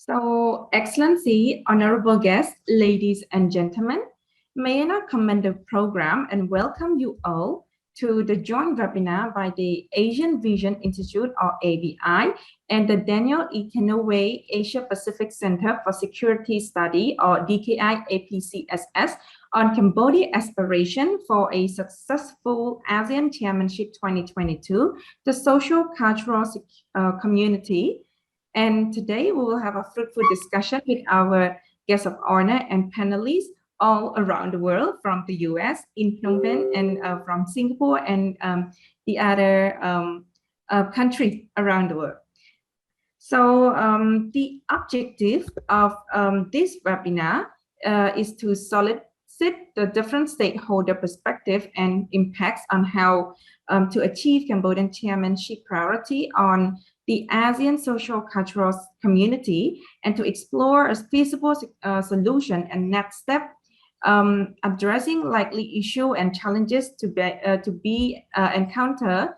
So, Excellency, honorable guests, ladies and gentlemen, may I now commend the program and welcome you all to the joint webinar by the Asian Vision Institute, or AVI, and the Daniel E. Inouye Asia-Pacific Center for Security Study, or DKI APCSS, on Cambodia aspiration for a successful ASEAN Chairmanship 2022, the Socio-Cultural community. And today we will have a fruitful discussion with our guests of honor and panelists all around the world, from the US, in Phnom Penh, and from Singapore, and the other countries around the world. So the objective of this webinar is to solicit the different stakeholder perspective and impacts on how to achieve Cambodian chairmanship priority on the ASEAN Socio-Cultural community, and to explore a feasible solution and next step addressing likely issue and challenges to be encountered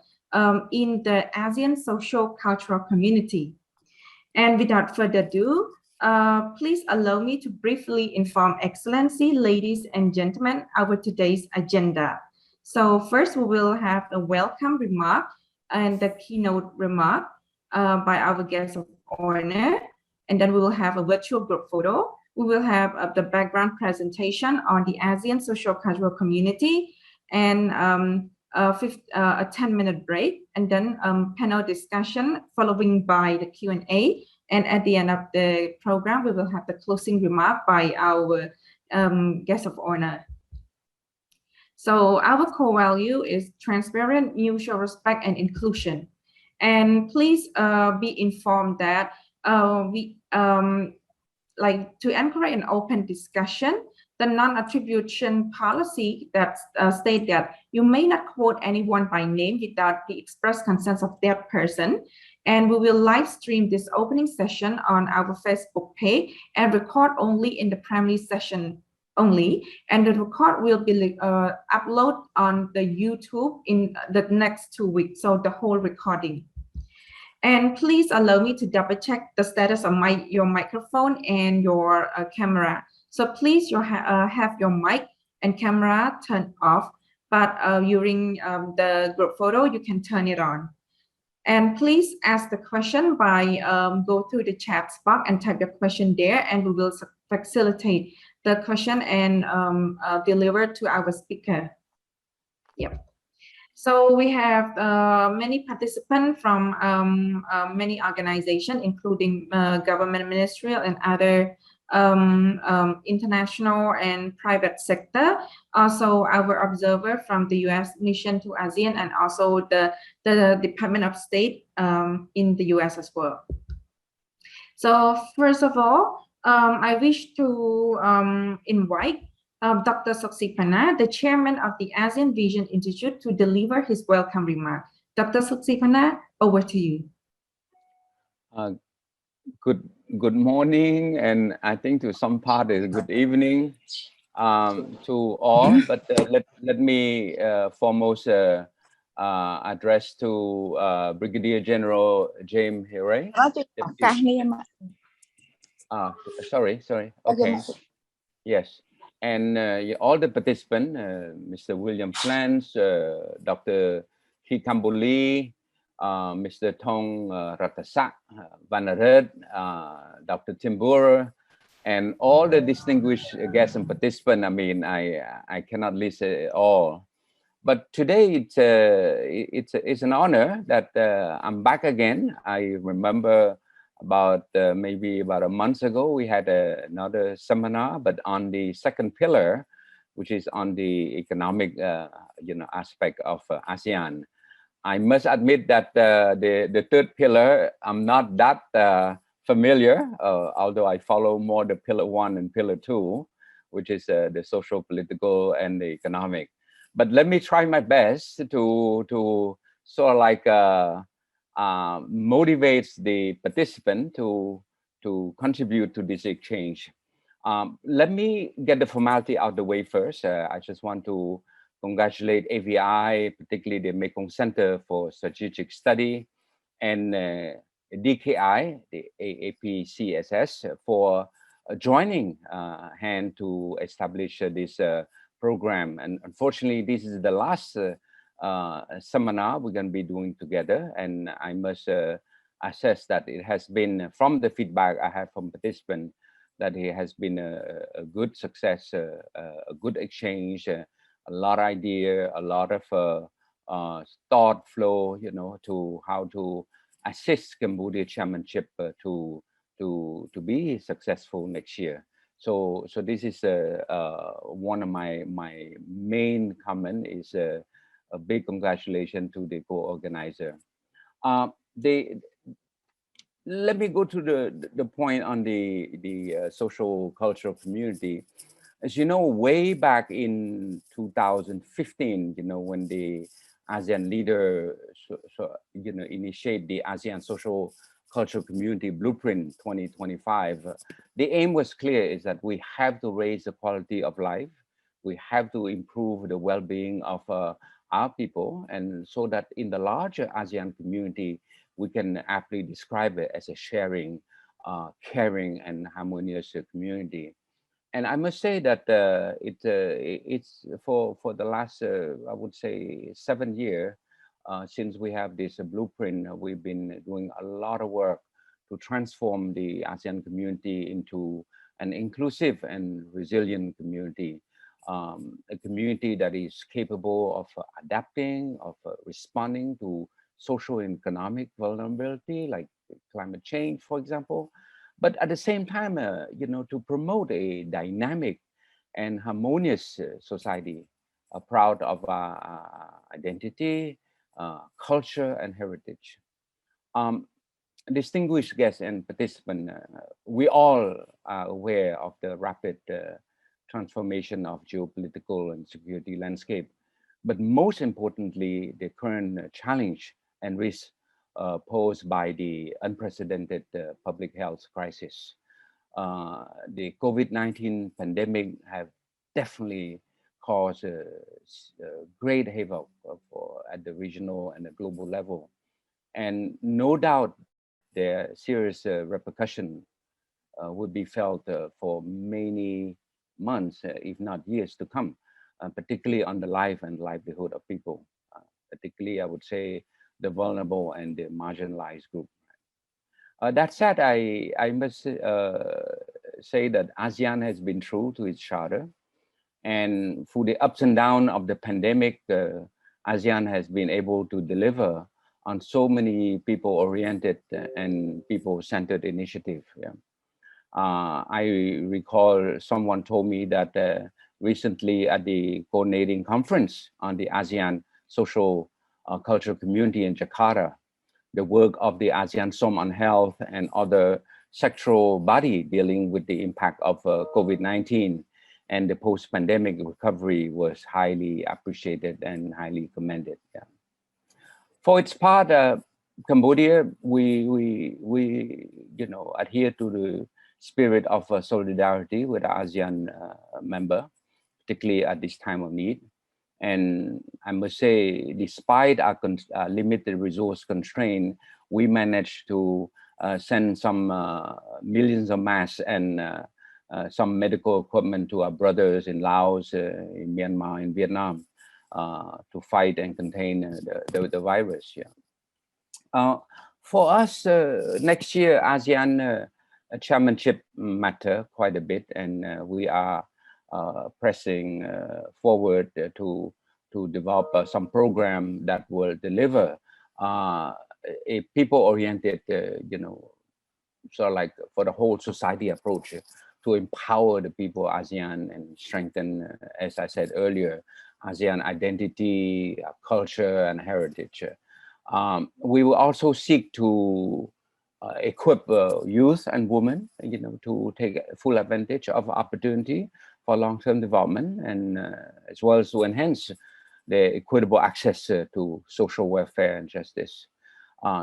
in the ASEAN Socio-Cultural community. And without further ado, please allow me to briefly inform Excellency, ladies and gentlemen, our today's agenda. So first, we will have a welcome remark and the keynote remark by our guest of honor, and then we will have a virtual group photo. We will have the background presentation on the ASEAN Socio-Cultural community, and a 10-minute break, and then panel discussion following by the Q&A. And at the end of the program, we will have the closing remark by our guest of honor. So our core value is transparent, mutual respect, and inclusion. And please be informed that we like to encourage an open discussion. The non-attribution policy that state that you may not quote anyone by name without the express consent of that person. And we will live stream this opening session on our Facebook page and record only in the primary session only. And the record will be uploaded on the YouTube in the next 2 weeks, so the whole recording. And please allow me to double check the status of your microphone and your camera. So please have your mic and camera turned off, but during the group photo, you can turn it on. And please ask the question by go through the chat box and type your question there, and we will facilitate the question and deliver to our speaker. Yep. So we have many participants from many organizations, including government, ministerial, and other international and private sector. Also, our observer from the U.S. mission to ASEAN, and also the Department of State in the U.S. as well. So first of all, I wish to invite Dr. Socio-Cultural, the chairman of the ASEAN Vision Institute, to deliver his welcome remark. Dr. Socio-Cultural, over to you. Good morning, and I think to some part is good evening to all. But let me foremost address to Brigadier General James Hire. Sorry. Okay. Yes. And all the participants, Mr. William Flans, Dr. Khi Kamboli, Mr. Thong Ratasak, Vanared, Dr. Timbur, and all the distinguished guests and participants. I mean, I cannot list it all. But today it's an honor that I'm back again. I remember about maybe about a month ago, we had another seminar, but on the second pillar, which is on the economic aspect of ASEAN. I must admit that the third pillar, I'm not that familiar, although I follow more the pillar 1 and pillar 2, which is the social, political, and the economic. But let me try my best to sort of like motivates the participant to contribute to this exchange. Let me get the formality out of the way first. I just want to congratulate AVI, particularly the Mekong Center for Strategic Study, and DKI, the APCSS, for joining hand to establish this program. And unfortunately, this is the last seminar we're going to be doing together. And I must assess that it has been, from the feedback I have from participants, that it has been a good success, a good exchange, a lot of idea, a lot of thought flow, to how to assist Cambodia Chairmanship to be successful next year. So this is one of my main comment is a big congratulations to the co-organizer. Let me go to the point on the social cultural community. As you know, way back in 2015, when the ASEAN leader, initiate the ASEAN Social Cultural Community Blueprint 2025, the aim was clear: is that we have to raise the quality of life, we have to improve the well-being of our people, and so that in the larger ASEAN community, we can aptly describe it as a sharing, caring, and harmonious community. And I must say that it's for the last, I would say, 7 years since we have this blueprint, we've been doing a lot of work to transform the ASEAN community into an inclusive and resilient community, a community that is capable of adapting, of responding to social and economic vulnerability, like climate change, for example, but at the same time, to promote a dynamic and harmonious society, proud of our identity, culture, and heritage. Distinguished guests and participants, we all are aware of the rapid transformation of geopolitical and security landscape, but most importantly, the current challenge and risk posed by the unprecedented public health crisis. The COVID-19 pandemic have definitely caused great havoc at the regional and the global level. And no doubt their serious repercussion would be felt for many months, if not years to come, particularly on the life and livelihood of people, particularly, I would say, the vulnerable and the marginalized group. That said, I must say that ASEAN has been true to its charter, and through the ups and downs of the pandemic, ASEAN has been able to deliver on so many people-oriented and people-centered initiatives. Yeah. I recall someone told me that recently at the coordinating conference on the ASEAN Social Cultural Community in Jakarta, the work of the ASEAN SOM on health and other sectoral body dealing with the impact of COVID-19 and the post-pandemic recovery was highly appreciated and highly commended. Yeah. For its part, Cambodia, we adhere to the spirit of solidarity with the ASEAN member, particularly at this time of need. And I must say, despite our limited resource constraint, we managed to send some millions of masks and some medical equipment to our brothers in Laos, in Myanmar, in Vietnam, to fight and contain the virus. Yeah. For us, next year, ASEAN chairmanship matter quite a bit, and we are pressing forward to develop some program that will deliver a people-oriented, sort of like for the whole society approach to empower the people ASEAN and strengthen, as I said earlier, ASEAN identity, culture, and heritage. We will also seek to equip youth and women, to take full advantage of opportunity for long-term development, and as well as to enhance the equitable access to social welfare and justice.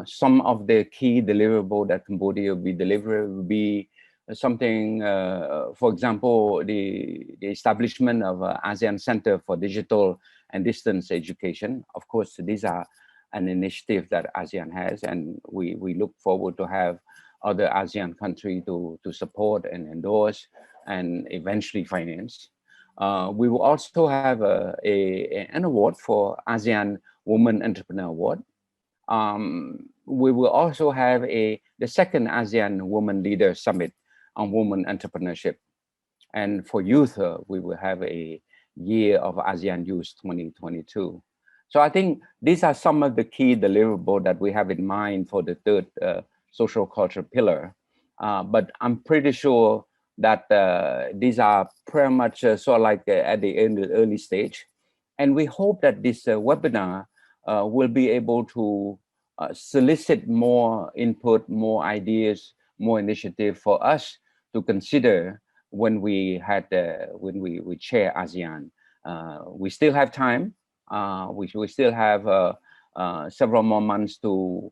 Some of the key deliverable that Cambodia will be delivering will be something, for example, the establishment of ASEAN Center for Digital and Distance Education. Of course, these are an initiative that ASEAN has, and we look forward to have other ASEAN countries to support and endorse and eventually finance. We will also have an award for ASEAN Women Entrepreneur Award. We will also have the second ASEAN Women Leader Summit on Women Entrepreneurship. And for youth, we will have a Year of ASEAN Youth 2022. So I think these are some of the key deliverables that we have in mind for the third social culture pillar. But I'm pretty sure that these are pretty much sort of like at the early stage. And we hope that this webinar will be able to solicit more input, more ideas, more initiative for us to consider when we chair ASEAN. We still have time. We still have several more months to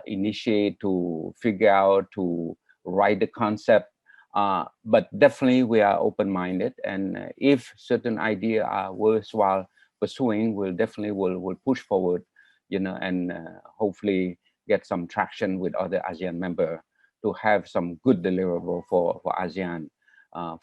initiate, to figure out, to write the concept. But definitely we are open-minded, and if certain ideas are worthwhile pursuing, we'll definitely will push forward, and hopefully get some traction with other ASEAN members to have some good deliverable for ASEAN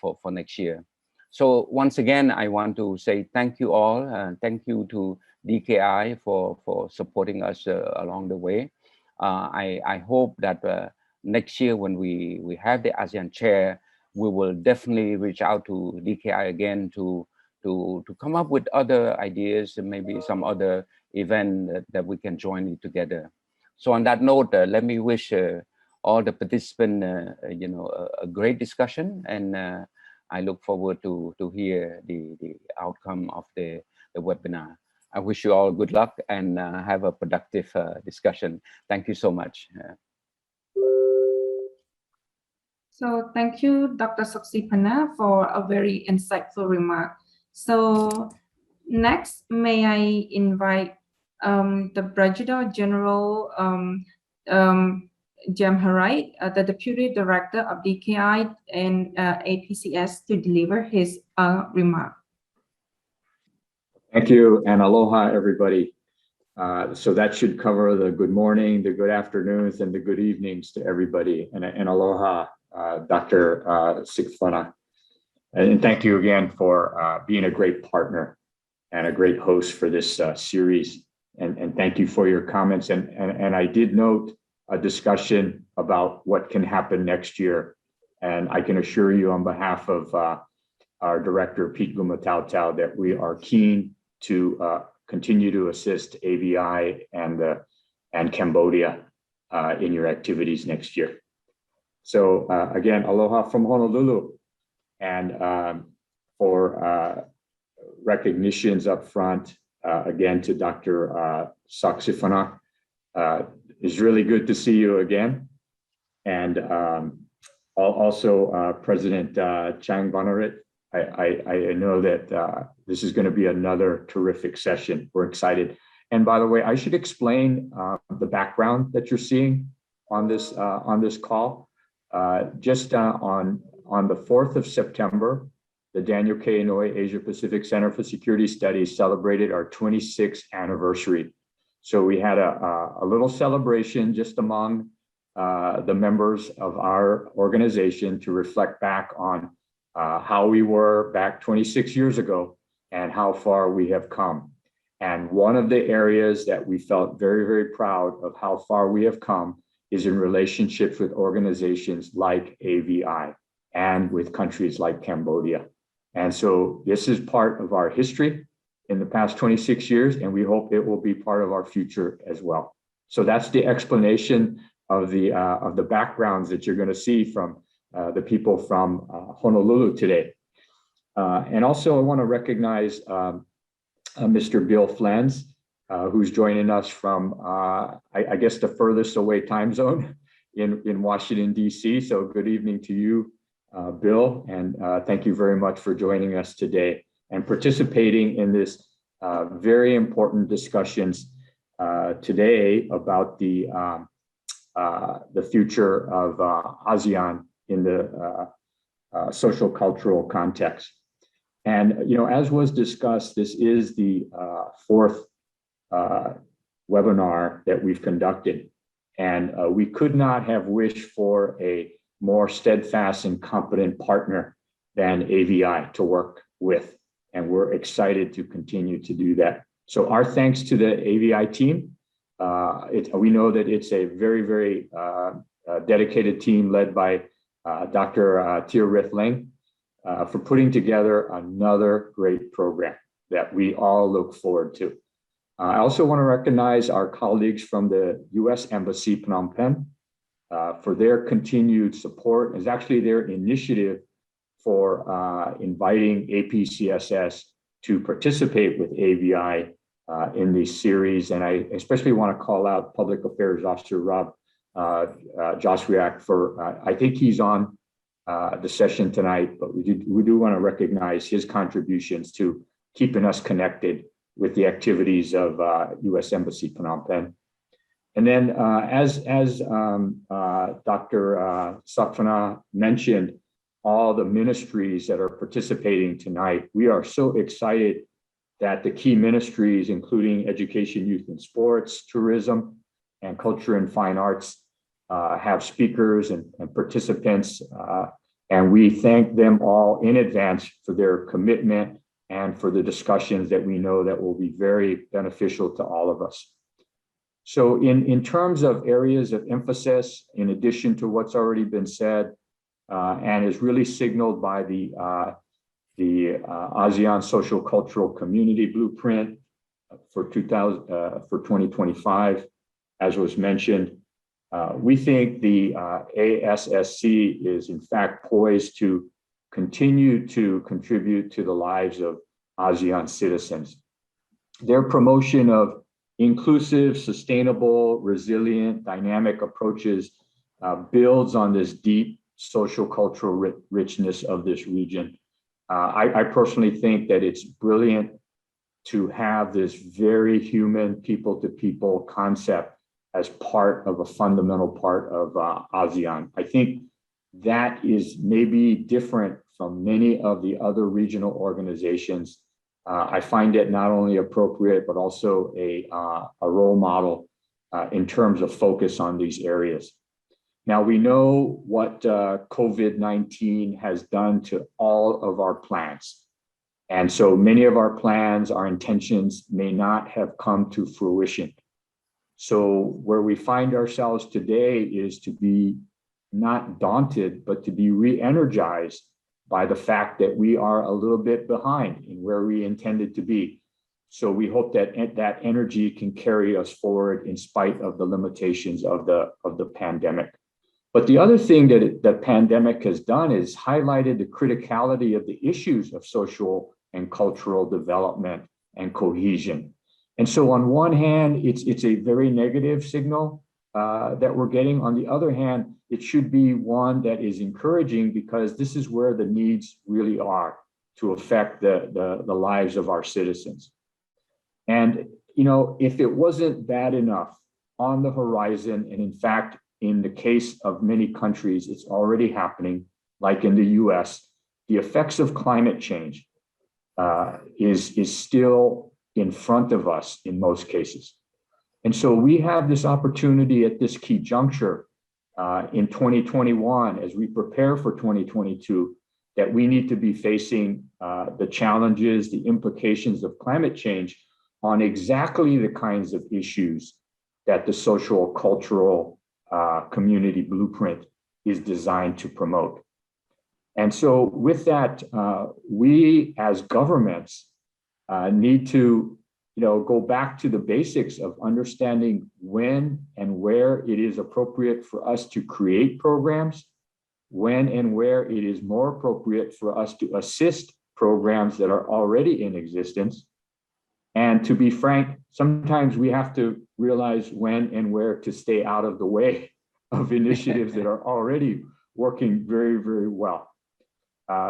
for next year. So once again, I want to say thank you all, and thank you to DKI for supporting us along the way. I hope that next year when we have the ASEAN chair, we will definitely reach out to DKI again to come up with other ideas and maybe some other event that we can join together. So on that note, let me wish all the participants, a great discussion, and I look forward to hear the outcome of the webinar. I wish you all good luck and have a productive discussion. Thank you so much. So thank you, Dr. Saksipana, for a very insightful remark. So next, may I invite the Brigadier General Jamharait, the Deputy Director of DKI and APCSS, to deliver his remark. Thank you, and aloha, everybody. So that should cover the good morning, the good afternoons, and the good evenings to everybody. And aloha, Dr. Sikfana. And thank you again for being a great partner and a great host for this series. And thank you for your comments. And I did note a discussion about what can happen next year. And I can assure you on behalf of our director, Pete Gumatau, that we are keen to continue to assist AVI and Cambodia in your activities next year. So again, aloha from Honolulu. And for recognitions up front, again to Dr. Saksipana, it's really good to see you again. And also President Chang Bonarit. I know that this is going to be another terrific session. We're excited. And by the way, I should explain the background that you're seeing on this call. Just on the 4th of September, the Daniel K. Inouye Asia-Pacific Center for Security Studies celebrated our 26th anniversary. So we had a little celebration just among the members of our organization to reflect back on how we were back 26 years ago and how far we have come. And one of the areas that we felt very, very proud of how far we have come is in relationships with organizations like AVI and with countries like Cambodia. And so this is part of our history in the past 26 years, and we hope it will be part of our future as well. So that's the explanation of the backgrounds that you're going to see from the people from Honolulu today. And also I want to recognize Mr. Bill Flans, who's joining us from, I guess, the furthest away time zone in Washington, D.C. So good evening to you, Bill, and thank you very much for joining us today and participating in this very important discussions today about the future of ASEAN in the social cultural context. And, as was discussed, this is the fourth webinar that we've conducted. And we could not have wished for a more steadfast and competent partner than AVI to work with. And we're excited to continue to do that. So our thanks to the AVI team. We know that it's a very, very dedicated team led by Dr. Tia Rith Ling for putting together another great program that we all look forward to. I also want to recognize our colleagues from the U.S. Embassy Phnom Penh for their continued support. It's actually their initiative for inviting APCSS to participate with AVI in this series. And I especially want to call out Public Affairs Officer Rob Joswiak for, I think he's on the session tonight, but we do want to recognize his contributions to keeping us connected with the activities of U.S. Embassy Phnom Penh. And then as Dr. Sakfana mentioned, all the ministries that are participating tonight, we are so excited that the key ministries, including education, youth and sports, tourism, and culture and fine arts, have speakers and participants. And we thank them all in advance for their commitment and for the discussions that we know that will be very beneficial to all of us. So in terms of areas of emphasis, in addition to what's already been said, and is really signaled by the ASEAN Socio-Cultural Community Blueprint for 2025, as was mentioned, we think the ASSC is in fact poised to continue to contribute to the lives of ASEAN citizens. Their promotion of inclusive, sustainable, resilient, dynamic approaches builds on this deep social cultural richness of this region. I personally think that it's brilliant to have this very human people-to-people concept as part of a fundamental part of ASEAN. I think that is maybe different from many of the other regional organizations. I find it not only appropriate, but also a role model in terms of focus on these areas. Now, we know what COVID-19 has done to all of our plans. And so many of our plans, our intentions may not have come to fruition. So where we find ourselves today is to be not daunted, but to be re-energized by the fact that we are a little bit behind in where we intended to be. So we hope that that energy can carry us forward in spite of the limitations of the pandemic. But the other thing that the pandemic has done is highlighted the criticality of the issues of social and cultural development and cohesion. And so on one hand, it's a very negative signal that we're getting. On the other hand, it should be one that is encouraging because this is where the needs really are to affect the lives of our citizens. And, you know, if it wasn't bad enough on the horizon, and in fact, in the case of many countries, it's already happening, like in the US, the effects of climate change is still in front of us in most cases. And so we have this opportunity at this key juncture in 2021, as we prepare for 2022, that we need to be facing the challenges, the implications of climate change on exactly the kinds of issues that the social cultural community blueprint is designed to promote. And so with that, we as governments need to go back to the basics of understanding when and where it is appropriate for us to create programs, when and where it is more appropriate for us to assist programs that are already in existence. And to be frank, sometimes we have to realize when and where to stay out of the way of initiatives that are already working very, very well.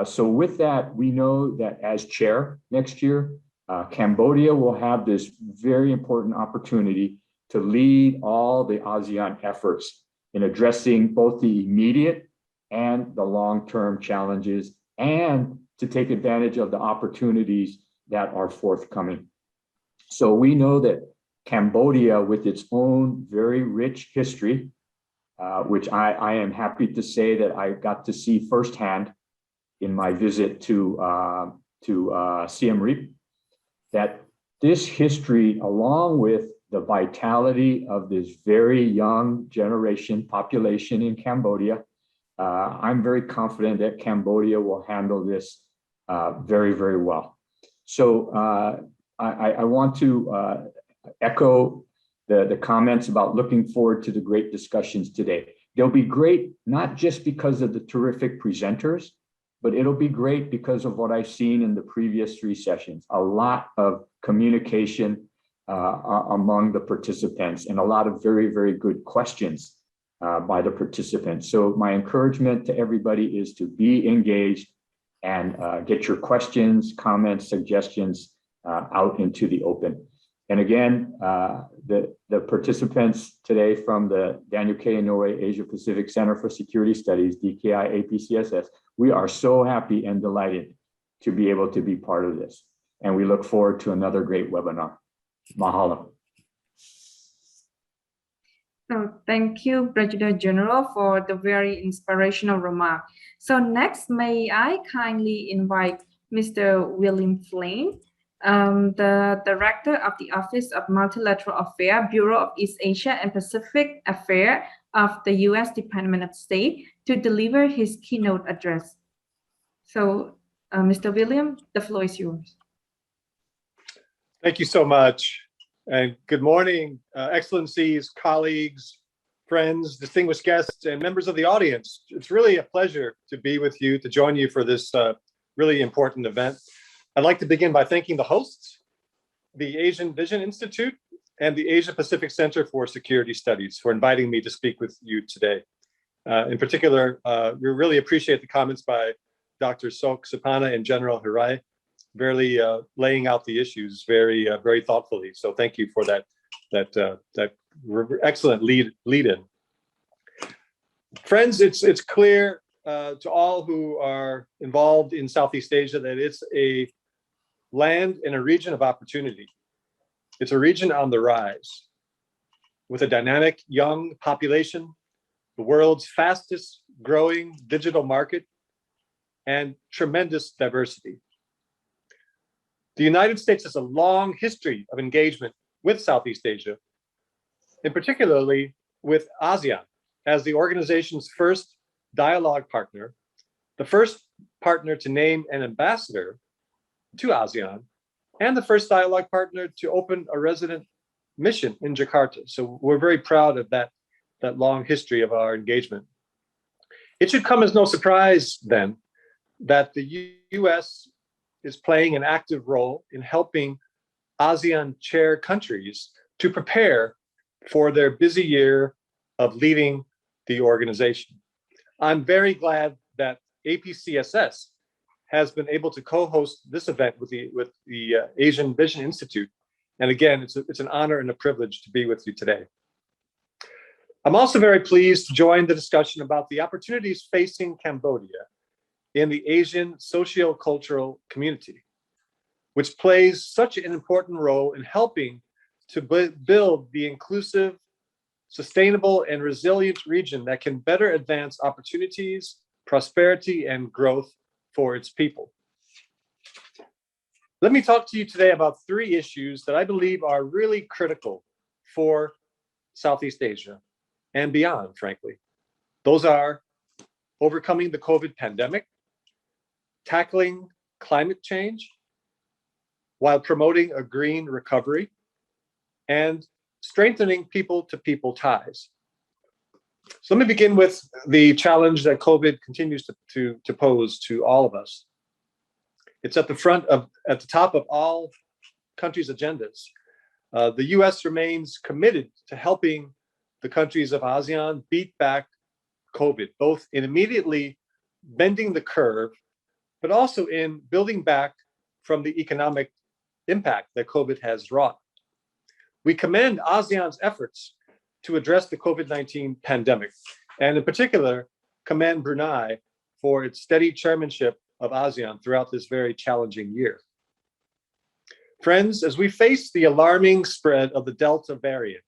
So with that, we know that as chair next year, Cambodia will have this very important opportunity to lead all the ASEAN efforts in addressing both the immediate and the long-term challenges, and to take advantage of the opportunities that are forthcoming. So we know that Cambodia, with its own very rich history, which I am happy to say that I got to see firsthand in my visit to Siem Reap, that this history, along with the vitality of this very young generation population in Cambodia, I'm very confident that Cambodia will handle this very, very well. So I want to echo the comments about looking forward to the great discussions today. They'll be great, not just because of the terrific presenters, but it'll be great because of what I've seen in the previous 3 sessions. A lot of communication among the participants and a lot of very, very good questions by the participants. So my encouragement to everybody is to be engaged and get your questions, comments, suggestions out into the open. And again, the participants today from the Daniel K. Inouye Asia-Pacific Center for Security Studies, DKI APCSS, we are so happy and delighted to be able to be part of this. And we look forward to another great webinar. Mahalo. So thank you, President General, for the very inspirational remark. So next, may I kindly invite Mr. William Flynn, the Director of the Office of Multilateral Affairs, Bureau of East Asia and Pacific Affairs of the U.S. Department of State, to deliver his keynote address. So, Mr. William, the floor is yours. Thank you so much. And good morning, Excellencies, colleagues, friends, distinguished guests, and members of the audience. It's really a pleasure to be with you, to join you for this really important event. I'd like to begin by thanking the hosts, the Asian Vision Institute, and the Asia-Pacific Center for Security Studies for inviting me to speak with you today. In particular, we really appreciate the comments by Dr. Sok Sapana and General Hirai, really laying out the issues very, very thoughtfully. So thank you for that excellent lead-in. Friends, it's clear to all who are involved in Southeast Asia that it's a land in a region of opportunity. It's a region on the rise with a dynamic young population, the world's fastest growing digital market, and tremendous diversity. The United States has a long history of engagement with Southeast Asia, and particularly with ASEAN as the organization's first dialogue partner, the first partner to name an ambassador to ASEAN, and the first dialogue partner to open a resident mission in Jakarta. So we're very proud of that long history of our engagement. It should come as no surprise then that the US is playing an active role in helping ASEAN chair countries to prepare for their busy year of leading the organization. I'm very glad that APCSS has been able to co-host this event with the Asian Vision Institute. And again, it's an honor and a privilege to be with you today. I'm also very pleased to join the discussion about the opportunities facing Cambodia in the Asian socio-cultural community, which plays such an important role in helping to build the inclusive, sustainable, and resilient region that can better advance opportunities, prosperity, and growth for its people. Let me talk to you today about 3 issues that I believe are really critical for Southeast Asia and beyond, frankly. Those are overcoming the COVID pandemic, tackling climate change while promoting a green recovery, and strengthening people-to-people ties. So let me begin with the challenge that COVID continues to pose to all of us. It's at the top of all countries' agendas. The US remains committed to helping the countries of ASEAN beat back COVID, both in immediately bending the curve, but also in building back from the economic impact that COVID has wrought. We commend ASEAN's efforts to address the COVID-19 pandemic, and in particular, commend Brunei for its steady chairmanship of ASEAN throughout this very challenging year. Friends, as we face the alarming spread of the Delta variant,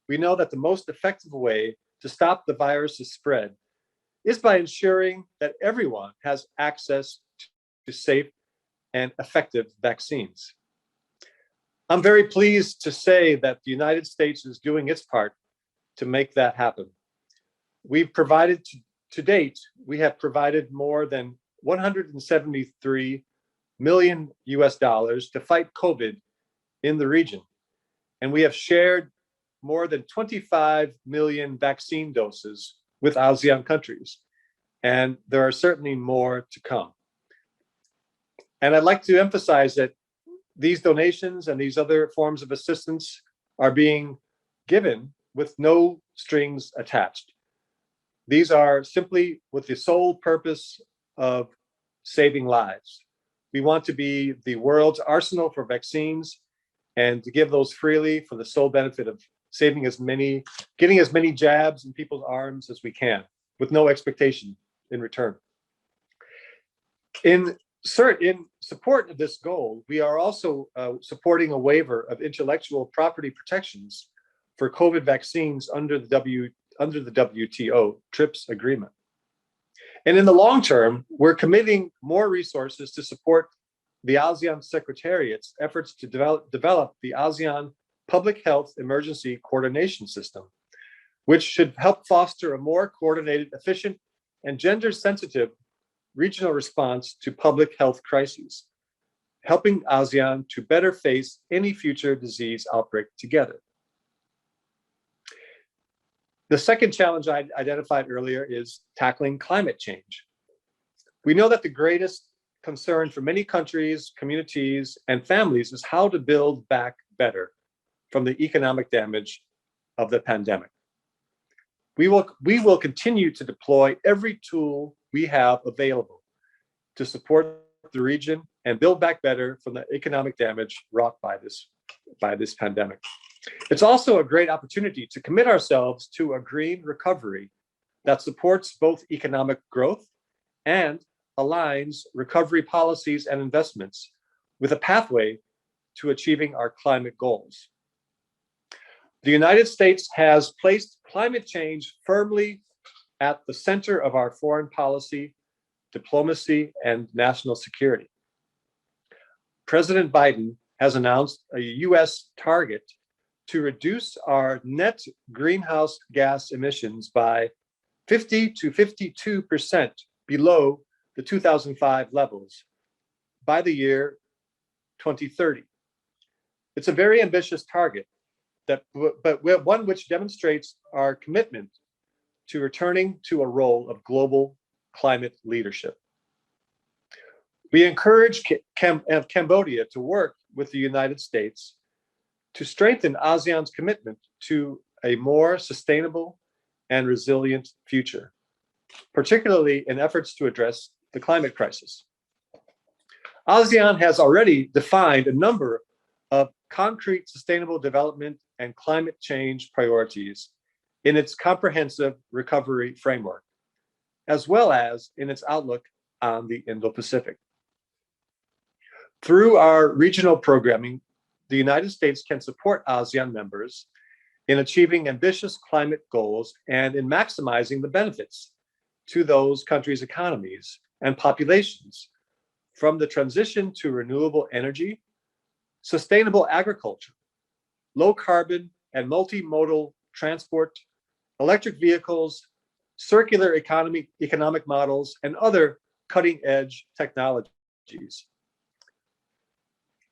we know that the most effective way to stop the virus's spread is by ensuring that everyone has access to safe and effective vaccines. I'm very pleased to say that the United States is doing its part to make that happen. We've provided, to date, we have provided more than 173 million US dollars to fight COVID in the region. And we have shared more than 25 million vaccine doses with ASEAN countries. And there are certainly more to come. And I'd like to emphasize that these donations and these other forms of assistance are being given with no strings attached. These are simply with the sole purpose of saving lives. We want to be the world's arsenal for vaccines and to give those freely for the sole benefit of getting as many jabs in people's arms as we can, with no expectation in return. In support of this goal, we are also supporting a waiver of intellectual property protections for COVID vaccines under the WTO TRIPS agreement. And in the long term, we're committing more resources to support the ASEAN Secretariat's efforts to develop the ASEAN Public Health Emergency Coordination System, which should help foster a more coordinated, efficient, and gender-sensitive regional response to public health crises, helping ASEAN to better face any future disease outbreak together. The second challenge I identified earlier is tackling climate change. We know that the greatest concern for many countries, communities, and families is how to build back better from the economic damage of the pandemic. We will continue to deploy every tool we have available to support the region and build back better from the economic damage wrought by this pandemic. It's also a great opportunity to commit ourselves to a green recovery that supports both economic growth and aligns recovery policies and investments with a pathway to achieving our climate goals. The United States has placed climate change firmly at the center of our foreign policy, diplomacy, and national security. President Biden has announced a US target to reduce our net greenhouse gas emissions by 50 to 52% below the 2005 levels by the year 2030. It's a very ambitious target, but one which demonstrates our commitment to returning to a role of global climate leadership. We encourage Cambodia to work with the United States to strengthen ASEAN's commitment to a more sustainable and resilient future, particularly in efforts to address the climate crisis. ASEAN has already defined a number of concrete sustainable development and climate change priorities in its comprehensive recovery framework, as well as in its outlook on the Indo-Pacific. Through our regional programming, the United States can support ASEAN members in achieving ambitious climate goals and in maximizing the benefits to those countries' economies and populations from the transition to renewable energy, sustainable agriculture, low carbon and multimodal transport, electric vehicles, circular economic models, and other cutting-edge technologies.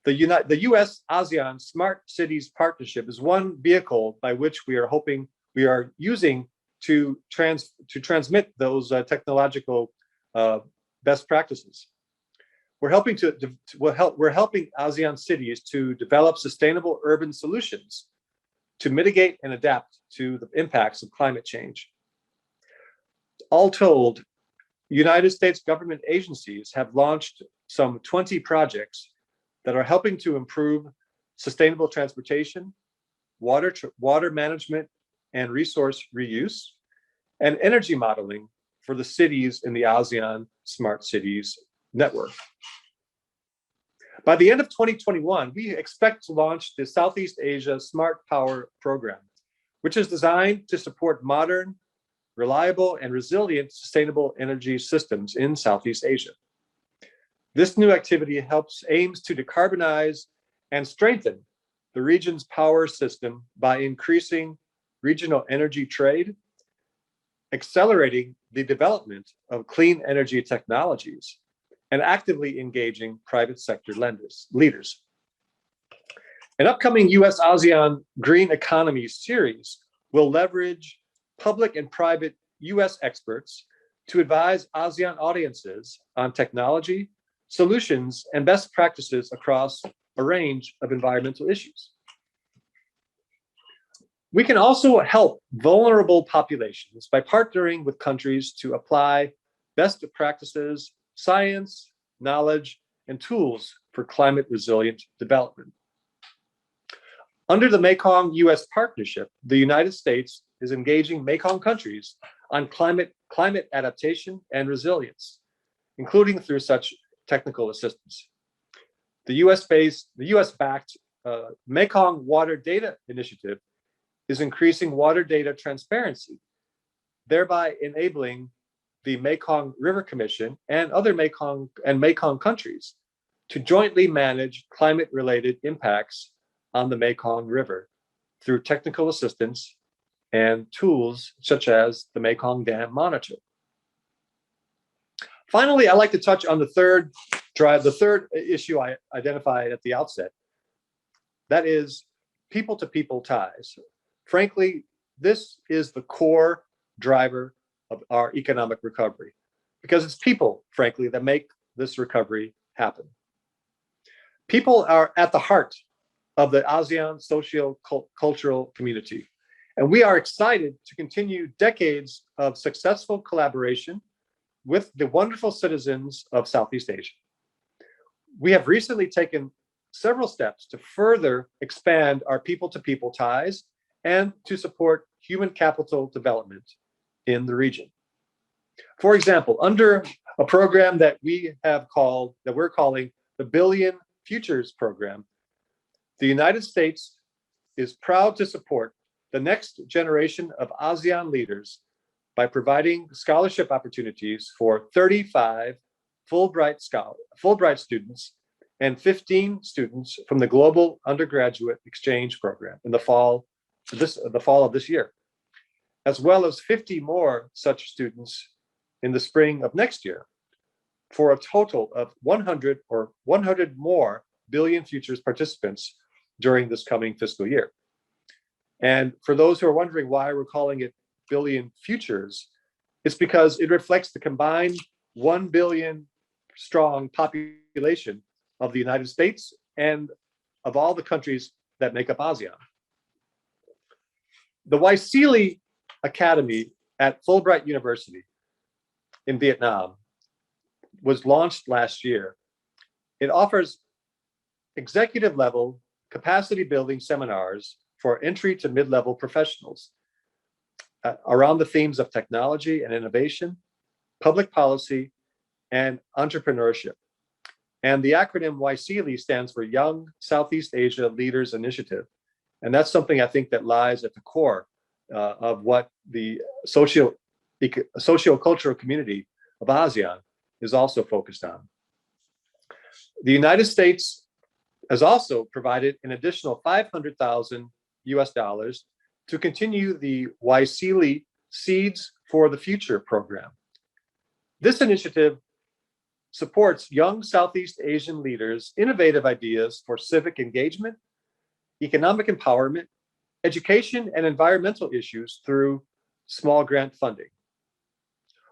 The US ASEAN Smart Cities Partnership is one vehicle by which we are using to transmit those technological best practices. We're helping ASEAN cities to develop sustainable urban solutions to mitigate and adapt to the impacts of climate change. All told, United States government agencies have launched some 20 projects that are helping to improve sustainable transportation, water management and resource reuse, and energy modeling for the cities in the ASEAN Smart Cities Network. By the end of 2021, we expect to launch the Southeast Asia Smart Power Program, which is designed to support modern, reliable, and resilient sustainable energy systems in Southeast Asia. This new activity aims to decarbonize and strengthen the region's power system by increasing regional energy trade, accelerating the development of clean energy technologies, and actively engaging private sector leaders. An upcoming US ASEAN Green Economy series will leverage public and private US experts to advise ASEAN audiences on technology, solutions, and best practices across a range of environmental issues. We can also help vulnerable populations by partnering with countries to apply best practices, science, knowledge, and tools for climate resilient development. Under the Mekong-US Partnership, the United States is engaging Mekong countries on climate adaptation and resilience, including through such technical assistance. The US-backed Mekong Water Data Initiative is increasing water data transparency, thereby enabling the Mekong River Commission and other Mekong countries to jointly manage climate-related impacts on the Mekong River through technical assistance and tools such as the Mekong Dam Monitor. Finally, I'd like to touch on the third issue I identified at the outset. That is people-to-people ties. Frankly, this is the core driver of our economic recovery, because it's people, frankly, that make this recovery happen. People are at the heart of the ASEAN socio-cultural community, and we are excited to continue decades of successful collaboration with the wonderful citizens of Southeast Asia. We have recently taken several steps to further expand our people-to-people ties and to support human capital development in the region. For example, under a program that we're calling the Billion Futures Program, the United States is proud to support the next generation of ASEAN leaders by providing scholarship opportunities for 35 Fulbright students and 15 students from the Global Undergraduate Exchange Program in the fall of this year, as well as 50 more such students in the spring of next year, for a total of 100 more Billion Futures participants during this coming fiscal year. And for those who are wondering why we're calling it Billion Futures, it's because it reflects the combined 1 billion strong population of the United States and of all the countries that make up ASEAN. The Waisili Academy at Fulbright University in Vietnam was launched last year. It offers executive level capacity building seminars for entry to mid-level professionals around the themes of technology and innovation, public policy, and entrepreneurship. And the acronym YSEALI stands for Young Southeast Asia Leaders Initiative. And that's something I think that lies at the core of what the socio-cultural community of ASEAN is also focused on. The United States has also provided an additional $500,000 to continue the YSEALI Seeds for the Future program. This initiative supports young Southeast Asian leaders' innovative ideas for civic engagement, economic empowerment, education, and environmental issues through small grant funding.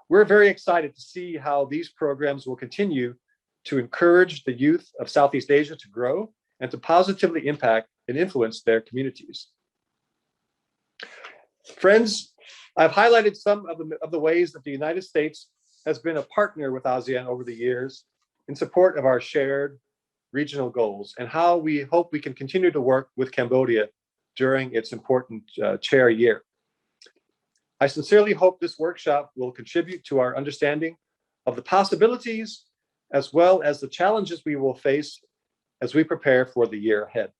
We're very excited to see how these programs will continue to encourage the youth of Southeast Asia to grow and to positively impact and influence their communities. Friends, I've highlighted some of the ways that the United States has been a partner with ASEAN over the years in support of our shared regional goals, and how we hope we can continue to work with Cambodia during its important chair year. I sincerely hope this workshop will contribute to our understanding of the possibilities as well as the challenges we will face as we prepare for the year ahead.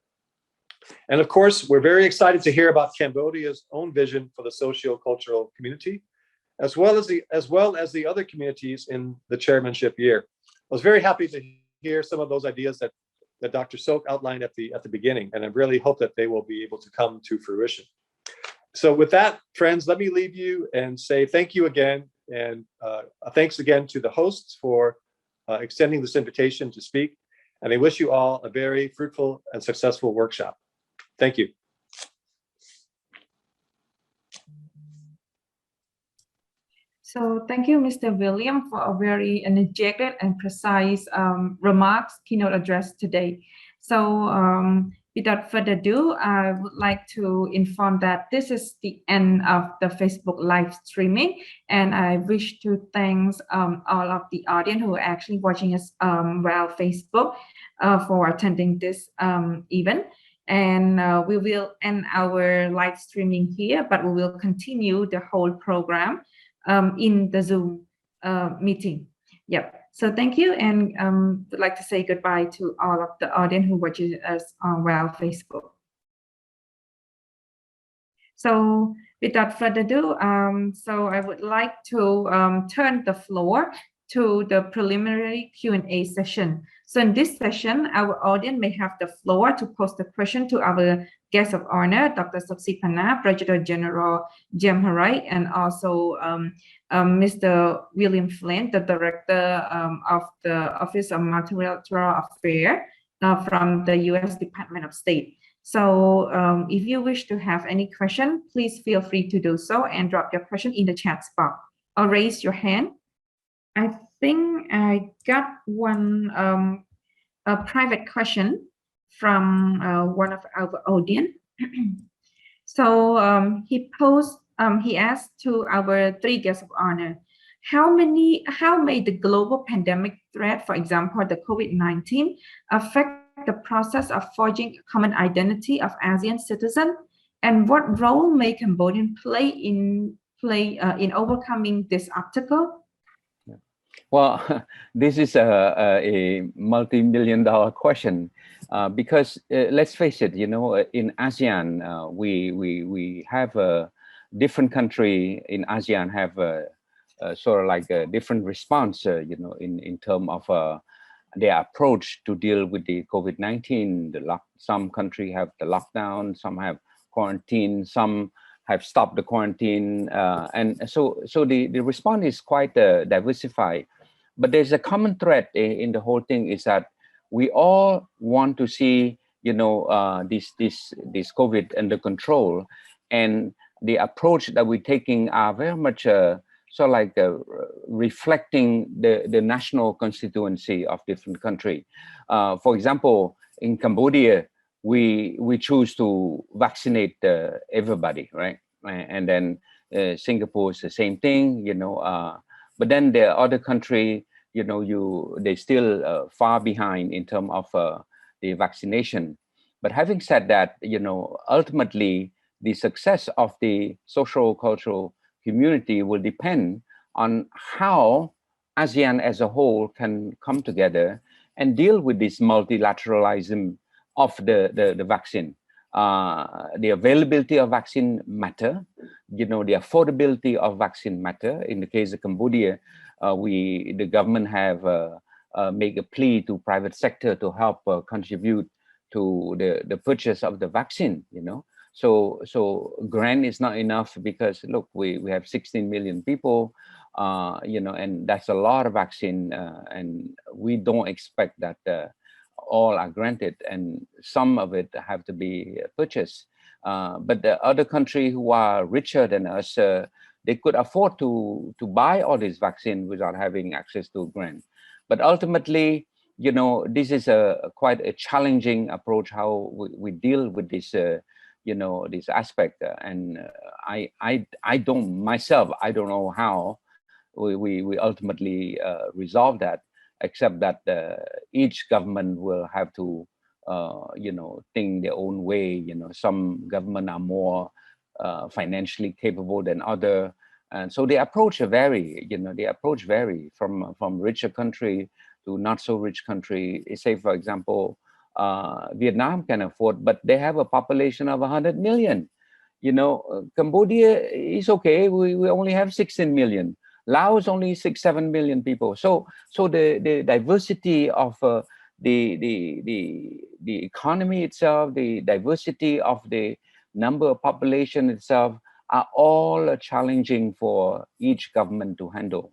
And of course, we're very excited to hear about Cambodia's own vision for the socio-cultural community, as well as the other communities in the chairmanship year. I was very happy to hear some of those ideas that Dr. Sok outlined at the beginning, and I really hope that they will be able to come to fruition. So with that, friends, let me leave you and say thank you again, and thanks again to the hosts for extending this invitation to speak, and I wish you all a very fruitful and successful workshop. Thank you. So thank you, Mr. William, for a very energetic and precise remarks, keynote address today. So without further ado, I would like to inform that this is the end of the Facebook live streaming, and I wish to thank all of the audience who are actually watching us via Facebook for attending this event. And we will end our live streaming here, but we will continue the whole program in the Zoom meeting. Yep. So thank you, and would like to say goodbye to all of the audience who watches us on Facebook. So without further ado, so I would like to turn the floor to the preliminary Q&A session. So in this session, our audience may have the floor to pose the question to our guest of honor, Dr. Soksipana, Brigadier General Jamharai, and also Mr. William Flynn, the Director of the Office of Multilateral Affairs from the U.S. Department of State. So if you wish to have any question, please feel free to do so and drop your question in the chat box or raise your hand. I think I got one a private question from one of our audience. So he asked to our three guests of honor, how may the global pandemic threat, for example, the COVID-19, affect the process of forging a common identity of ASEAN citizens, and what role may Cambodian play in overcoming this obstacle? Well, this is a multi-million-dollar question because let's face it, you know, in ASEAN, we have a different country in ASEAN have sort of like a different response, you know, in terms of their approach to deal with the COVID-19. Some countries have the lockdown, some have quarantine, some have stopped the quarantine, and so the response is quite diversified. But there's a common thread in the whole thing is that we all want to see, you know, this COVID under control, and the approach that we're taking are very much sort of like reflecting the national constituency of different countries. For example, in Cambodia, we choose to vaccinate everybody, right? And then Singapore is the same thing, you know. But then the other country, you know, they still far behind in terms of the vaccination. But having said that, you know, ultimately the success of the social cultural community will depend on how ASEAN as a whole can come together and deal with this multilateralism of the vaccine. The availability of vaccine matter, you know, the affordability of vaccine matter. In the case of Cambodia, the government have make a plea to private sector to help contribute to the purchase of the vaccine, you know. So grant is not enough because look, we have 16 million people, you know, and that's a lot of vaccine, and we don't expect that all are granted, and some of it have to be purchased. But the other countries who are richer than us, they could afford to buy all this vaccine without having access to grant. But ultimately, you know, this is quite a challenging approach how we deal with this, you know, this aspect. And I don't myself, I don't know how we ultimately resolve that, except that each government will have to, you know, think their own way. You know, some government are more financially capable than other, and so the approach vary. You know, the approach vary from richer country to not so rich country. Say, for example, Vietnam can afford, but they have a population of 100 million. Cambodia is okay. We only have 16 million. Laos only 6-7 million people. So the diversity of the economy itself, the diversity of the number of population itself are all challenging for each government to handle.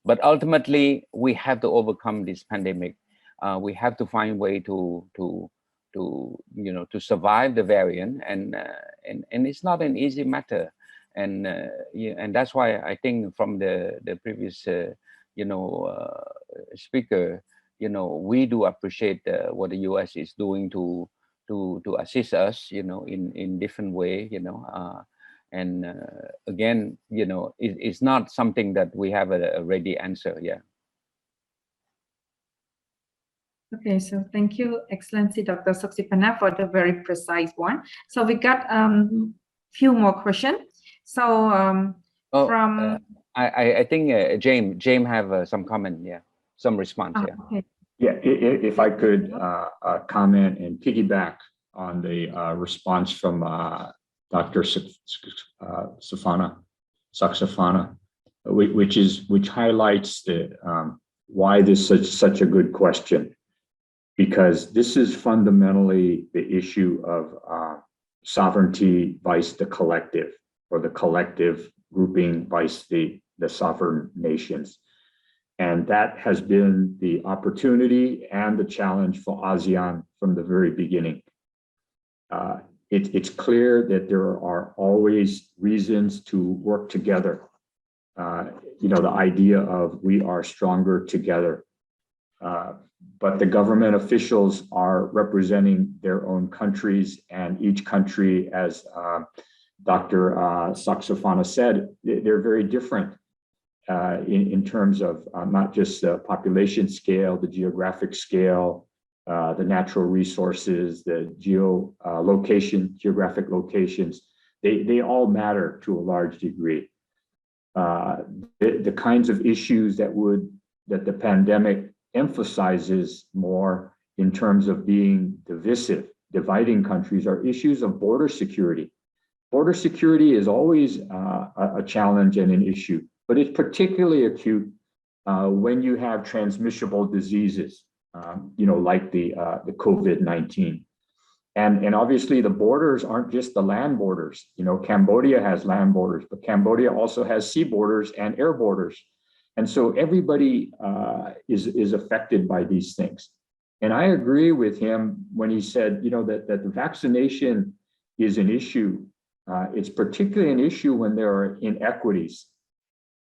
But ultimately, we have to overcome this pandemic. We have to find a way to survive the variant, and it's not an easy matter. And that's why I think from the previous speaker, we do appreciate what the US is doing to assist us, in different way, and again, it's not something that we have a ready answer. Yeah. Okay, so thank you, Excellency Dr. Soksipana, for the very precise one. So we got few more questions. So I think James have some comment, some response. Okay. Yeah, if I could comment and piggyback on the response from Dr. Saksafana, which highlights why this is such a good question, because this is fundamentally the issue of sovereignty vice the collective, or the collective grouping vice the sovereign nations. And that has been the opportunity and the challenge for ASEAN from the very beginning. It's clear that there are always reasons to work together. The idea of we are stronger together. But the government officials are representing their own countries, and each country, as Dr. Saksafana said, they're very different in terms of not just the population scale, the geographic scale, the natural resources, the geographic locations. They all matter to a large degree. The kinds of issues that the pandemic emphasizes more in terms of being divisive, dividing countries, are issues of border security. Border security is always a challenge and an issue, but it's particularly acute when you have transmissible diseases, like the COVID-19. And obviously the borders aren't just the land borders. Cambodia has land borders, but Cambodia also has sea borders and air borders. And so everybody is affected by these things. And I agree with him when he said, that the vaccination is an issue. It's particularly an issue when there are inequities,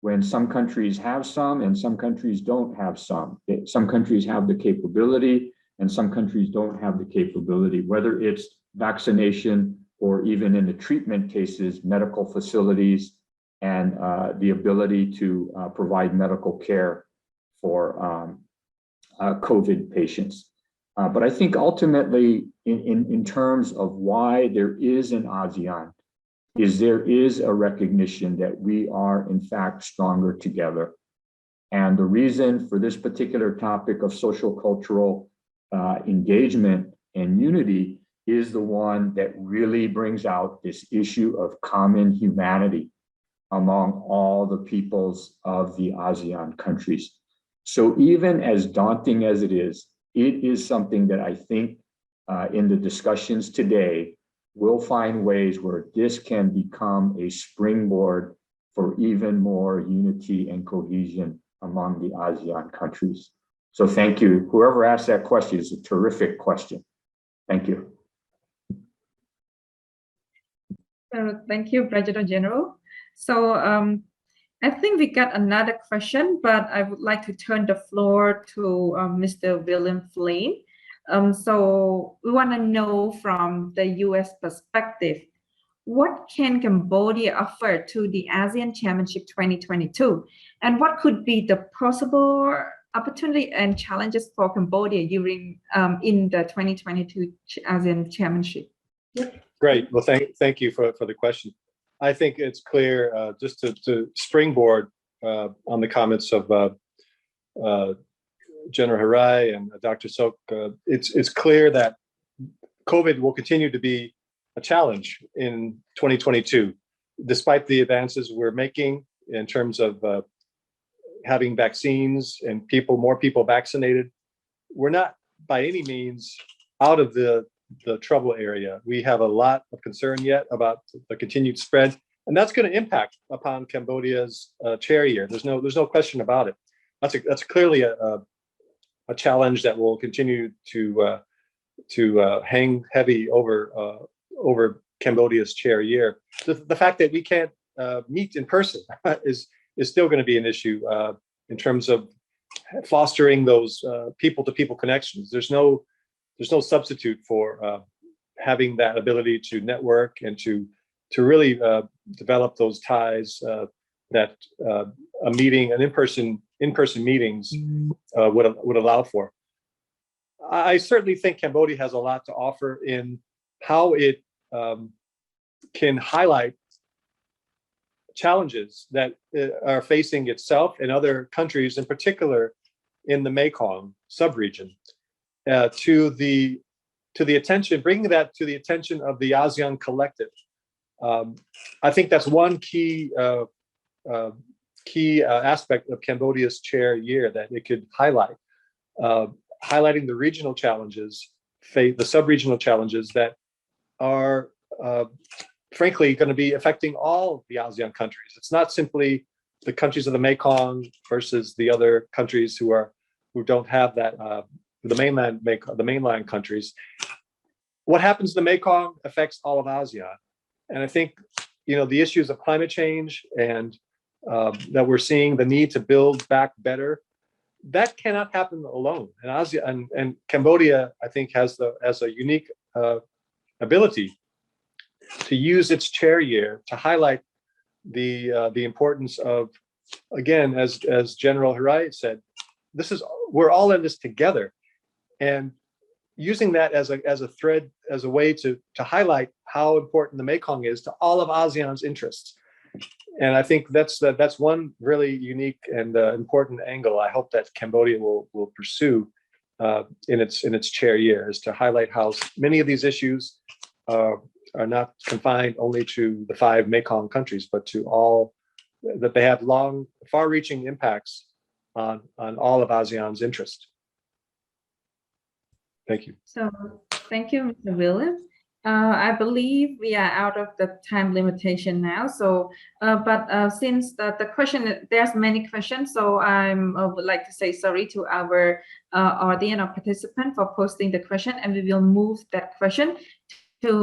when some countries have some and some countries don't have some. Some countries have the capability and some countries don't have the capability, whether it's vaccination or even in the treatment cases, medical facilities, and the ability to provide medical care for COVID patients. But I think ultimately, in terms of why there is an ASEAN, there is a recognition that we are in fact stronger together. And the reason for this particular topic of social-cultural engagement and unity is the one that really brings out this issue of common humanity among all the peoples of the ASEAN countries. So even as daunting as it is something that I think in the discussions today, we'll find ways where this can become a springboard for even more unity and cohesion among the ASEAN countries. So thank you. Whoever asked that question is a terrific question. Thank you. Thank you, President General. So I think we got another question, but I would like to turn the floor to Mr. William Flynn. So we want to know from the US perspective, what can Cambodia offer to the ASEAN Chairmanship 2022? And what could be the possible opportunity and challenges for Cambodia during in the 2022 ASEAN Chairmanship? Yep. Great. Well, thank you for the question. I think it's clear, just to springboard on the comments of General Harai and Dr. Sok, it's clear that COVID will continue to be a challenge in 2022, despite the advances we're making in terms of having vaccines and more people vaccinated. We're not by any means out of the trouble area. We have a lot of concern yet about the continued spread, and that's going to impact upon Cambodia's chair year. There's no question about it. That's clearly a challenge that will continue to hang heavy over Cambodia's chair year. The fact that we can't meet in person is still going to be an issue in terms of fostering those people-to-people connections. There's no substitute for having that ability to network and to really develop those ties that in-person meetings would allow for. I certainly think Cambodia has a lot to offer in how it can highlight challenges that are facing itself and other countries, in particular in the Mekong subregion, to the attention, bringing that to the attention of the ASEAN collective. I think that's one key aspect of Cambodia's chair year that it could highlight, highlighting the regional challenges, the sub-regional challenges that are frankly going to be affecting all the ASEAN countries. It's not simply the countries of the Mekong versus the other countries who don't have that, the mainland countries. What happens in the Mekong affects all of ASEAN. And I think, the issues of climate change and that we're seeing the need to build back better, that cannot happen alone. And ASEAN and Cambodia, I think, has a unique ability to use its chair year to highlight the importance of, again, as General Harai said, we're all in this together, and using that as a thread, as a way to highlight how important the Mekong is to all of ASEAN's interests. And I think that's one really unique and important angle I hope that Cambodia will pursue in its chair year, is to highlight how many of these issues are not confined only to the 5 Mekong countries, but to all, that they have far-reaching impacts on all of ASEAN's interest. Thank you. So thank you, Mr. Williams. I believe we are out of the time limitation now. So, since the question, there's many questions, so I would like to say sorry to our audience or participant for posting the question, and we will move that question to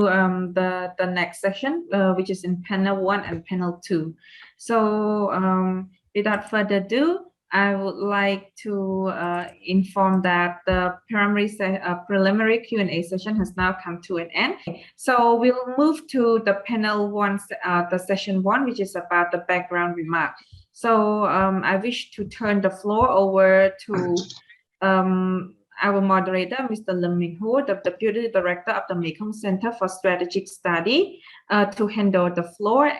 the next session, which is in panel 1 and panel 2. So without further ado, I would like to inform that the preliminary Q&A session has now come to an end. So we'll move to the panel 1, the session 1, which is about the background remark. So I wish to turn the floor over to our moderator, Mr. Lim Minh-Hua, the Deputy Director of the Mekong Center for Strategic Study, to handle the floor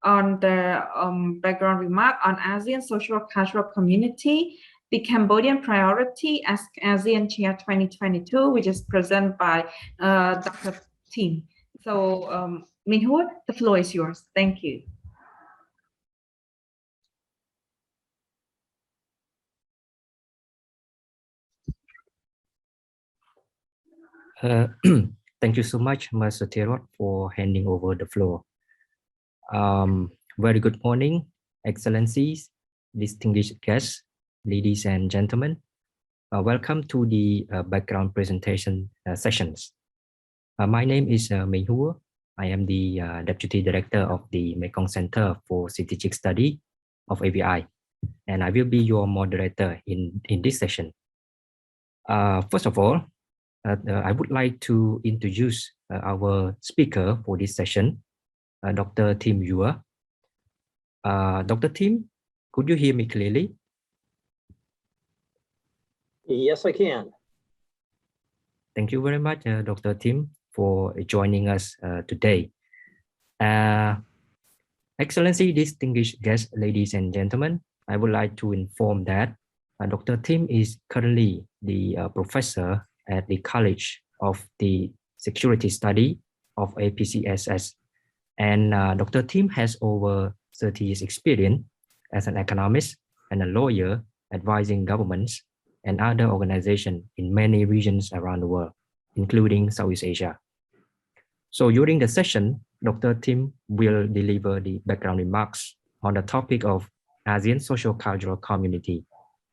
on the background remark on ASEAN Socio-Cultural Community, the Cambodian Priority as ASEAN Chair 2022, which is presented by Dr. Tim. So, Minh-Hua, the floor is yours. Thank you. Thank you so much, Mr. Thierot, for handing over the floor. Very good morning, Excellencies, distinguished guests, ladies and gentlemen. Welcome to the background presentation sessions. My name is Minh-Hua. I am the Deputy Director of the Mekong Center for Strategic Study of AVI, and I will be your moderator in this session. First of all, I would like to introduce our speaker for this session, Dr. Tim Yua. Dr. Tim, could you hear me clearly? Yes, I can. Thank you very much, Dr. Tim, for joining us today. Excellency, distinguished guests, ladies and gentlemen, I would like to inform that Dr. Tim is currently the professor at the College of the Security Study of APCSS. And Dr. Tim has over 30 years experience as an economist and a lawyer advising governments and other organizations in many regions around the world, including Southeast Asia. So during the session, Dr. Tim will deliver the background remarks on the topic of ASEAN Socio-Cultural Community,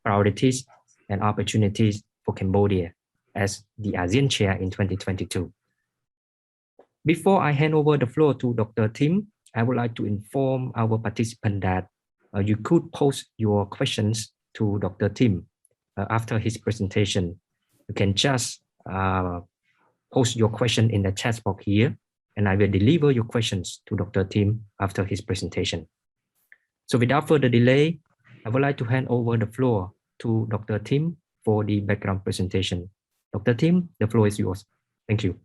Priorities and Opportunities for Cambodia as the ASEAN Chair in 2022. Before I hand over the floor to Dr. Tim, I would like to inform our participants that you could post your questions to Dr. Tim after his presentation. You can just post your question in the chat box here, and I will deliver your questions to Dr. Tim after his presentation. So without further delay, I would like to hand over the floor to Dr. Tim for the background presentation. Dr. Tim, the floor is yours. Thank you.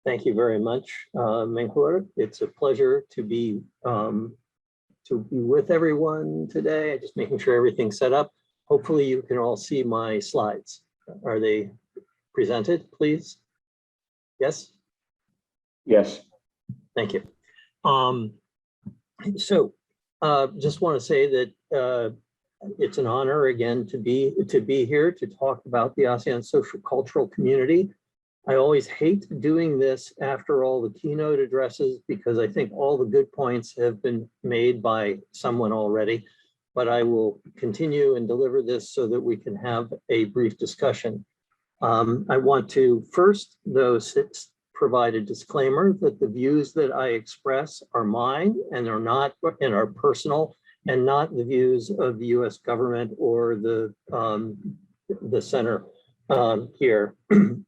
Thank you very much, Menghur. It's a pleasure to be with everyone today. Just making sure everything's set up. Hopefully you can all see my slides. Are they presented, please? Yes? Yes. Thank you. Just want to say that it's an honor again to be here to talk about the ASEAN Socio-Cultural Community. I always hate doing this after all the keynote addresses because I think all the good points have been made by someone already, but I will continue and deliver this so that we can have a brief discussion. I want to first, though, provide a disclaimer that the views that I express are mine and are personal and not the views of the U.S. government or the center here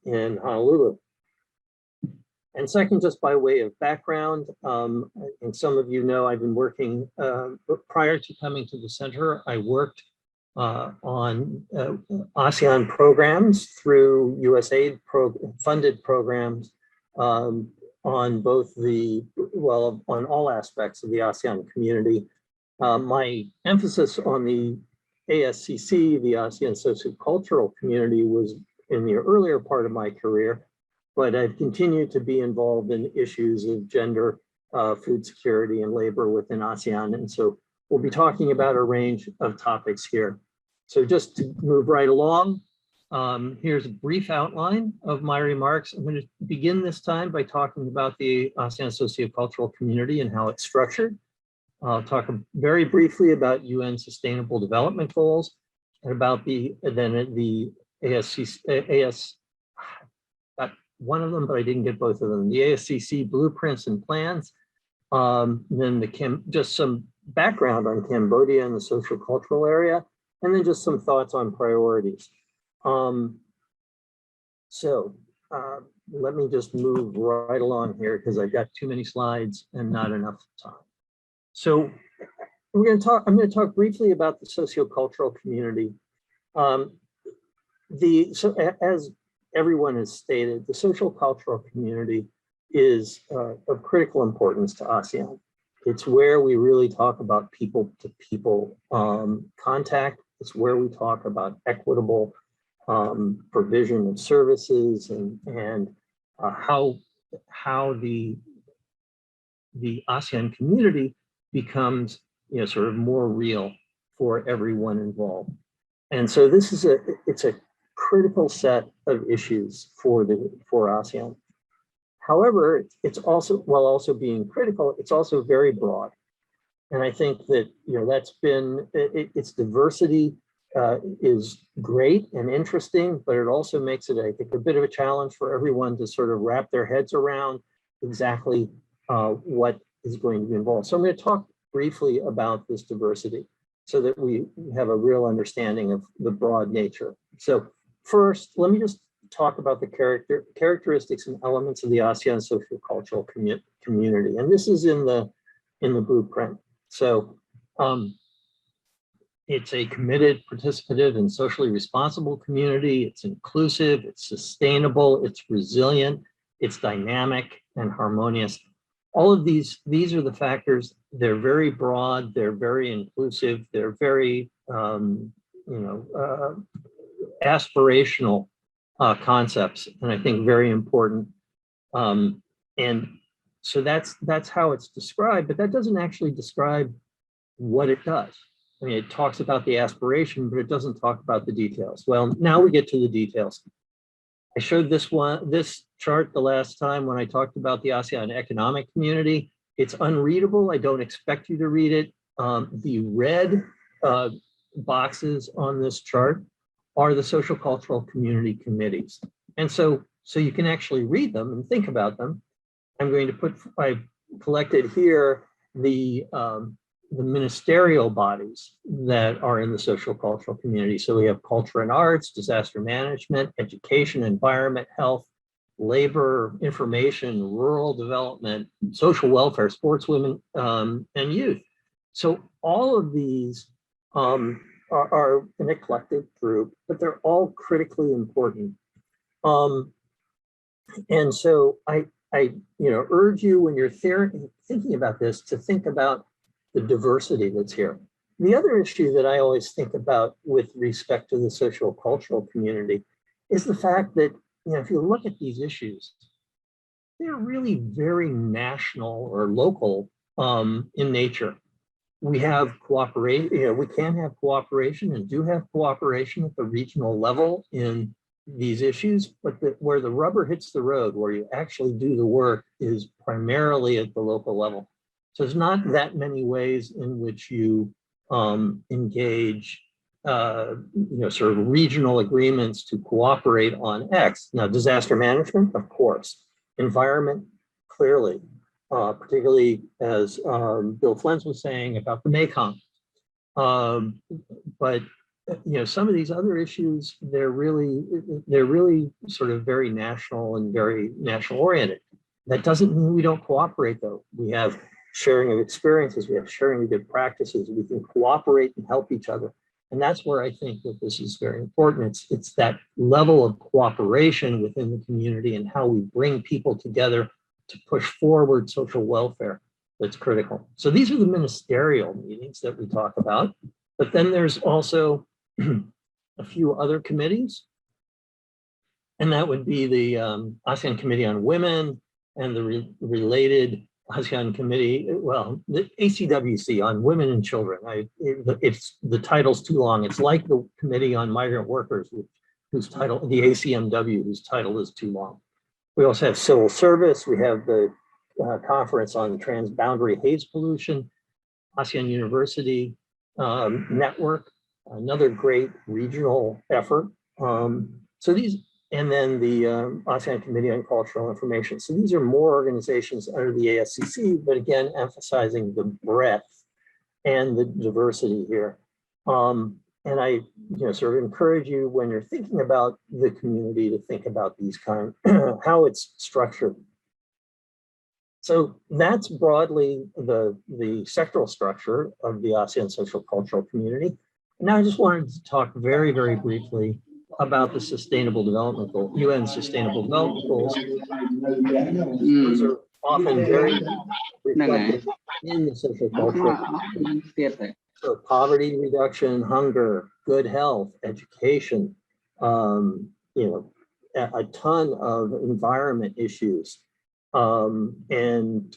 in Honolulu. And second, just by way of background, and some of you know I've been working, prior to coming to the center, I worked on ASEAN programs through USAID funded programs on both on all aspects of the ASEAN community. My emphasis on the ASCC, the ASEAN Socio-Cultural Community, was in the earlier part of my career, but I've continued to be involved in issues of gender, food security, and labor within ASEAN. And so we'll be talking about a range of topics here. So just to move right along, here's a brief outline of my remarks. I'm going to begin this time by talking about the ASEAN Socio-Cultural Community and how it's structured. I'll talk very briefly about UN Sustainable Development Goals and about the ASCC, got one of them, but I didn't get both of them. The ASCC blueprints and plans. Then just some background on Cambodia and the socio-cultural area, and then just some thoughts on priorities. Let me just move right along here because I've got too many slides and not enough time. So I'm going to talk briefly about the socio-cultural community. As everyone has stated, the social-cultural community is of critical importance to ASEAN. It's where we really talk about people-to-people contact. It's where we talk about equitable provision of services and how the ASEAN community becomes, sort of more real for everyone involved. And so this is it's a critical set of issues for ASEAN. However, it's also, while also being critical, it's also very broad. And I think that, that's been, its diversity is great and interesting, but it also makes it, I think, a bit of a challenge for everyone to sort of wrap their heads around exactly what is going to be involved. So I'm going to talk briefly about this diversity so that we have a real understanding of the broad nature. So first, let me just talk about the characteristics and elements of the ASEAN socio-cultural community. And this is in the blueprint. So it's a committed, participative, and socially responsible community. It's inclusive, it's sustainable, it's resilient, it's dynamic and harmonious. All of these are the factors. They're very broad, they're very inclusive, they're very, aspirational concepts, and I think very important. And so that's how it's described, but that doesn't actually describe what it does. I mean, it talks about the aspiration, but it doesn't talk about the details. Well, now we get to the details. I showed this chart the last time when I talked about the ASEAN economic community. It's unreadable. I don't expect you to read it. The red boxes on this chart are the social cultural community committees. And so you can actually read them and think about them. I'm going to put, I've collected here the ministerial bodies that are in the social cultural community. So we have culture and arts, disaster management, education, environment, health, labor, information, rural development, social welfare, sports, women, and youth. So all of these are an eclectic group, but they're all critically important. And so I urge you when you're thinking about this to think about the diversity that's here. The other issue that I always think about with respect to the social cultural community is the fact that, if you look at these issues, they're really very national or local in nature. We have cooperation, we can have cooperation and do have cooperation at the regional level in these issues, but where the rubber hits the road, where you actually do the work, is primarily at the local level. So there's not that many ways in which you engage, sort of regional agreements to cooperate on X. Now, disaster management, of course, environment, clearly, particularly as Bill Flens was saying about the Mekong. But some of these other issues, they're really sort of very national and very national oriented. That doesn't mean we don't cooperate, though. We have sharing of experiences, we have sharing of good practices, we can cooperate and help each other. And that's where I think that this is very important. It's that level of cooperation within the community and how we bring people together to push forward social welfare that's critical. So these are the ministerial meetings that we talk about, but then there's also a few other committees, and that would be the ASEAN Committee on Women and the related ASEAN Committee, well, the ACWC on Women and Children. The title's too long. It's like the Committee on Migrant Workers, whose title, the ACMW, whose title is too long. We also have civil service. We have the Conference on Transboundary Haze Pollution, ASEAN University Network, another great regional effort. So these, and then the ASEAN Committee on Cultural Information. So these are more organizations under the ASCC, but again, emphasizing the breadth and the diversity here. And I sort of encourage you when you're thinking about the community to think about these how it's structured. So that's broadly the sectoral structure of the ASEAN social cultural community. Now I just wanted to talk very, very briefly about the Sustainable Development Goals, UN Sustainable Development Goals. Those are often very reflected in the social cultural community. So poverty reduction, hunger, good health, education, a ton of environment issues, and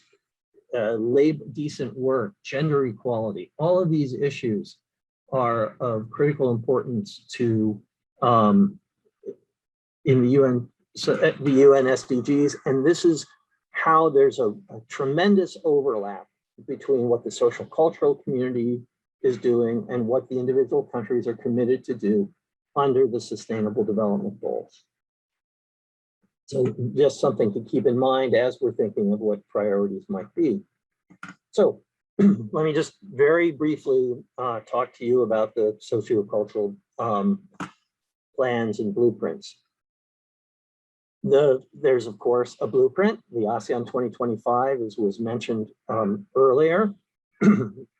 labor, decent work, gender equality. All of these issues are of critical importance to in the UN, so the UN SDGs, and this is how there's a tremendous overlap between what the social cultural community is doing and what the individual countries are committed to do under the Sustainable Development Goals. So just something to keep in mind as we're thinking of what priorities might be. So let me just very briefly talk to you about the socio-cultural plans and blueprints. There's, of course, a blueprint, the ASEAN 2025, as was mentioned earlier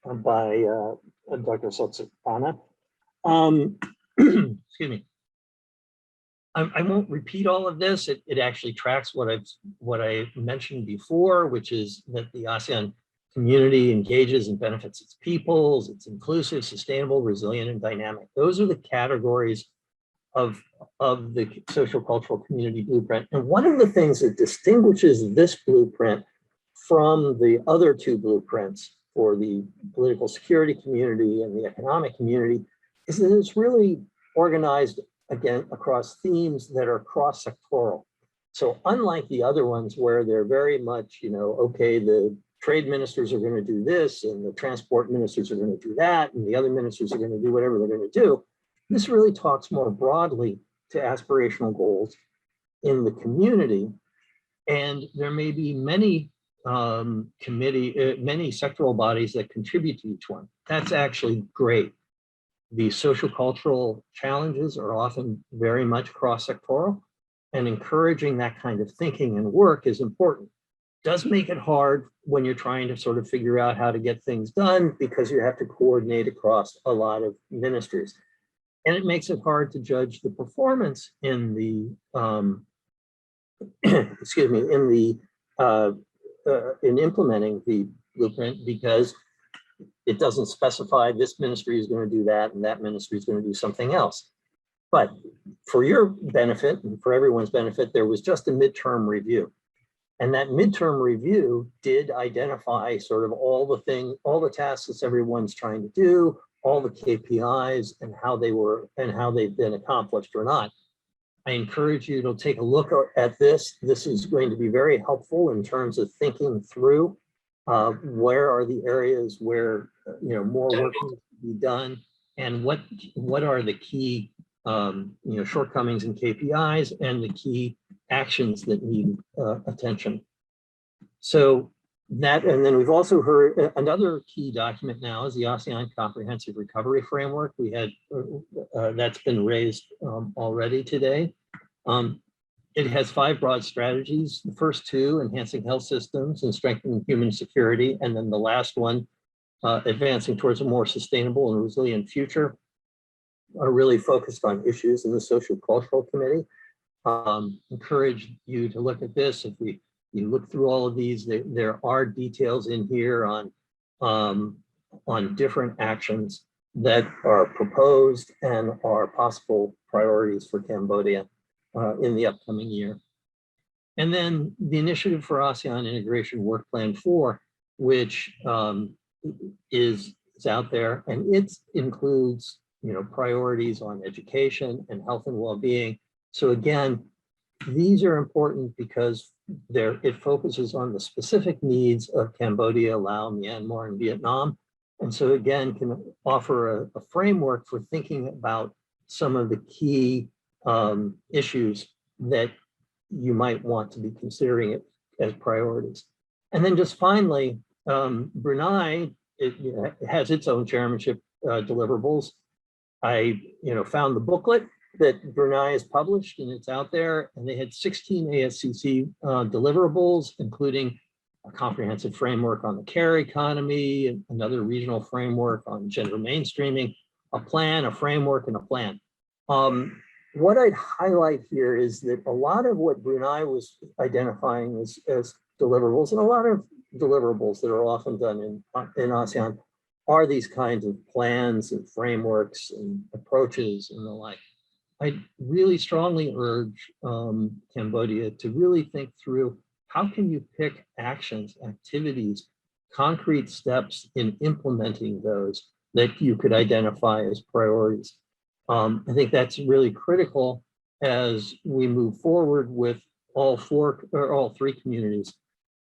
by Dr. Socio-Cultural. Excuse me. I won't repeat all of this. It actually tracks what I mentioned before, which is that the ASEAN community engages and benefits its peoples. It's inclusive, sustainable, resilient, and dynamic. Those are the categories of the social cultural community blueprint. And one of the things that distinguishes this blueprint from the other two blueprints for the political security community and the economic community is that it's really organized, again, across themes that are cross-sectoral. So unlike the other ones where they're very much, okay, the trade ministers are going to do this and the transport ministers are going to do that and the other ministers are going to do whatever they're going to do, this really talks more broadly to aspirational goals in the community. And there may be many many sectoral bodies that contribute to each one. That's actually great. The social-cultural challenges are often very much cross-sectoral, and encouraging that kind of thinking and work is important. Does make it hard when you're trying to sort of figure out how to get things done because you have to coordinate across a lot of ministries. And it makes it hard to judge the performance in the, excuse me, in implementing the blueprint, because it doesn't specify this ministry is going to do that and that ministry is going to do something else. But for your benefit and for everyone's benefit, there was just a midterm review. And that midterm review did identify sort of all the tasks that everyone's trying to do, all the KPIs and how they've been accomplished or not. I encourage you to take a look at this. This is going to be very helpful in terms of thinking through where are the areas where more work needs to be done, and what are the key shortcomings in KPIs and the key actions that need attention. So that, and then we've also heard another key document now is the ASEAN Comprehensive Recovery Framework. We had that's been raised already today. It has 5 broad strategies. The first 2, enhancing health systems and strengthening human security, and then the last one, advancing towards a more sustainable and resilient future, are really focused on issues in the Socio-Cultural Committee. Encourage you to look at this. If you look through all of these, there are details in here on different actions that are proposed and are possible priorities for Cambodia in the upcoming year. And then the Initiative for ASEAN Integration Work Plan 4, which is out there, and it includes priorities on education and health and well-being. So again, these are important because it focuses on the specific needs of Cambodia, Laos, Myanmar, and Vietnam. And so again, can offer a framework for thinking about some of the key issues that you might want to be considering it as priorities. And then just finally, Brunei, it has its own chairmanship deliverables. I found the booklet that Brunei has published, and it's out there, and they had 16 ASCC deliverables, including a comprehensive framework on the care economy, and another regional framework on gender mainstreaming, a plan, a framework, and a plan. What I'd highlight here is that a lot of what Brunei was identifying as deliverables, and a lot of deliverables that are often done in ASEAN, are these kinds of plans and frameworks and approaches and the like. I really strongly urge Cambodia to really think through how can you pick actions, activities, concrete steps in implementing those that you could identify as priorities. I think that's really critical as we move forward with all 3 communities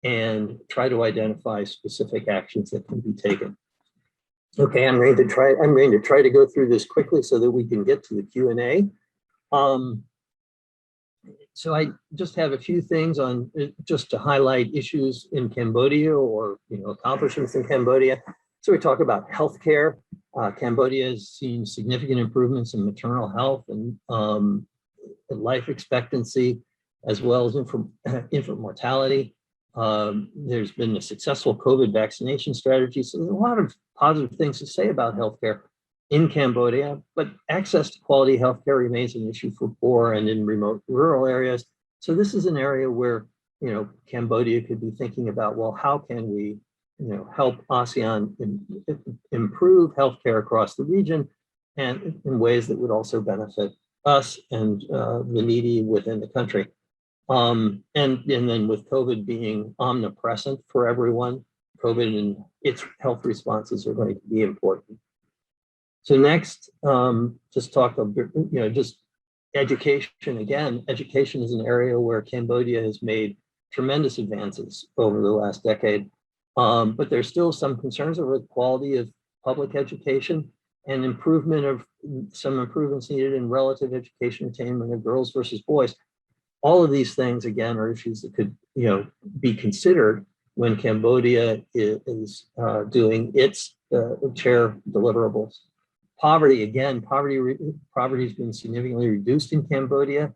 and try to identify specific actions that can be taken. Okay, I'm going to try to go through this quickly so that we can get to the Q&A. So I just have a few things on just to highlight issues in Cambodia or accomplishments in Cambodia. So we talk about healthcare. Cambodia has seen significant improvements in maternal health and life expectancy, as well as infant mortality. There's been a successful COVID vaccination strategy. So there's a lot of positive things to say about healthcare. in Cambodia, but access to quality healthcare remains an issue for poor and in remote rural areas. So this is an area where, Cambodia could be thinking about, well, how can we, help ASEAN improve healthcare across the region and in ways that would also benefit us and the needy within the country. And then with COVID being omnipresent for everyone, COVID and its health responses are going to be important. So next, just talk a bit, just education. Again, education is an area where Cambodia has made tremendous advances over the last decade, but there's still some concerns over the quality of public education and some improvements needed in relative education attainment of girls versus boys. All of these things, again, are issues that could, be considered when Cambodia is doing its chair deliverables. Poverty, again, poverty has been significantly reduced in Cambodia.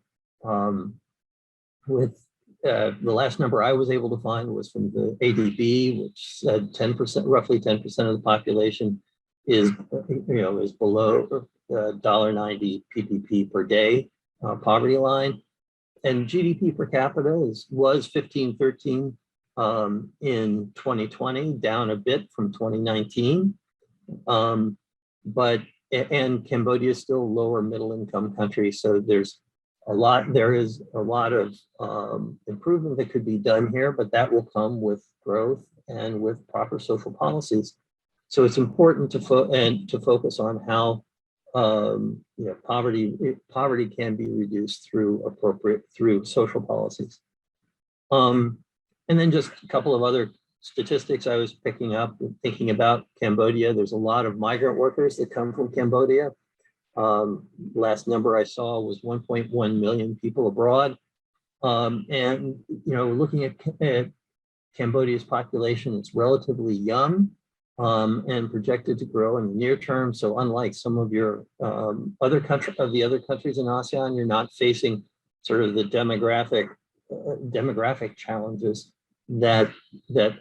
With the last number I was able to find was from the ADB, which said 10%, roughly 10% of the population is below $1.90 PPP per day poverty line. And GDP per capita was 1513 in 2020, down a bit from 2019. And Cambodia is still a lower middle income country. So there is a lot of improvement that could be done here, but that will come with growth and with proper social policies. So it's important to focus on how poverty can be reduced through social policies. And then just a couple of other statistics I was picking up and thinking about Cambodia. There's a lot of migrant workers that come from Cambodia. Last number I saw was 1.1 million people abroad. And looking at Cambodia's population, it's relatively young and projected to grow in the near term. So unlike some of your other countries in ASEAN, you're not facing sort of the demographic challenges that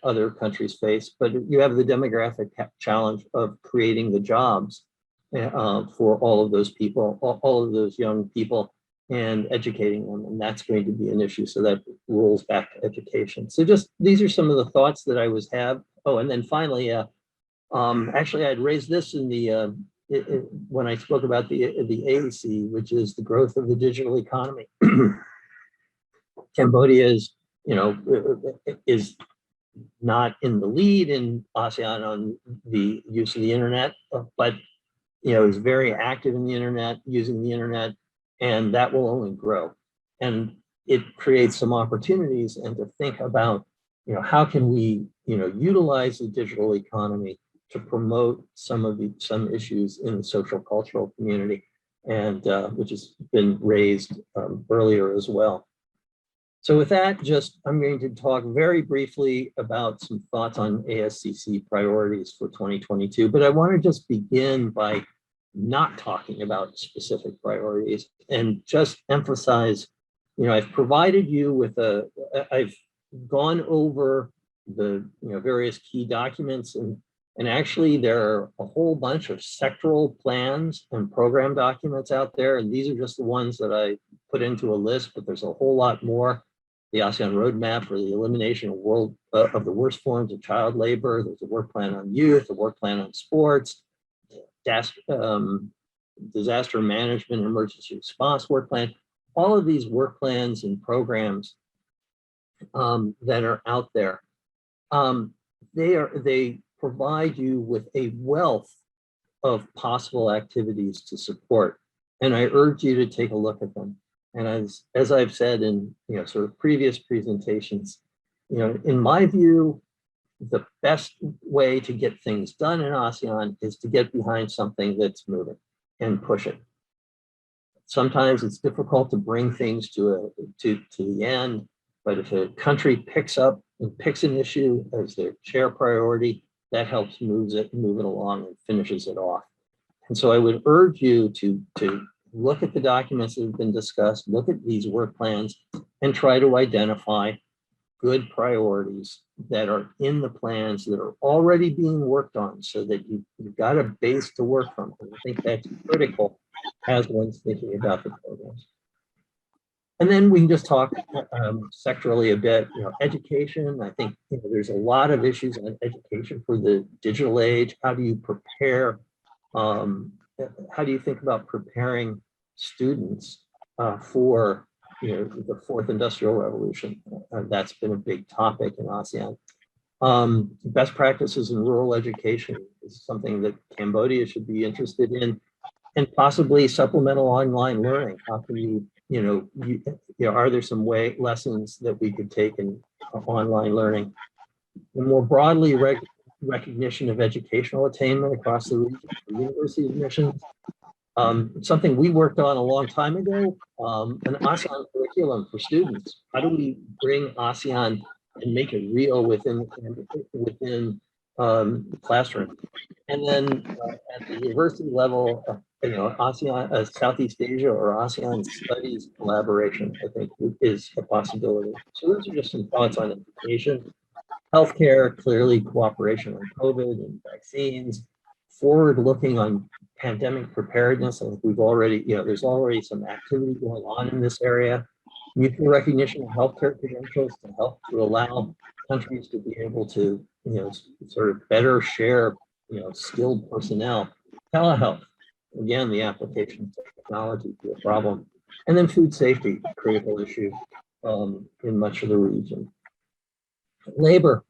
other countries face, but you have the demographic challenge of creating the jobs for all of those people, all of those young people, and educating them, and that's going to be an issue. So that rolls back to education. So just these are some of the thoughts that I have. Oh, and then finally, actually, I had raised this in the when I spoke about the AEC, which is the growth of the digital economy. Cambodia is not in the lead in ASEAN on the use of the internet, but is very active in the internet, using the internet, and that will only grow. And it creates some opportunities and to think about, how can we, utilize the digital economy to promote some issues in the social cultural community, and which has been raised earlier as well. So with that, I'm going to talk very briefly about some thoughts on ASCC priorities for 2022, but I want to just begin by not talking about specific priorities and just emphasize, I've provided you with I've gone over the various key documents, and actually there are a whole bunch of sectoral plans and program documents out there, and these are just the ones that I put into a list, but there's a whole lot more. The ASEAN Roadmap for the elimination of the worst forms of child labor. There's a work plan on youth, a work plan on sports, disaster management, and emergency response work plan. All of these work plans and programs that are out there, they provide you with a wealth of possible activities to support, and I urge you to take a look at them. And as I've said in sort of previous presentations, in my view, the best way to get things done in ASEAN is to get behind something that's moving and push it. Sometimes it's difficult to bring things to the end, but if a country picks up and picks an issue as their chair priority, that helps move it along and finishes it off. And so I would urge you to look at the documents that have been discussed, look at these work plans, and try to identify good priorities that are in the plans that are already being worked on so that you've got a base to work from. And I think that's critical as one's thinking about the programs. And then we can just talk sectorally a bit, education. I think there's a lot of issues on education for the digital age. How do you prepare, how do you think about preparing students for the fourth industrial revolution? That's been a big topic in ASEAN. Best practices in rural education is something that Cambodia should be interested in, and possibly supplemental online learning. How can you, are there some lessons that we could take in online learning? And more broadly, recognition of educational attainment across the region for university admissions. Something we worked on a long time ago, an ASEAN curriculum for students. How do we bring ASEAN and make it real within the classroom? And then at the university level, ASEAN, Southeast Asia or ASEAN studies collaboration, I think is a possibility. So those are just some thoughts on education. Healthcare, clearly cooperation on COVID and vaccines. Forward looking on pandemic preparedness. I think we've already, there's already some activity going on in this area. Mutual recognition of healthcare credentials to help to allow countries to be able to, sort of better share, skilled personnel. Telehealth, again, the application of technology to a problem. And then food safety, critical issue in much of the region. Labor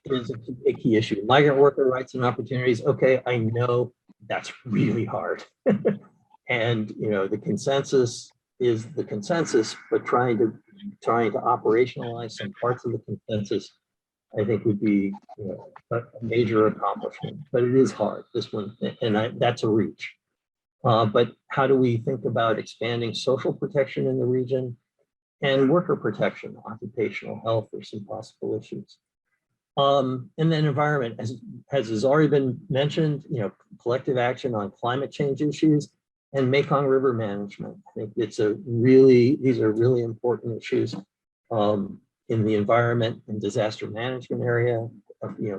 is a key issue. Migrant worker rights and opportunities. Okay, I know that's really hard. And the consensus is the consensus, but trying to operationalize some parts of the consensus, I think would be a major accomplishment. But it is hard, this one, and that's a reach. But how do we think about expanding social protection in the region and worker protection, occupational health? There's some possible issues. And then environment, as has already been mentioned, collective action on climate change issues and Mekong River management. I think these are really important issues in the environment and disaster management area.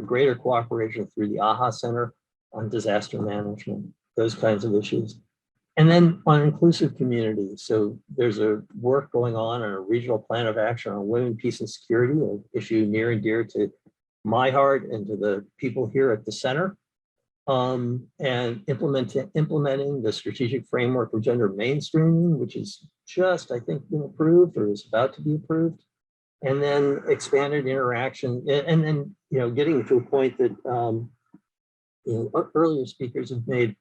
Greater cooperation through the AHA Center on disaster management, those kinds of issues. And then on inclusive communities. So there's a work going on a regional plan of action on women, peace, and security, an issue near and dear to my heart and to the people here at the center, and implementing the strategic framework for gender mainstreaming, which is just, I think, been approved or is about to be approved, and then expanded interaction, and then getting to a point that earlier speakers have made,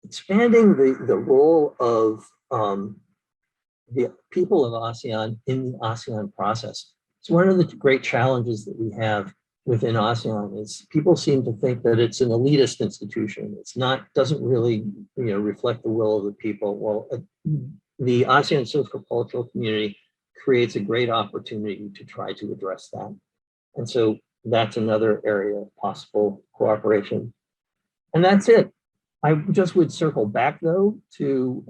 expanding the role of the people of ASEAN in the ASEAN process. It's one of the great challenges that we have within ASEAN is people seem to think that it's an elitist institution. It's not, doesn't really, reflect the will of the people. Well, the ASEAN Socio-Cultural community creates a great opportunity to try to address that. And so that's another area of possible cooperation. And that's it. I just would circle back though to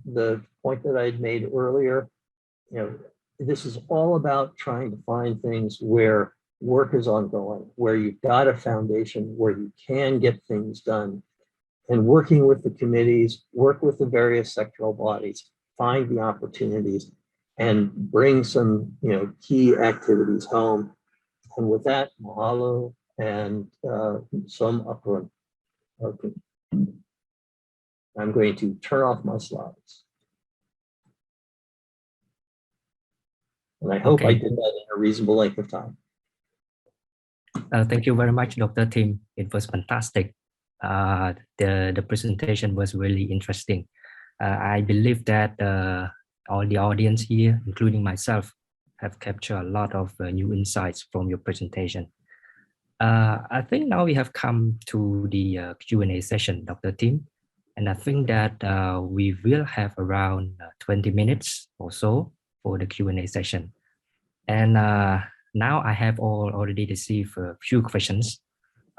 the point that I'd made earlier. This is all about trying to find things where work is ongoing, where you've got a foundation, where you can get things done, and working with the committees, work with the various sectoral bodies, find the opportunities, and bring some key activities home. And with that, mahalo and some upward. Okay. I'm going to turn off my slides. And I hope I did that in a reasonable length of time. Thank you very much, Dr. Tim. It was fantastic. The presentation was really interesting. I believe that all the audience here, including myself, have captured a lot of new insights from your presentation. I think now we have come to the Q&A session, Dr. Tim. And I think that we will have around 20 minutes or so for the Q&A session. And now I have already received a few questions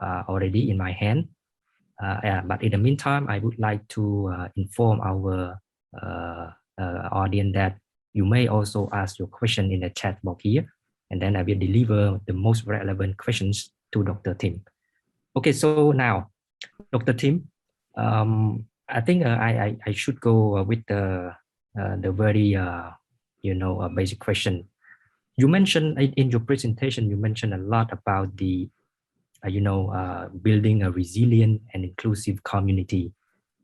already in my hand. But in the meantime, I would like to inform our audience that you may also ask your question in the chat box here. and then I will deliver the most relevant questions to Dr. Tim. Okay, so now, Dr. Tim, I think I should go with the very basic question. You mentioned in your presentation, you mentioned a lot about the building a resilient and inclusive community.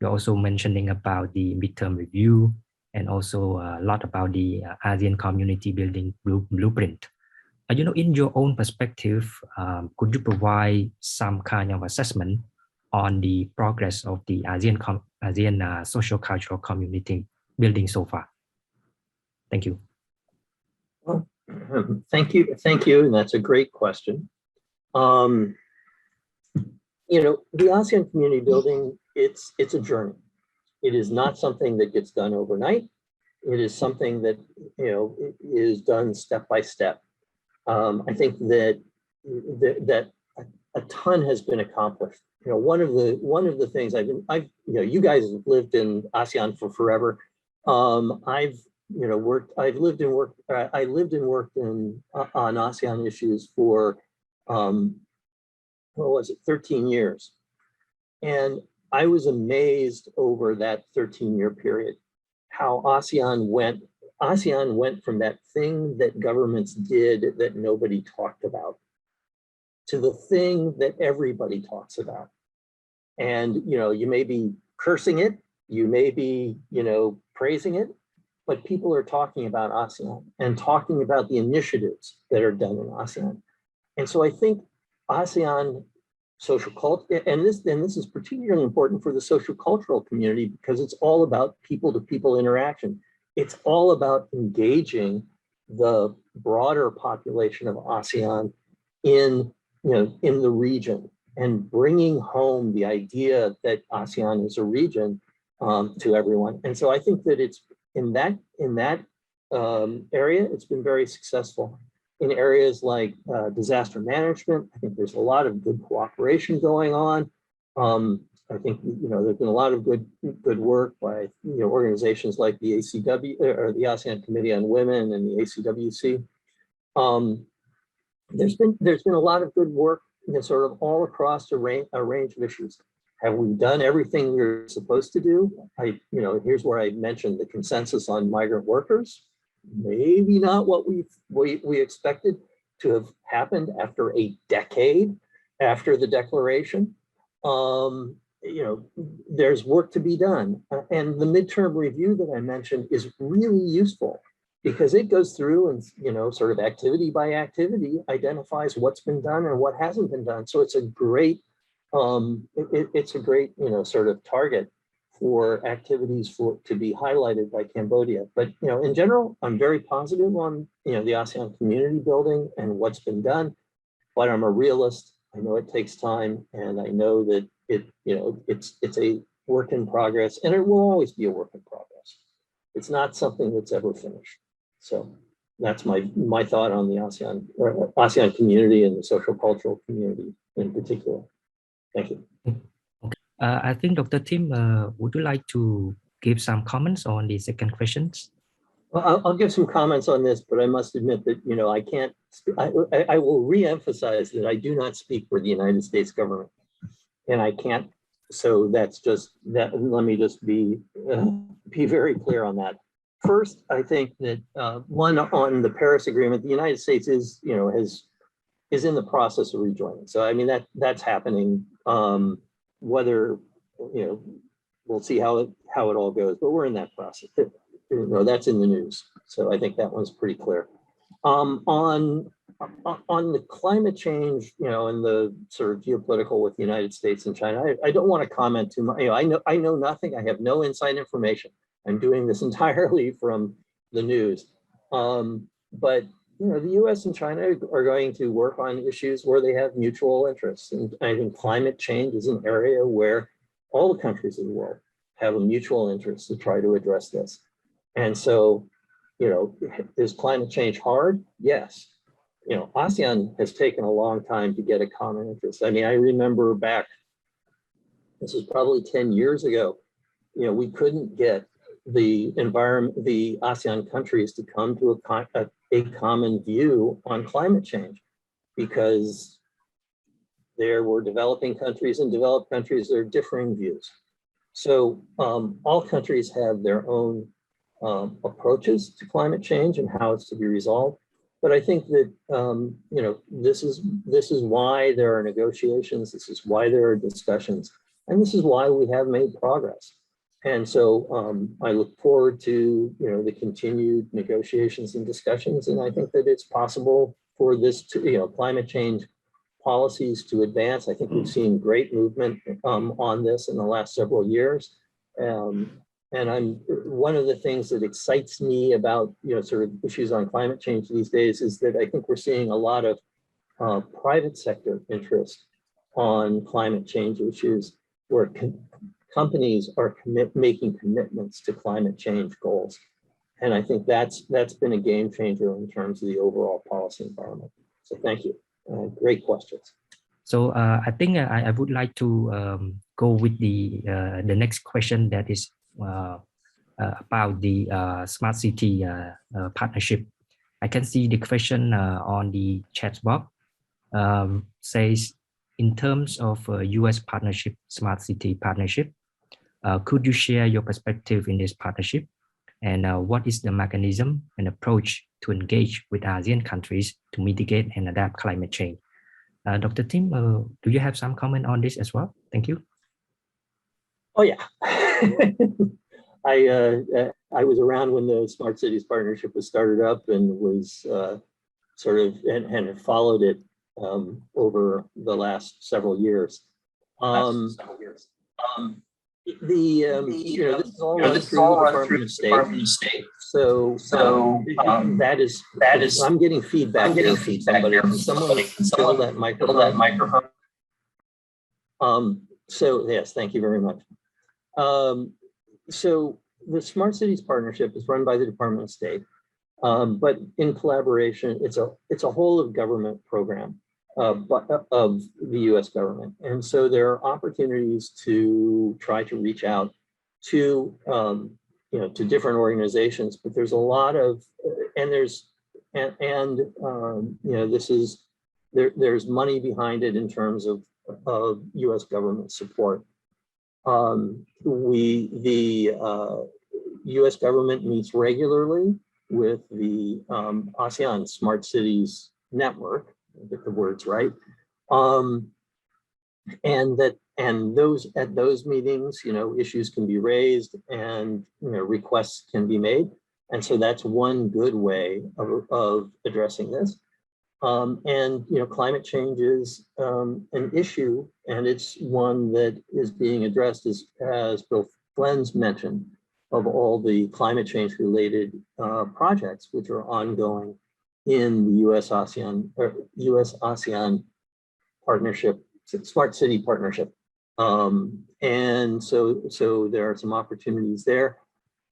You're also mentioning about the midterm review and also a lot about the ASEAN community building blueprint. In your own perspective, could you provide some kind of assessment on the progress of the ASEAN social-cultural community building so far? Thank you. Well, thank you, and that's a great question. The ASEAN community building, it's a journey. It is not something that gets done overnight. It is something that is done step by step. I think that a ton has been accomplished. One of the things you guys have lived in ASEAN for forever. I lived and worked on ASEAN issues for 13 years. And I was amazed over that 13-year period, how ASEAN went from that thing that governments did that nobody talked about to the thing that everybody talks about. And, you may be cursing it, you may be, praising it, but people are talking about ASEAN and talking about the initiatives that are done in ASEAN. And so I think ASEAN social culture, and this is particularly important for the social cultural community because it's all about people-to-people interaction. It's all about engaging the broader population of ASEAN in the region and bringing home the idea that ASEAN is a region to everyone. And so I think that it's in that area, it's been very successful. In areas like disaster management, I think there's a lot of good cooperation going on. I think there's been a lot of good work by organizations like the ACW or the ASEAN Committee on Women and the ACWC. There's been a lot of good work, sort of all across a range of issues. Have we done everything we're supposed to do? Here's where I mentioned the consensus on migrant workers. Maybe not what we expected to have happened after a decade after the declaration. There's work to be done. And the midterm review that I mentioned is really useful because it goes through and, sort of activity by activity, identifies what's been done and what hasn't been done. So it's a great, sort of target for activities to be highlighted by Cambodia. But, in general, I'm very positive on, the ASEAN community building and what's been done, but I'm a realist. I know it takes time, and I know that it's a work in progress, and it will always be a work in progress. It's not something that's ever finished. So that's my thought on the ASEAN community and the social cultural community in particular. Thank you. I think Dr. Tim, would you like to give some comments on the second questions? Well, I'll give some comments on this, but I must admit that, I can't, I will re-emphasize that I do not speak for the United States government, and I can't, so that's just that. Let me just be very clear on that. First, I think that one, on the Paris Agreement, the United States is in the process of rejoining. So I mean that's happening. Whether we'll see how it all goes, but we're in that process. That's in the news. So I think that one's pretty clear. On the climate change, and the sort of geopolitical with the United States and China, I don't want to comment too much. I know nothing. I have no inside information. I'm doing this entirely from the news. But the U.S. and China are going to work on issues where they have mutual interests. And I think climate change is an area where all the countries of the world have a mutual interest to try to address this. And so, is climate change hard? Yes. ASEAN has taken a long time to get a common interest. I mean, I remember back, this is probably 10 years ago, we couldn't get the environment, the ASEAN countries to come to a common view on climate change, because there were developing countries and developed countries, there are differing views. So all countries have their own approaches to climate change and how it's to be resolved. But I think that you know, this is why there are negotiations. This is why there are discussions, and this is why we have made progress. And so I look forward to, you know, the continued negotiations and discussions. And I think that it's possible for this to, you know, climate change policies to advance. I think we've seen great movement on this in the last several years. And one of the things that excites me about, you know, sort of issues on climate change these days is that I think we're seeing a lot of private sector interest on climate change issues, where companies are making commitments to climate change goals. And I think that's been a game changer in terms of the overall policy environment. So thank you. Great questions. So I think I would like to go with the next question, that is about the smart city partnership. I can see the question on the chat box says, in terms of US partnership, smart city partnership, could you share your perspective in this partnership? And what is the mechanism and approach to engage with ASEAN countries to mitigate and adapt climate change? Dr. Tim, do you have some comment on this as well? Thank you. Oh yeah, I was around when the Smart Cities Partnership was started up, and was sort of and followed it over the last several years. You know, this is all run through the Department of State. So that is. I'm getting feedback here from somebody. Can someone fill that microphone? So yes, thank you very much. So the Smart Cities Partnership is run by the Department of State, but in collaboration, it's a whole of government program of the U.S. government, and so there are opportunities to try to reach out to you know, to different organizations. But there's a lot of you know, this is there's money behind it in terms of U.S. government support. The U.S. government meets regularly with the ASEAN Smart Cities Network, get the words right, and at those meetings, you know, issues can be raised, and, you know, requests can be made, and so that's one good way of addressing this. And, you know, climate change is an issue, and it's one that is being addressed, as Bill Flens mentioned, of all the climate change related projects which are ongoing in the US-ASEAN partnership, Smart City Partnership. And so there are some opportunities there.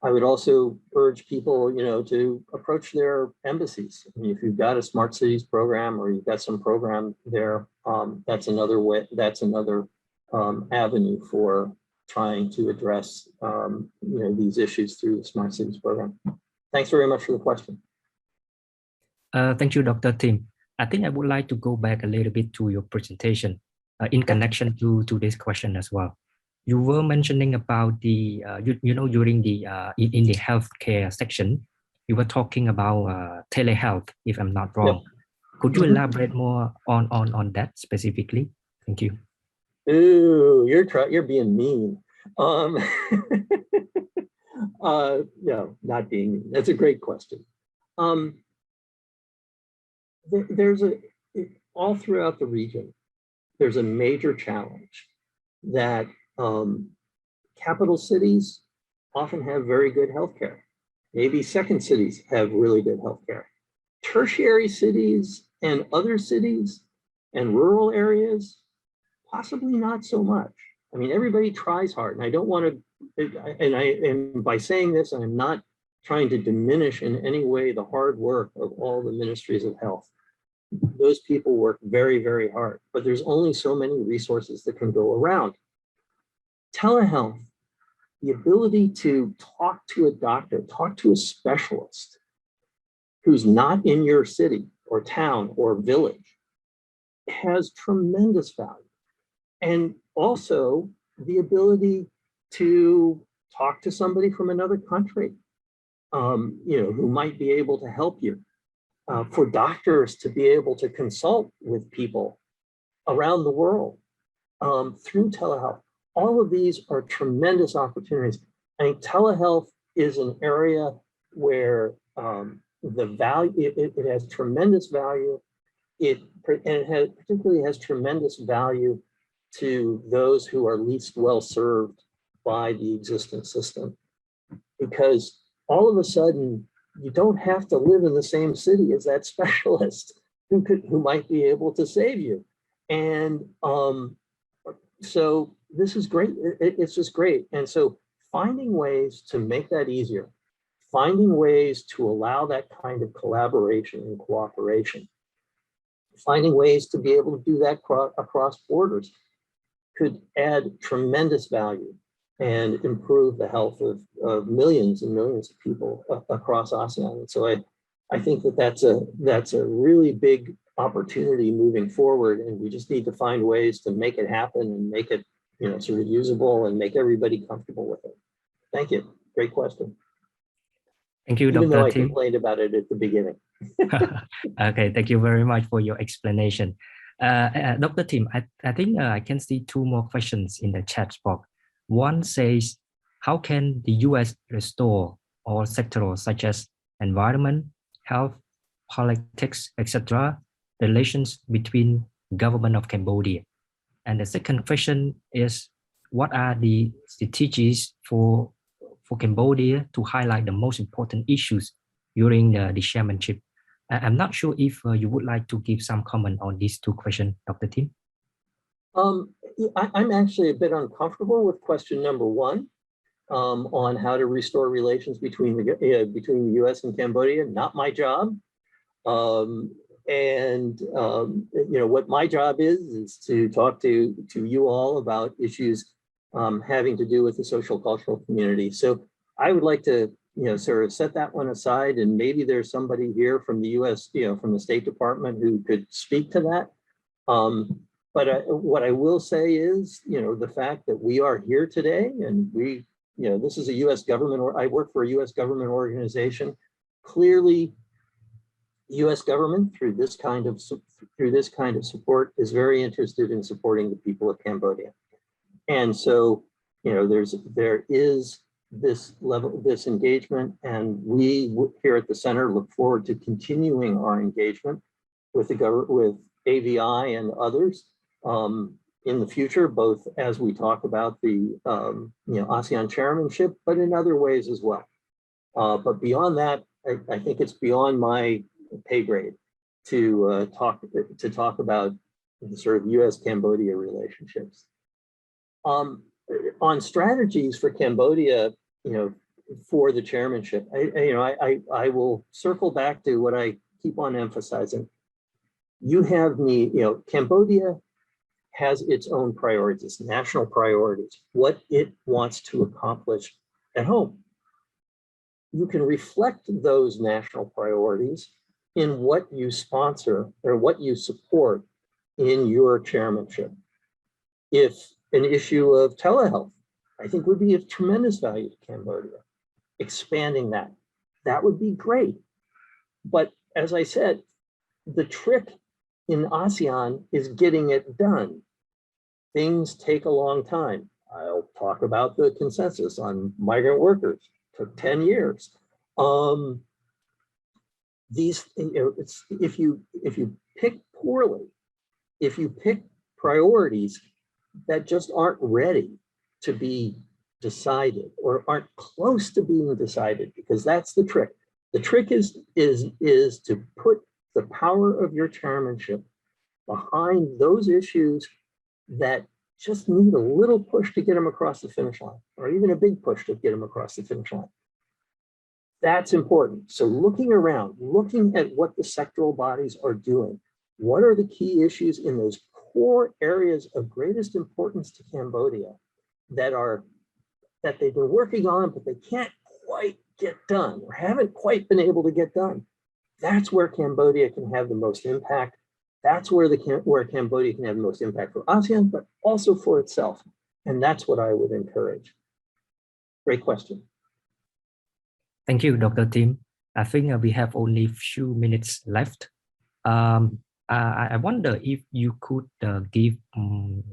I would also urge people, you know, to approach their embassies. I mean, if you've got a smart cities program, or you've got some program there, that's another way. That's another avenue for trying to address, you know, these issues through the smart cities program. Thanks very much for the question. Thank you, Dr. Tim. I think I would like to go back a little bit to your presentation in connection to this question as well. You were mentioning about the, you know, during the, in the healthcare section, you were talking about telehealth, if I'm not wrong. Yep. Could you elaborate more on that specifically? Thank you. Ooh, you're being mean. No, not being mean. That's a great question. There's all throughout the region, there's a major challenge that capital cities often have very good healthcare. Maybe second cities have really good healthcare. Tertiary cities and other cities and rural areas, possibly not so much. I mean, everybody tries hard, and I don't want to, and by saying this, I'm not trying to diminish in any way the hard work of all the ministries of health. Those people work very, very hard, but there's only so many resources that can go around. Telehealth the ability to talk to a doctor, talk to a specialist who's not in your city or town or village has tremendous value. And also the ability to talk to somebody from another country, who might be able to help you. For doctors to be able to consult with people around the world through telehealth. All of these are tremendous opportunities. I think telehealth is an area where the value, it has tremendous value. Particularly has tremendous value to those who are least well served by the existing system. Because all of a sudden, you don't have to live in the same city as that specialist who might be able to save you. And so this is great. It's just great. And so finding ways to make that easier, finding ways to allow that kind of collaboration and cooperation, finding ways to be able to do that across borders could add tremendous value and improve the health of millions and millions of people across ASEAN. And so I think that that's a really big opportunity moving forward, and we just need to find ways to make it happen and make it sort of usable and make everybody comfortable with it. Thank you. Great question. Thank you, Even Dr. though I Tim. complained about it at the beginning. Okay, thank you very much for your explanation. Dr. Tim, I think I can see two more questions in the chat box. One says, how can the US restore all sectors such as environment, health, politics, etc., relations between government of Cambodia? And the second question is, what are the strategies for Cambodia to highlight the most important issues during the chairmanship? I'm not sure if you would like to give some comment on these two questions, Dr. Tim. I'm actually a bit uncomfortable with question number one on how to restore relations between the U.S. and Cambodia. Not my job. What my job is to talk to you all about issues having to do with the social cultural community. So I would like to sort of set that one aside, and maybe there's somebody here from the U.S. From the State Department who could speak to that. But what I will say is, the fact that we are here today, and this is a U.S. government, or I work for a U.S. government organization. Clearly, U.S. government through this kind of support is very interested in supporting the people of Cambodia, and so there is this engagement, and we here at the center look forward to continuing our engagement with with AVI and others in the future, both as we talk about the ASEAN chairmanship, but in other ways as well. But beyond that, I think it's beyond my pay grade to talk about the sort of U.S.-Cambodia relationships. On strategies for Cambodia, for the chairmanship, I will circle back to what I keep on emphasizing. Cambodia has its own priorities, national priorities, what it wants to accomplish at home. You can reflect those national priorities in what you sponsor or what you support in your chairmanship. If an issue of telehealth, I think would be of tremendous value to Cambodia, expanding that would be great. But as I said, the trick in ASEAN is getting it done. Things take a long time. I'll talk about the consensus on migrant workers. Took 10 years. If you pick poorly, if you pick priorities that just aren't ready to be decided or aren't close to being decided, because that's the trick. The trick is to put the power of your chairmanship behind those issues that just need a little push to get them across the finish line, or even a big push to get them across the finish line. That's important. So looking around, looking at what the sectoral bodies are doing, what are the key issues in those core areas of greatest importance to Cambodia that are that they've been working on, but they can't quite get done or haven't quite been able to get done. That's where Cambodia can have the most impact. That's where Cambodia can have the most impact for ASEAN, but also for itself. And that's what I would encourage. Great question. Thank you, Dr. Tim. I think we have only a few minutes left. I wonder if you could give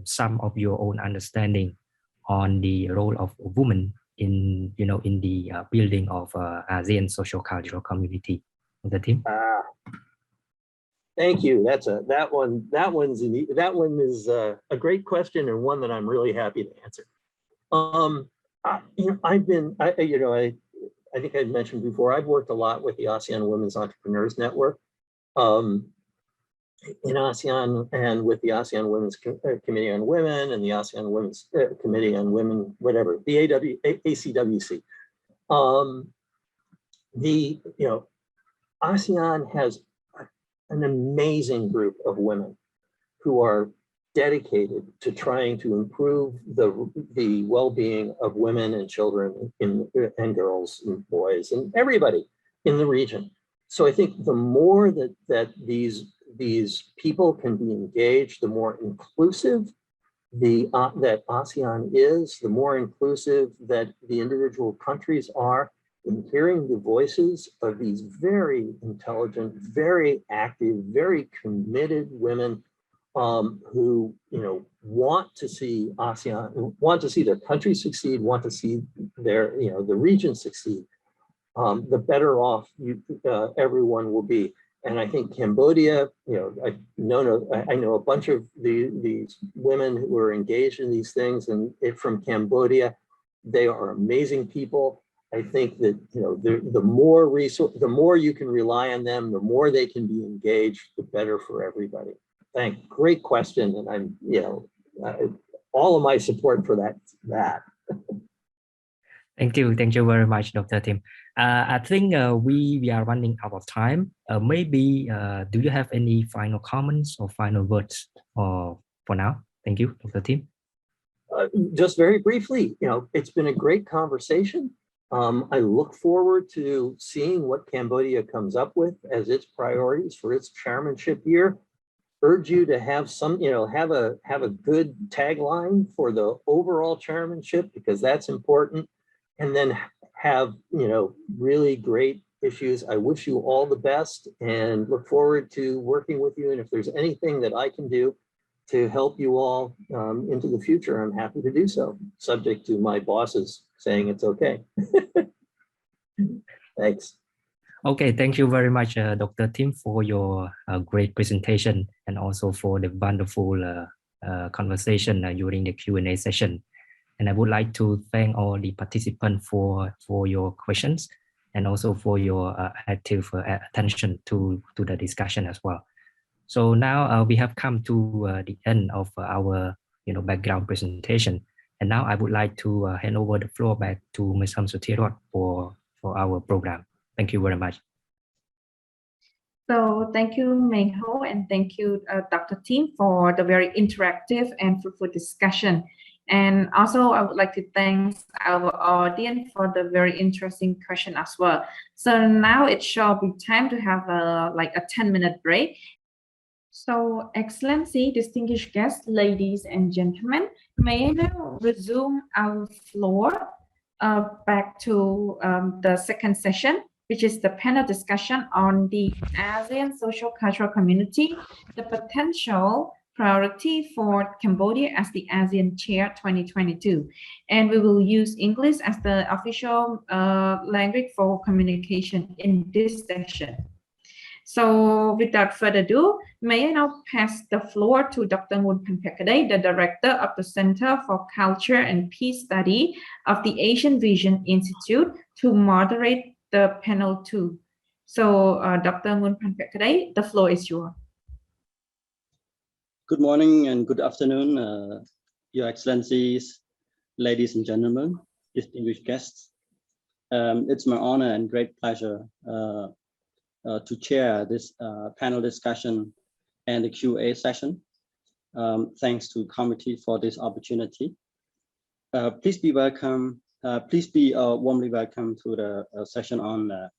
some of your own understanding on the role of women in the building of ASEAN social-cultural community. Dr. Tim. Thank you. That one is a great question, and one that I'm really happy to answer. I think I mentioned before, I've worked a lot with the ASEAN Women's Entrepreneurs Network in ASEAN, and with the ASEAN Women's Committee on Women and the ASEAN Women's Committee on Women, whatever, the ACWC. ASEAN has an amazing group of women who are dedicated to trying to improve the well-being of women and children and girls and boys and everybody in the region. So I think the more that these people can be engaged, the more inclusive that ASEAN is, the more inclusive that the individual countries are in hearing the voices of these very intelligent, very active, very committed women who want to see ASEAN, want to see their country succeed, want to see their the region succeed. The better off everyone will be. And I think Cambodia, I know a bunch of these women who are engaged in these things, and from Cambodia, they are amazing people. I think that the more you can rely on them, the more they can be engaged, the better for everybody. Great question, and I'm all of my support for that. Thank you very much, Dr. Tim. I think we are running out of time. Maybe do you have any final comments or final words for now? Thank you, Dr. Tim. Just very briefly, it's been a great conversation. I look forward to seeing what Cambodia comes up with as its priorities for its chairmanship year. Urge you to have have a good tagline for the overall chairmanship, because that's important, and then have really great issues. I wish you all the best and look forward to working with you. And if there's anything that I can do to help you all into the future, I'm happy to do so, subject to my bosses saying it's okay. Thanks. Okay, thank you very much, Dr. Tim, for your great presentation, and also for the wonderful conversation during the Q&A session. And I would like to thank all the participants for your questions, and also for your active attention to the discussion as well. So now we have come to the end of our background presentation, and now I would like to hand over the floor back to Ms. Hamsuthirot for our program. Thank you very much. So thank you, Mayho, and thank you, Dr. Tim, for the very interactive and fruitful discussion. And also, I would like to thank our audience for the very interesting question as well. So now it shall be time to have a 10-minute break. So, Excellency, distinguished guests, ladies and gentlemen, may I now resume our floor back to the second session, which is the panel discussion on the ASEAN social-cultural community, the potential priority for Cambodia as the ASEAN Chair 2022. And we will use English as the official language for communication in this session. So without further ado, may I now pass the floor to Dr. Nguyen Phanphetkadej, the Director of the Center for Culture and Peace Study of the Asian Vision Institute, to moderate the panel 2. So Dr. Nguyen Phanphetkadej, the floor is yours. Good morning and good afternoon, Your Excellencies, ladies and gentlemen, distinguished guests. It's my honor and great pleasure to chair this panel discussion and the Q&A session. Thanks to committee for this opportunity. Please be welcome Please be warmly welcome to the session on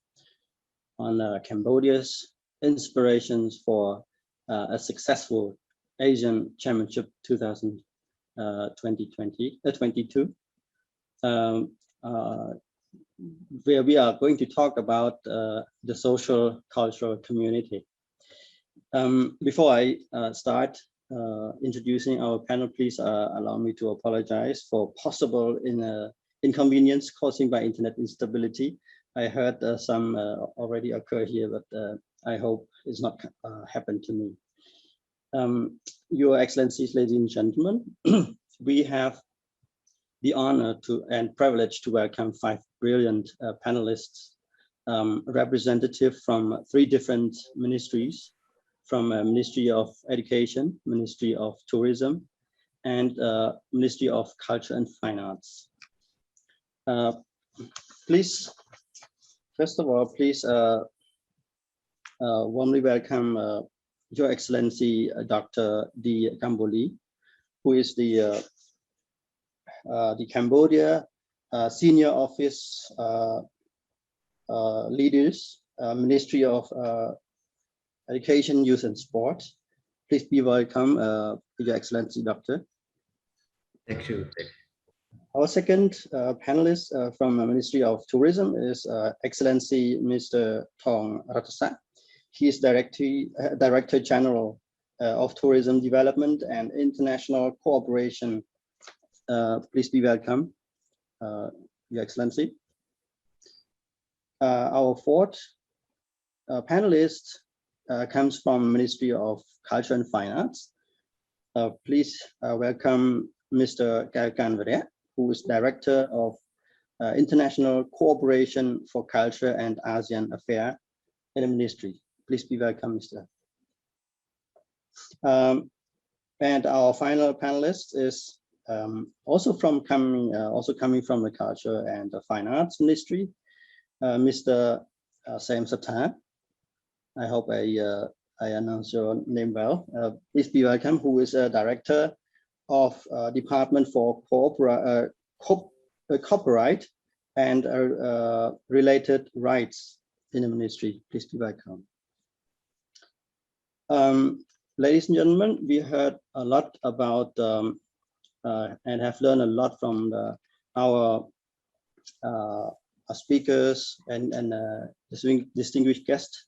Cambodia's inspirations for a successful Asian Chairmanship 2022, where we are going to talk about the social cultural community. Before I start introducing our panel, please allow me to apologize for possible inconvenience caused by internet instability. I heard some already occur here, but I hope it's not happened to me. Your Excellencies, ladies and gentlemen, we have the honor and privilege to welcome 5 brilliant panelists, representative from 3 different ministries, from Ministry of Education, Ministry of Tourism, and Ministry of Culture and Finance. Please, first of all, please warmly welcome Your Excellency Dr. DKI Lee, who is the Cambodia Senior Office Leaders, Ministry of Education, Youth and Sport. Please be welcome, Your Excellency Doctor. Thank you. Our second panelist from the Ministry of Tourism is Excellency Mr. Thong Rathasak. He is Director General of Tourism Development and International Cooperation. Please be welcome, Your Excellency. Our fourth panelist comes from Ministry of Culture and Finance. Please welcome Mr. Galkan Varia, who is Director of International Cooperation for Culture and ASEAN Affairs in the Ministry. Please be welcome, Mr. And our final panelist is also coming from the Culture and the Finance Ministry, Mr. Sam Satan. I hope I announced your name well. Please be welcome, who is a Director of Department for Copyright and Related Rights in the Ministry. Please be welcome. Ladies and gentlemen, we heard a lot about and have learned a lot from our speakers and distinguished guests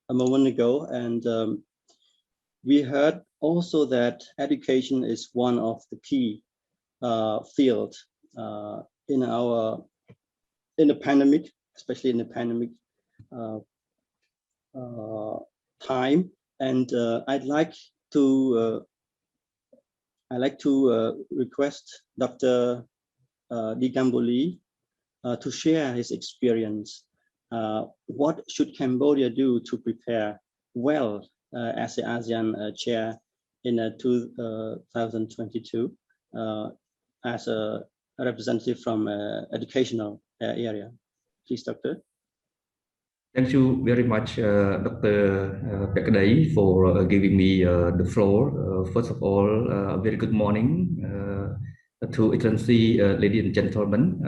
a moment ago, and we heard also that education is one of the key fields in the pandemic, especially in the pandemic time. And I'd like to request Dr. DKI Lee to share his experience. What should Cambodia do to prepare well as the ASEAN chair in 2022 as a representative from educational area? Please, Doctor. Thank you very much, Dr. DKI, for giving me the floor. First of all, a very good morning to Excellency, ladies and gentlemen.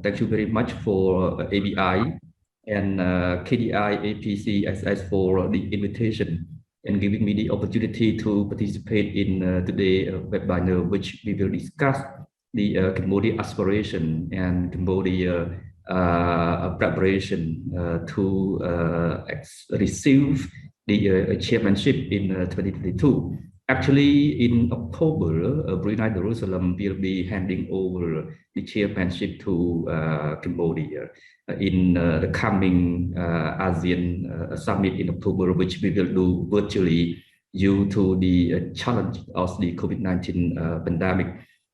Thank you very much for ABI and KDI APCSS for the invitation and giving me the opportunity to participate in today's webinar, which we will discuss the Cambodia aspiration and Cambodia preparation to receive the chairmanship in 2022. Actually, in October, Brunei Darussalam will be handing over the chairmanship to Cambodia in the coming ASEAN summit in October, which we will do virtually due to the challenge of the COVID-19 pandemic.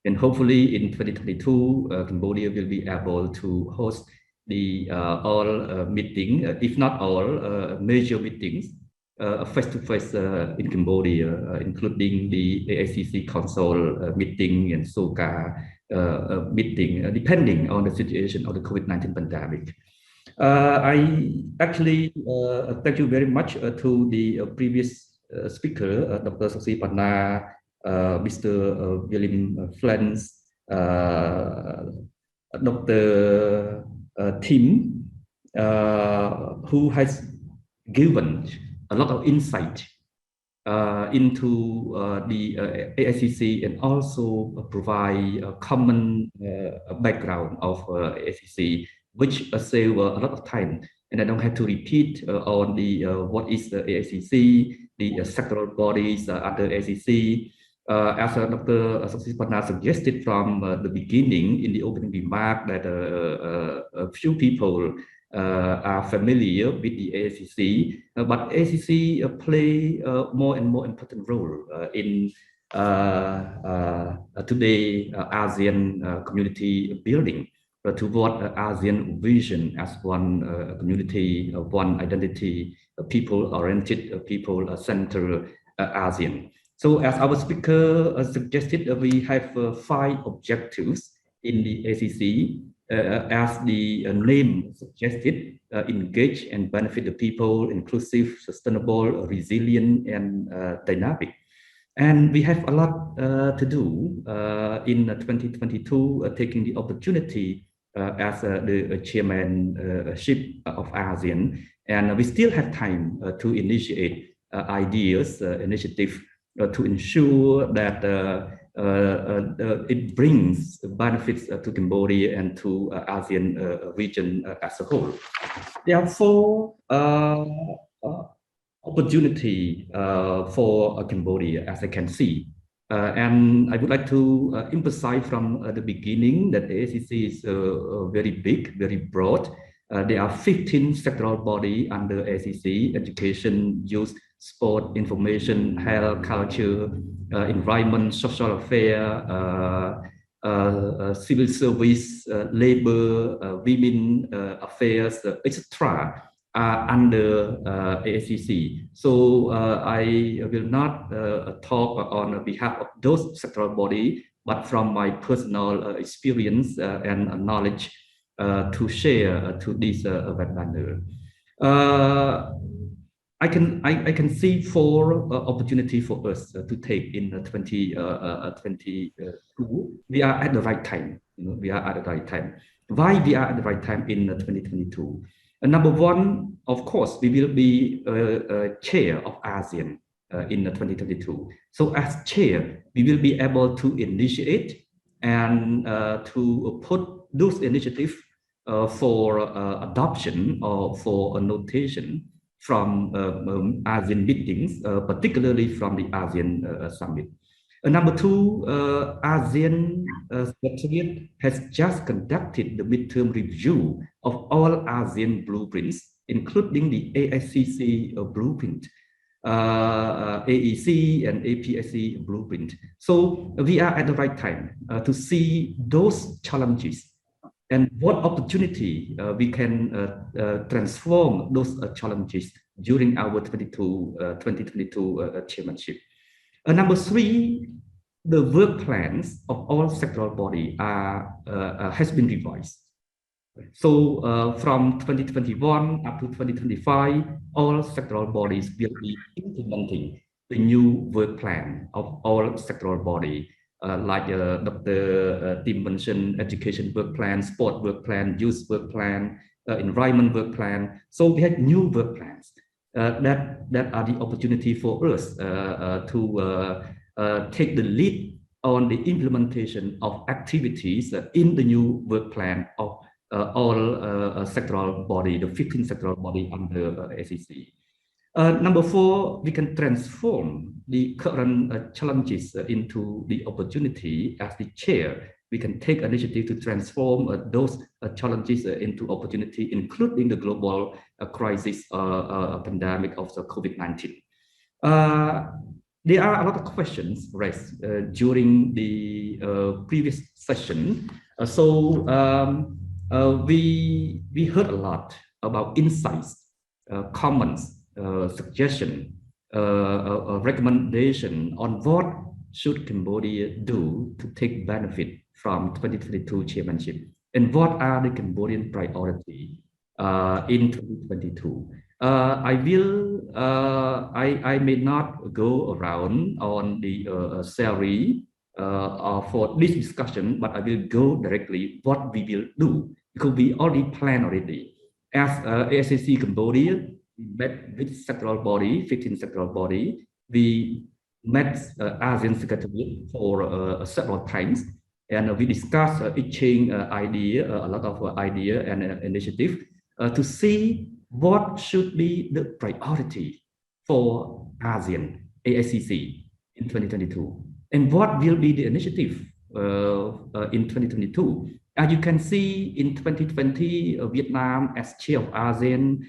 And hopefully in 2022, Cambodia will be able to host the all meeting, if not all major meetings, face-to-face in Cambodia, including the ASCC Council meeting and SOCA meeting, depending on the situation of the COVID-19 pandemic. I actually thank you very much to the previous speaker, Dr. Ascc Mr. William Flans, Dr. Tim, who has given a lot of insight into the ASCC and also provide a common background of ASCC, which save a lot of time. And I don't have to repeat on the what is the ASCC, the sectoral bodies under ASCC. As Dr. Socio-Cultural suggested from the beginning in the opening remark that a few people are familiar with the ASCC, but ASCC play more and more important role in today ASEAN community building toward ASEAN vision as one community, one identity, people-oriented, people-centered ASEAN. So as our speaker suggested, we have 5 objectives in the ASCC. As the name suggested, engage and benefit the people, inclusive, sustainable, resilient, and dynamic. And we have a lot to do in 2022, taking the opportunity as the chairmanship of ASEAN. And we still have time to initiate ideas, initiatives to ensure that it brings benefits to Cambodia and to ASEAN region as a whole. There are 4 opportunities for Cambodia, as I can see. And I would like to emphasize from the beginning that the ASCC is very big, very broad. There are 15 sectoral bodies under ASCC: education, youth, sport, information, health, culture, environment, social affairs, civil service, labor, women affairs, etc. Under ASCC. So I will not talk on behalf of those sectoral bodies, but from my personal experience and knowledge to share to this webinar. I can see 4 opportunities for us to take in 2022. We are at the right time. We are at the right time. Why we are at the right time in 2022? Number 1, of course, we will be chair of ASEAN in 2022. So as chair, we will be able to initiate and to put those initiatives for adoption or for annotation from ASEAN meetings, particularly from the ASEAN summit. Number 2, ASEAN Secretariat has just conducted the midterm review of all ASEAN blueprints, including the ASCC blueprint, AEC and APSC blueprint. So we are at the right time to see those challenges and what opportunity we can transform those challenges during our 2022 chairmanship. Number 3, the work plans of all sectoral bodies has been revised. So from 2021 up to 2025, all sectoral bodies will be implementing the new work plan of all sectoral bodies, like Dr. Tim mentioned, education work plan, sport work plan, youth work plan, environment work plan. So we have new work plans that are the opportunity for us to take the lead on the implementation of activities in the new work plan of all sectoral body, the 15 sectoral body under ASCC. Number 4, we can transform the current challenges into the opportunity. As the chair, we can take initiative to transform those challenges into opportunity, including the global crisis pandemic of the COVID-19. There are a lot of questions raised during the previous session. We heard a lot about insights, comments, suggestion, recommendation on what should Cambodia do to take benefit from 2022 chairmanship, and what are the Cambodian priorities in 2022. I may not go around on the salary for this discussion, but I will go directly what we will do, because we already planned already. As Ascc Cambodia, we met with sectoral body, 15 sectoral body. We met ASEAN Secretariat for several times, and we discussed exchange idea, a lot of idea and initiative to see what should be the priority for ASEAN ASCC in 2022, and what will be the initiative in 2022. As you can see, in 2020, Vietnam, as chair of ASEAN,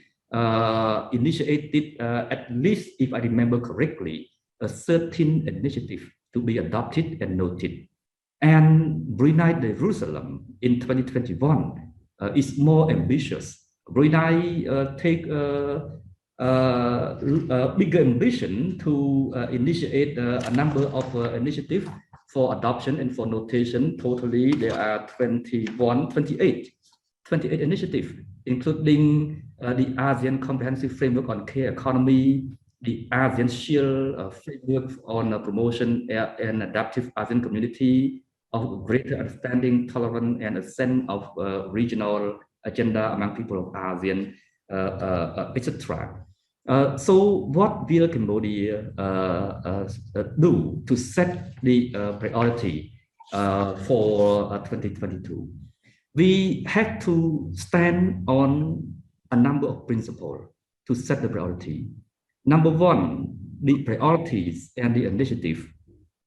initiated at least, if I remember correctly, a 13 initiative to be adopted and noted. And Brunei Jerusalem in 2021 is more ambitious. Brunei take bigger ambition to initiate a number of initiatives for adoption and for notation. Totally, there are 28 initiatives, including the ASEAN Comprehensive Framework on Care Economy, the ASEAN Shield Framework on Promotion and Adaptive ASEAN Community, of greater understanding, tolerance, and a sense of regional agenda among people of ASEAN, etc. So what will Cambodia do to set the priority for 2022? We have to stand on a number of principles to set the priority. Number one, the priorities and the initiative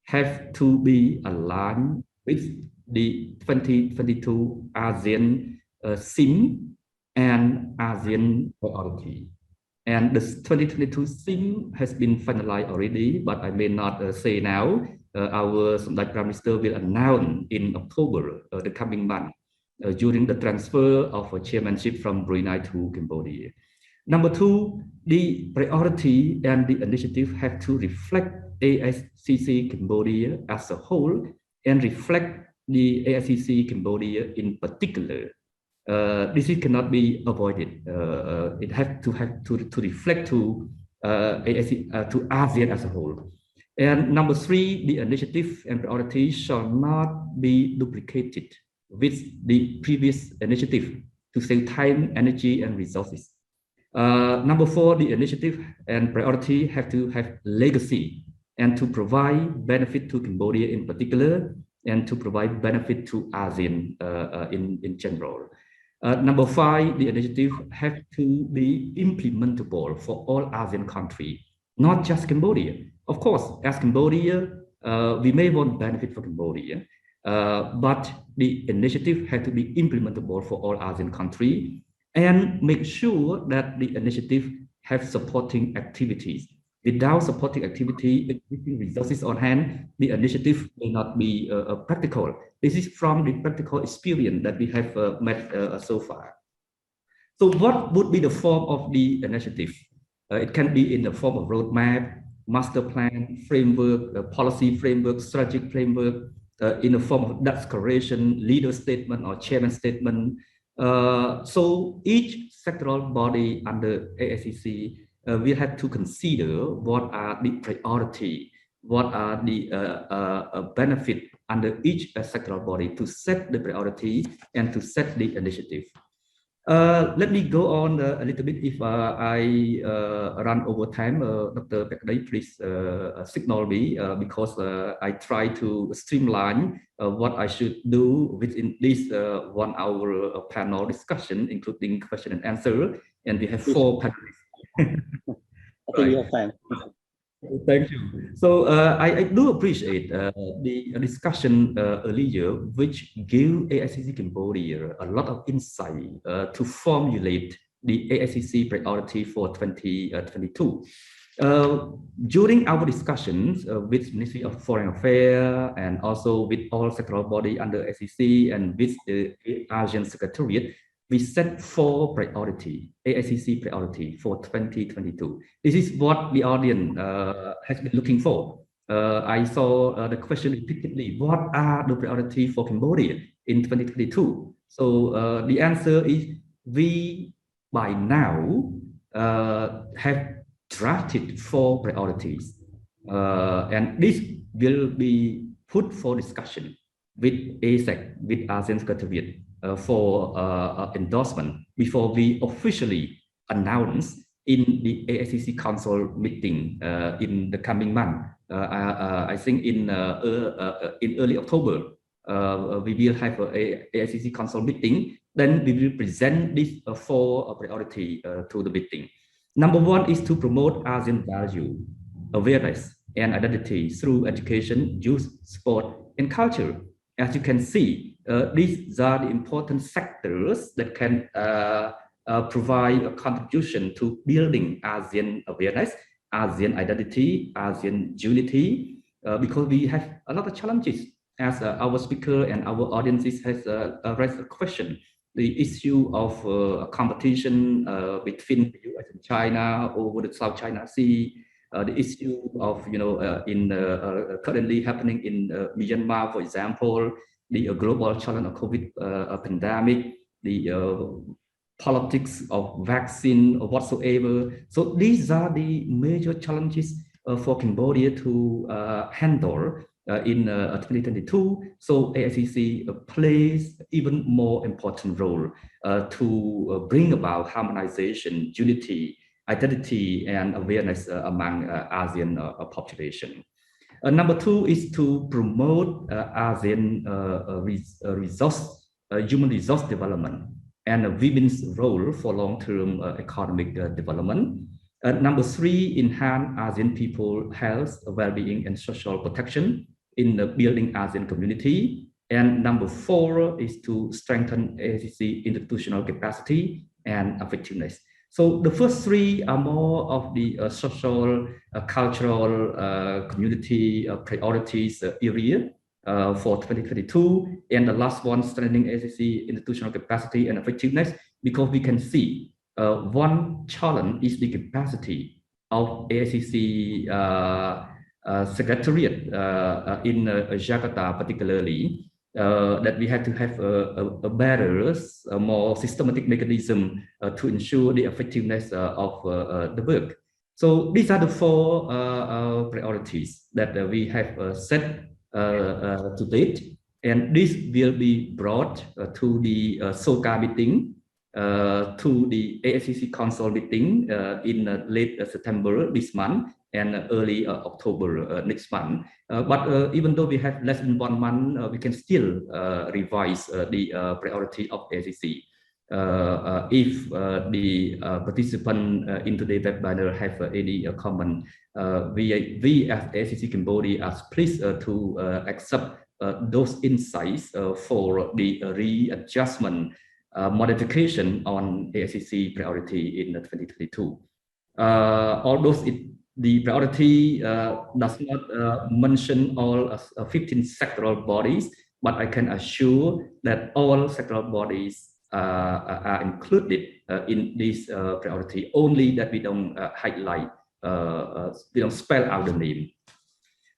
have to be aligned with the 2022 ASEAN SIM and ASEAN priority. And the 2022 SIM has been finalized already, but I may not say now. Our Prime Minister will announce in October, the coming month, during the transfer of a chairmanship from Brunei to Cambodia. Number two, the priority and the initiative have to reflect ASCC Cambodia as a whole and reflect the ASCC Cambodia in particular. This cannot be avoided. It has to reflect to ASEAN as a whole. And number three, the initiative and priorities shall not be duplicated with the previous initiative to save time, energy, and resources. Number four, the initiative and priority have to have legacy and to provide benefit to Cambodia in particular, and to provide benefit to ASEAN in general. Number five, the initiative have to be implementable for all ASEAN countries, not just Cambodia. Of course, as Cambodia, we may want benefit for Cambodia, but the initiative has to be implementable for all ASEAN countries, and make sure that the initiative have supporting activities. Without supporting activity, existing resources on hand, the initiative may not be practical. This is from the practical experience that we have met so far. So what would be the form of the initiative? It can be in the form of roadmap, master plan, framework, policy framework, strategic framework, in the form of declaration, leader statement, or chairman statement. So each sectoral body under ASCC we have to consider what are the priority, what are the benefit under each sectoral body to set the priority and to set the initiative. Let me go on a little bit. If I run over time, Dr. Pekday, please signal me because I try to streamline what I should do within this 1 hour panel discussion, including question and answer. And we have 4 panelists. I think you have time. Thank you. So I do appreciate the discussion earlier, which gave ASCC Cambodia a lot of insight to formulate the ASCC priority for 2022. During our discussions with Ministry of Foreign Affairs and also with all sectoral body under ASCC and with the ASEAN Secretariat, we set 4 priority, ASCC priority for 2022. This is what the audience has been looking for. I saw the question repeatedly, what are the priorities for Cambodia in 2022? So the answer is we by now have drafted 4 priorities. And this will be put for discussion with ASEC, with ASEAN Secretariat for endorsement before we officially announce in the Ascc Council meeting in the coming month. I think in early October, we will have a Ascc Council meeting. Then we will present these four priorities to the meeting. Number one is to promote ASEAN value, awareness, and identity through education, youth, sport, and culture. As you can see, these are the important sectors that can provide a contribution to building ASEAN awareness, ASEAN identity, ASEAN unity, because we have a lot of challenges. As our speaker and our audiences has raised a question, the issue of competition between the US and China over the South China Sea, the issue of, currently happening in Myanmar, for example, the global challenge of COVID pandemic, the politics of vaccine or whatsoever. So these are the major challenges for Cambodia to handle in 2022. So ASCC plays even more important role to bring about harmonization, unity, identity, and awareness among ASEAN population. Number two is to promote ASEAN human resource development and women's role for long-term economic development. Number three, enhance ASEAN people health, well-being, and social protection in the building ASEAN community. And number four is to strengthen ASCC institutional capacity and effectiveness. So the first three are more of the social, cultural, community priorities area for 2022. And the last one, strengthening ASCC institutional capacity and effectiveness, because we can see one challenge is the capacity of ASCC Secretariat in Jakarta particularly, that we have to have a better, more systematic mechanism to ensure the effectiveness of the work. So these are the four priorities that we have set to date, and this will be brought to the SOCA meeting, to the ASCC Council meeting in late September this month, and early October next month. But even though we have less than 1 month, we can still revise the priority of ASCC. If the participant in today's webinar have any comment, we as ASCC Cambodia are pleased to accept those insights for the readjustment, modification on ASCC priority in 2022. Although the priority does not mention all 15 sectoral bodies, but I can assure that all sectoral bodies are included in this priority, only that we don't highlight, we don't spell out the name.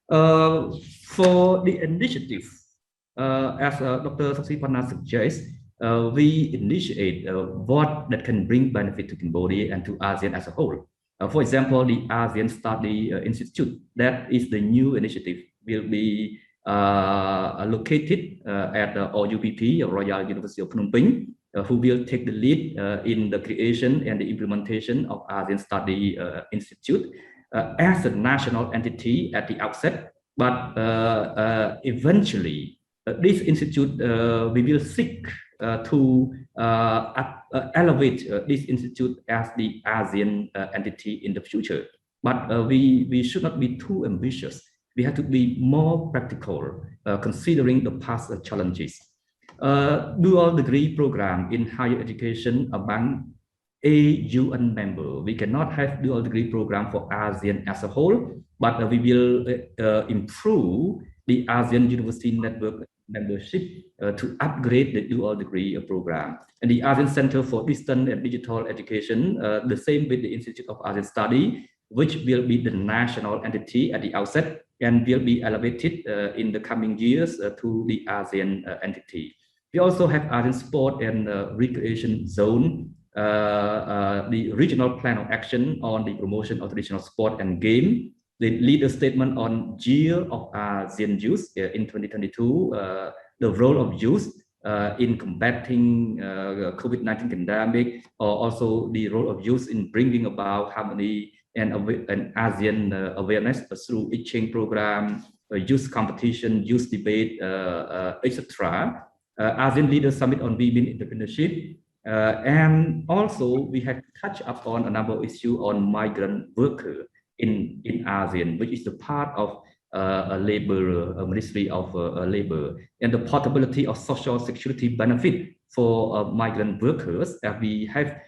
For the initiative, as Dr. Saksipana suggests, we initiate what that can bring benefit to Cambodia and to ASEAN as a whole. For example, the ASEAN Study Institute, that is the new initiative, will be located at RUPP, Royal University of Phnom Penh, who will take the lead in the creation and the implementation of ASEAN Study Institute as a national entity at the outset. But eventually, this institute, we will seek to elevate this institute as the ASEAN entity in the future. But we should not be too ambitious. We have to be more practical, considering the past challenges. Dual degree program in higher education among a UN member. We cannot have dual degree program for ASEAN as a whole, but we will improve the ASEAN University Network membership to upgrade the dual degree program. And the ASEAN Center for Distance and Digital Education, the same with the Institute of ASEAN Study, which will be the national entity at the outset and will be elevated in the coming years to the ASEAN entity. We also have ASEAN Sport and Recreation Zone, the regional plan of action on the promotion of traditional sport and game, the leader statement on Year of ASEAN Youth in 2022, the role of youth in combating COVID-19 pandemic, or also the role of youth in bringing about harmony and ASEAN awareness through exchange program, youth competition, youth debate, etc. ASEAN Leaders Summit on Women Entrepreneurship, and also we have touched upon a number of issues on migrant workers in ASEAN, which is the part of labor, Ministry of Labor, and the portability of social security benefit for migrant workers, as we have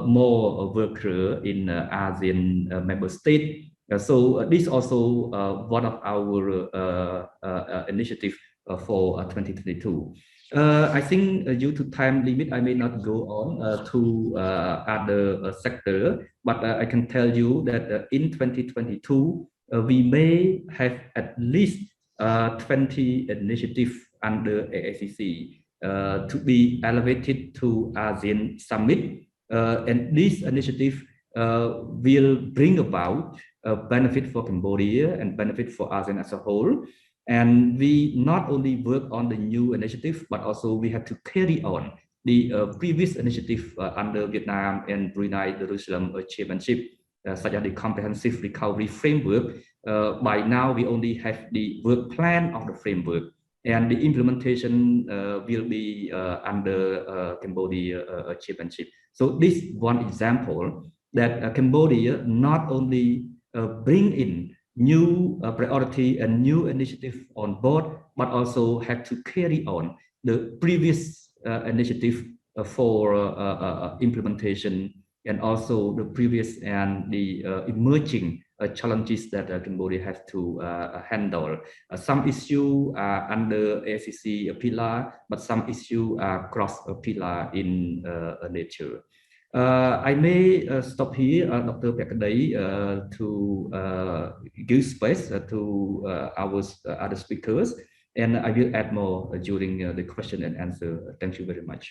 more workers in ASEAN member state. So this is also one of our initiatives for 2022. I think due to time limit, I may not go on to other sector, but I can tell you that in 2022, we may have at least 20 initiatives under ASCC to be elevated to ASEAN Summit. And this initiative will bring about benefit for Cambodia and benefit for ASEAN as a whole. And we not only work on the new initiative, but also we have to carry on the previous initiative under Vietnam and Brunei Darussalam Chairmanship, such as the comprehensive recovery framework. By now, we only have the work plan of the framework, and the implementation will be under Cambodia Chairmanship. So this one example that Cambodia not only bring in new priority and new initiative on board, but also have to carry on the previous initiative for implementation, and also the previous and the emerging challenges that Cambodia has to handle. Some issue are under ASCC pillar, but some issue are cross pillar in nature. I may stop here, Dr. Pekadei, to give space to our other speakers, and I will add more during the question and answer. Thank you very much.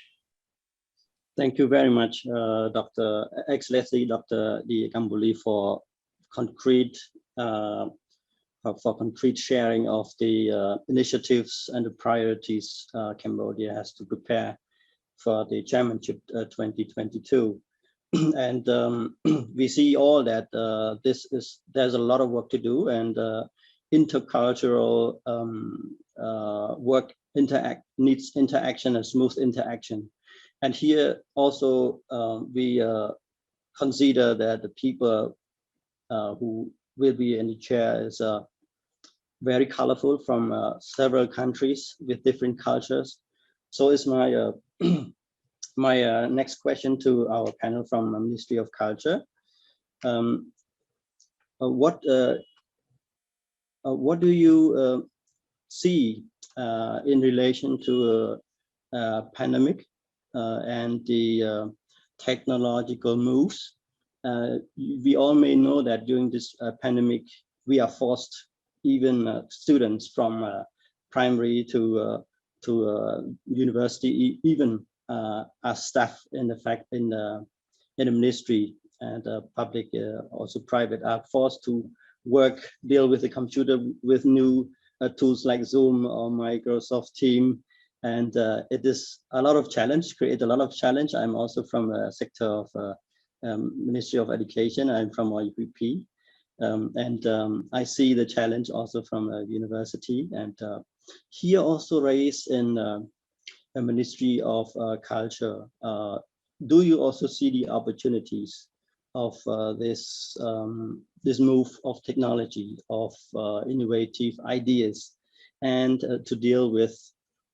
Thank you very much, Dr. Excellency, Dr. D. Kambuli, for concrete sharing of the initiatives and the priorities Cambodia has to prepare for the Chairmanship 2022. And we see all that there's a lot of work to do, and intercultural work needs interaction and smooth interaction. And here also we consider that the people who will be in the chair is very colorful from several countries with different cultures. So it's my my next question to our panel from the Ministry of Culture. What do you see in relation to a pandemic and the technological moves? We all may know that during this pandemic, we are forced, even students from primary to university, even as staff in the ministry and public, also private, are forced to deal with the computer with new tools like Zoom or Microsoft Teams. And it is a lot of challenge, create a lot of challenge. I'm also from a sector of Ministry of Education. I'm from YPP. I see the challenge also from a university. And here also raised in the Ministry of Culture. Do you also see the opportunities of this move of technology, of innovative ideas, and to deal with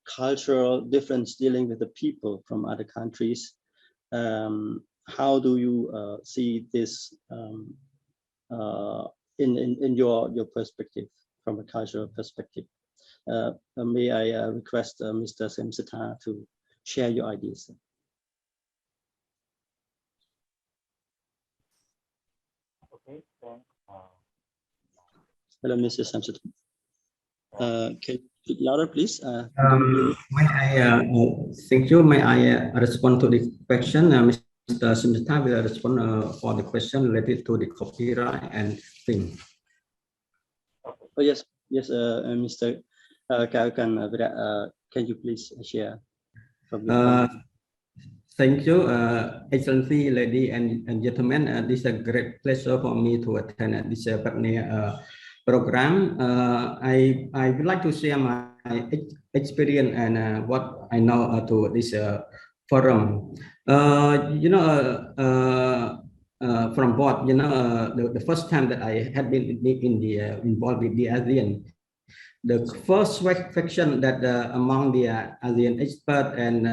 cultural difference, dealing with the people from other countries? How do you see this in your perspective, from a cultural perspective? May I request Mr. Semsita to share your ideas? Okay, thanks. Hello, Mr. Semsita. Can you speak louder, please? May I thank you. May I respond to the question? Mr. Semsita will respond for the question related to the copyright and thing. Oh yes, yes, Mr. Can you please share from your point? Thank you, Excellency, ladies and gentlemen. This is a great pleasure for me to attend this partner program. I would like to share my experience and what I know to this forum. From what the first time that I had been in the involved with the ASEAN. The first reflection that among the ASEAN experts and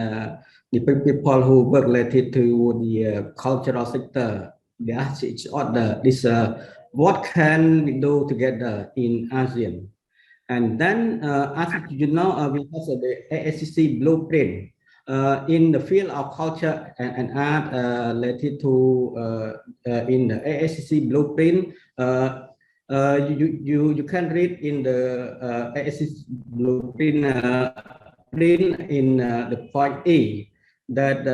the people who work related to the cultural sector, they ask each other this: what can we do together in ASEAN? And then, as you know, we have the Ascc blueprint in the field of culture and art related to in the Ascc blueprint. You can read in the Ascc blueprint in the point A that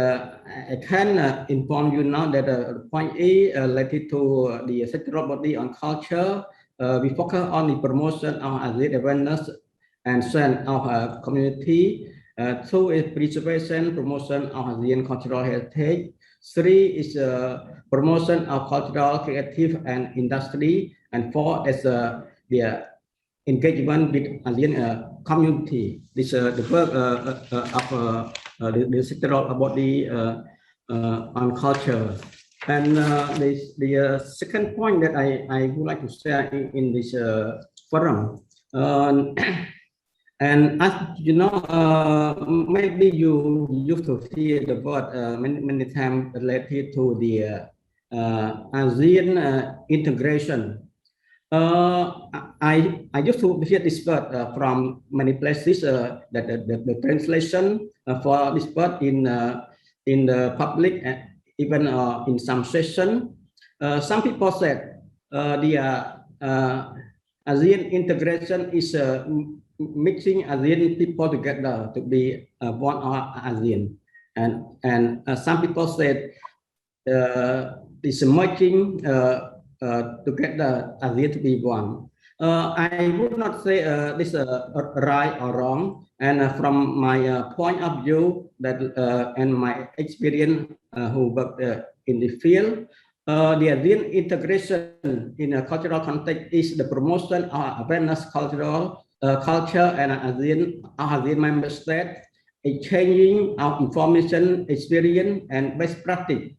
I can inform you now that point A related to the sectoral body on culture. We focus on the promotion of ASEAN awareness and strength of our community through a preservation, promotion of ASEAN cultural heritage. 3 is promotion of cultural, creative, and industry. And 4 is the engagement with ASEAN community. This the work of the sectoral body on culture. And the second point that I would like to share in this forum, and as you know, maybe you used to hear the word many times related to the ASEAN integration. I used to hear this word from many places. That the translation for this word in the public, even in some session, some people said the ASEAN integration is mixing ASEAN people together to be one ASEAN, and some people said it's merging together ASEAN to be one. I would not say this is right or wrong. And from my point of view that and my experience who worked in the field, the ASEAN integration in a cultural context is the promotion of awareness culture and ASEAN member states, exchanging of information, experience, and best practice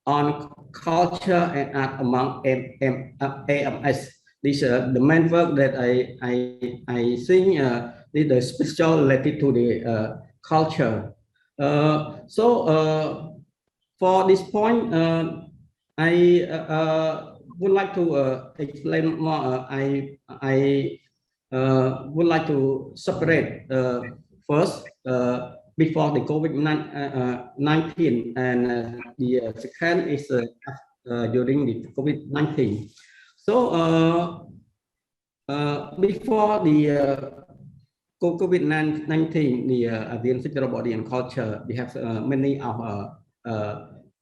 on culture and art among AMS. This is the main work that I think is the special related to the culture. So for this point, I would like to explain more. I would like to separate first before the COVID-19 and the second is during the COVID-19. So before the COVID-19, the ASEAN sectoral body and culture, we have many of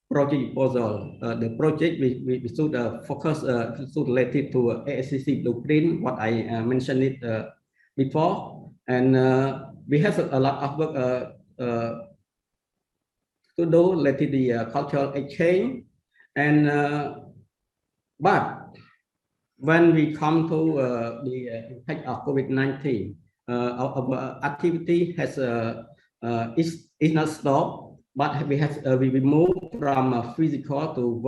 project proposal. The project we should focus should related to Ascc blueprint, what I mentioned it before, and we have a lot of work to do related to the cultural exchange, and but when we come to the impact of COVID-19, our activity has is not stopped, but we move from physical to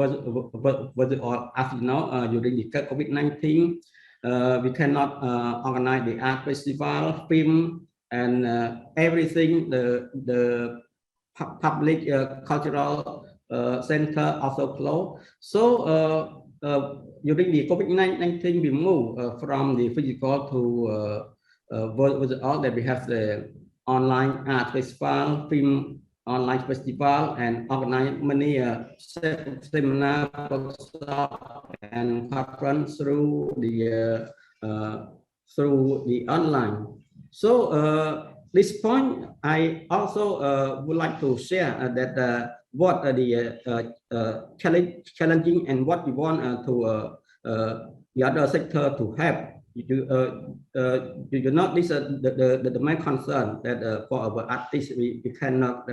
virtual. As you know, during the COVID-19, we cannot organize the art festival, film, and everything. The public cultural center also closed. So during the COVID-19, we move from the physical to virtual. That we have the online art festival, film online festival, and organize many seminar, workshop, and conference through the online. So this point, I also would like to share that what are the challenging and what we want to the other sector to have you know, this the main concern that for our artists, we cannot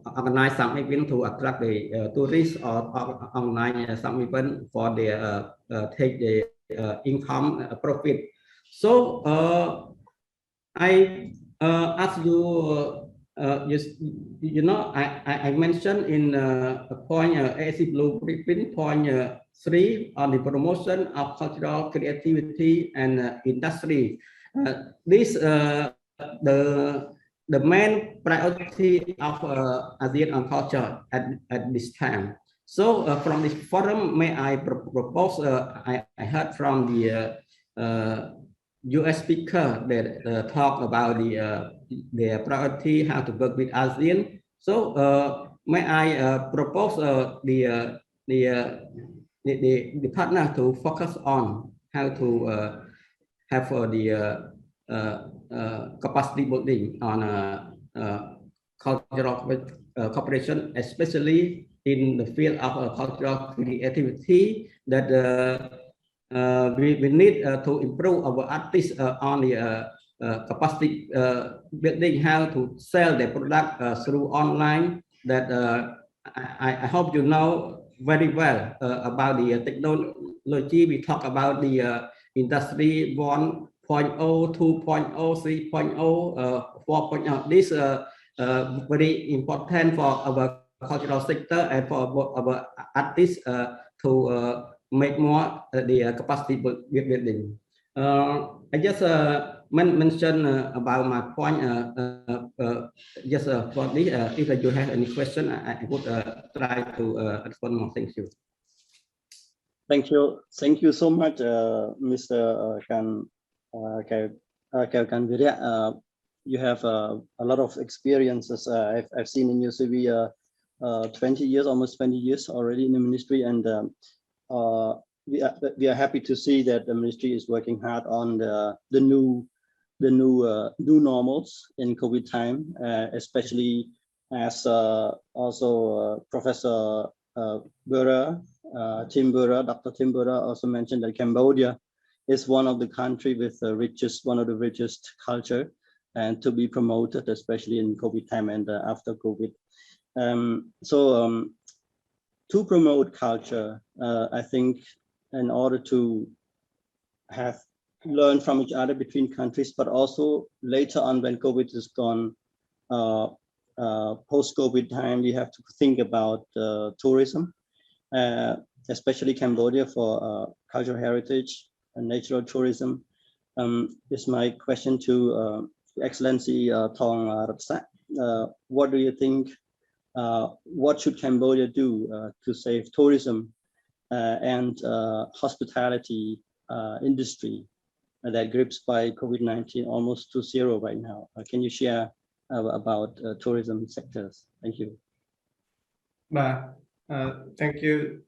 organize some event to attract the tourists, or organize some event for their take the income profit. So I ask you, you know, I mentioned in point Ascc Blueprint point 3 on the promotion of cultural creativity and industry. This the main priority of ASEAN on culture at this time. So from this forum, may I propose? I heard from the U.S. speaker that talk about their priority, how to work with ASEAN. So may I propose the partner to focus on how to have the capacity building on cultural cooperation, especially in the field of cultural creativity, that we need to improve our artists on the capacity building, how to sell their product through online. That I hope you know very well about the technology. We talk about the industry 1.0, 2.0, 3.0, 4.0. This very important for our cultural sector and for our artists to make more the capacity building. I just mentioned about my point. Just for this, if you have any question, I would try to respond more. Thank you. Thank you so much, Mr. Kanviria. You have a lot of experiences. I've seen in your CV 20 years, almost 20 years already in the ministry, and we are happy to see that the ministry is working hard on the new normals in COVID time, especially as also Professor Bura, Dr. Tim Bura also mentioned that Cambodia is one of the countries with the richest culture, and to be promoted, especially in COVID time and after COVID. To promote culture, I think in order to have learn from each other between countries, but also later on when COVID is gone, post-COVID time, we have to think about tourism, especially Cambodia for cultural heritage and natural tourism. Is my question to Excellency Thong Rapsak. What do you think? What should Cambodia do to save tourism and hospitality industry that grips by COVID-19 almost to zero right now? Can you share about tourism sectors? Thank you. Thank you,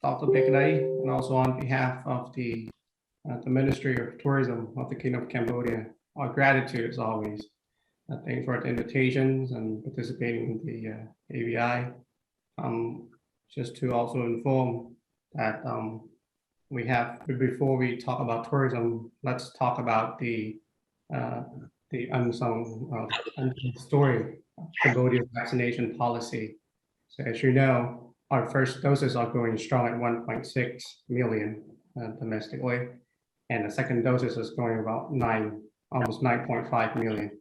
Dr. Bekdai, and also on behalf of the Ministry of Tourism of the Kingdom of Cambodia, our gratitude as always. Thanks for the invitations and participating in the AVI. Just to also inform that we have, before we talk about tourism, let's talk about the unsung story of Cambodia's vaccination policy. So as you know, our first doses are going strong at 1.6 million domestically, and the second doses is going about almost 9.5 million.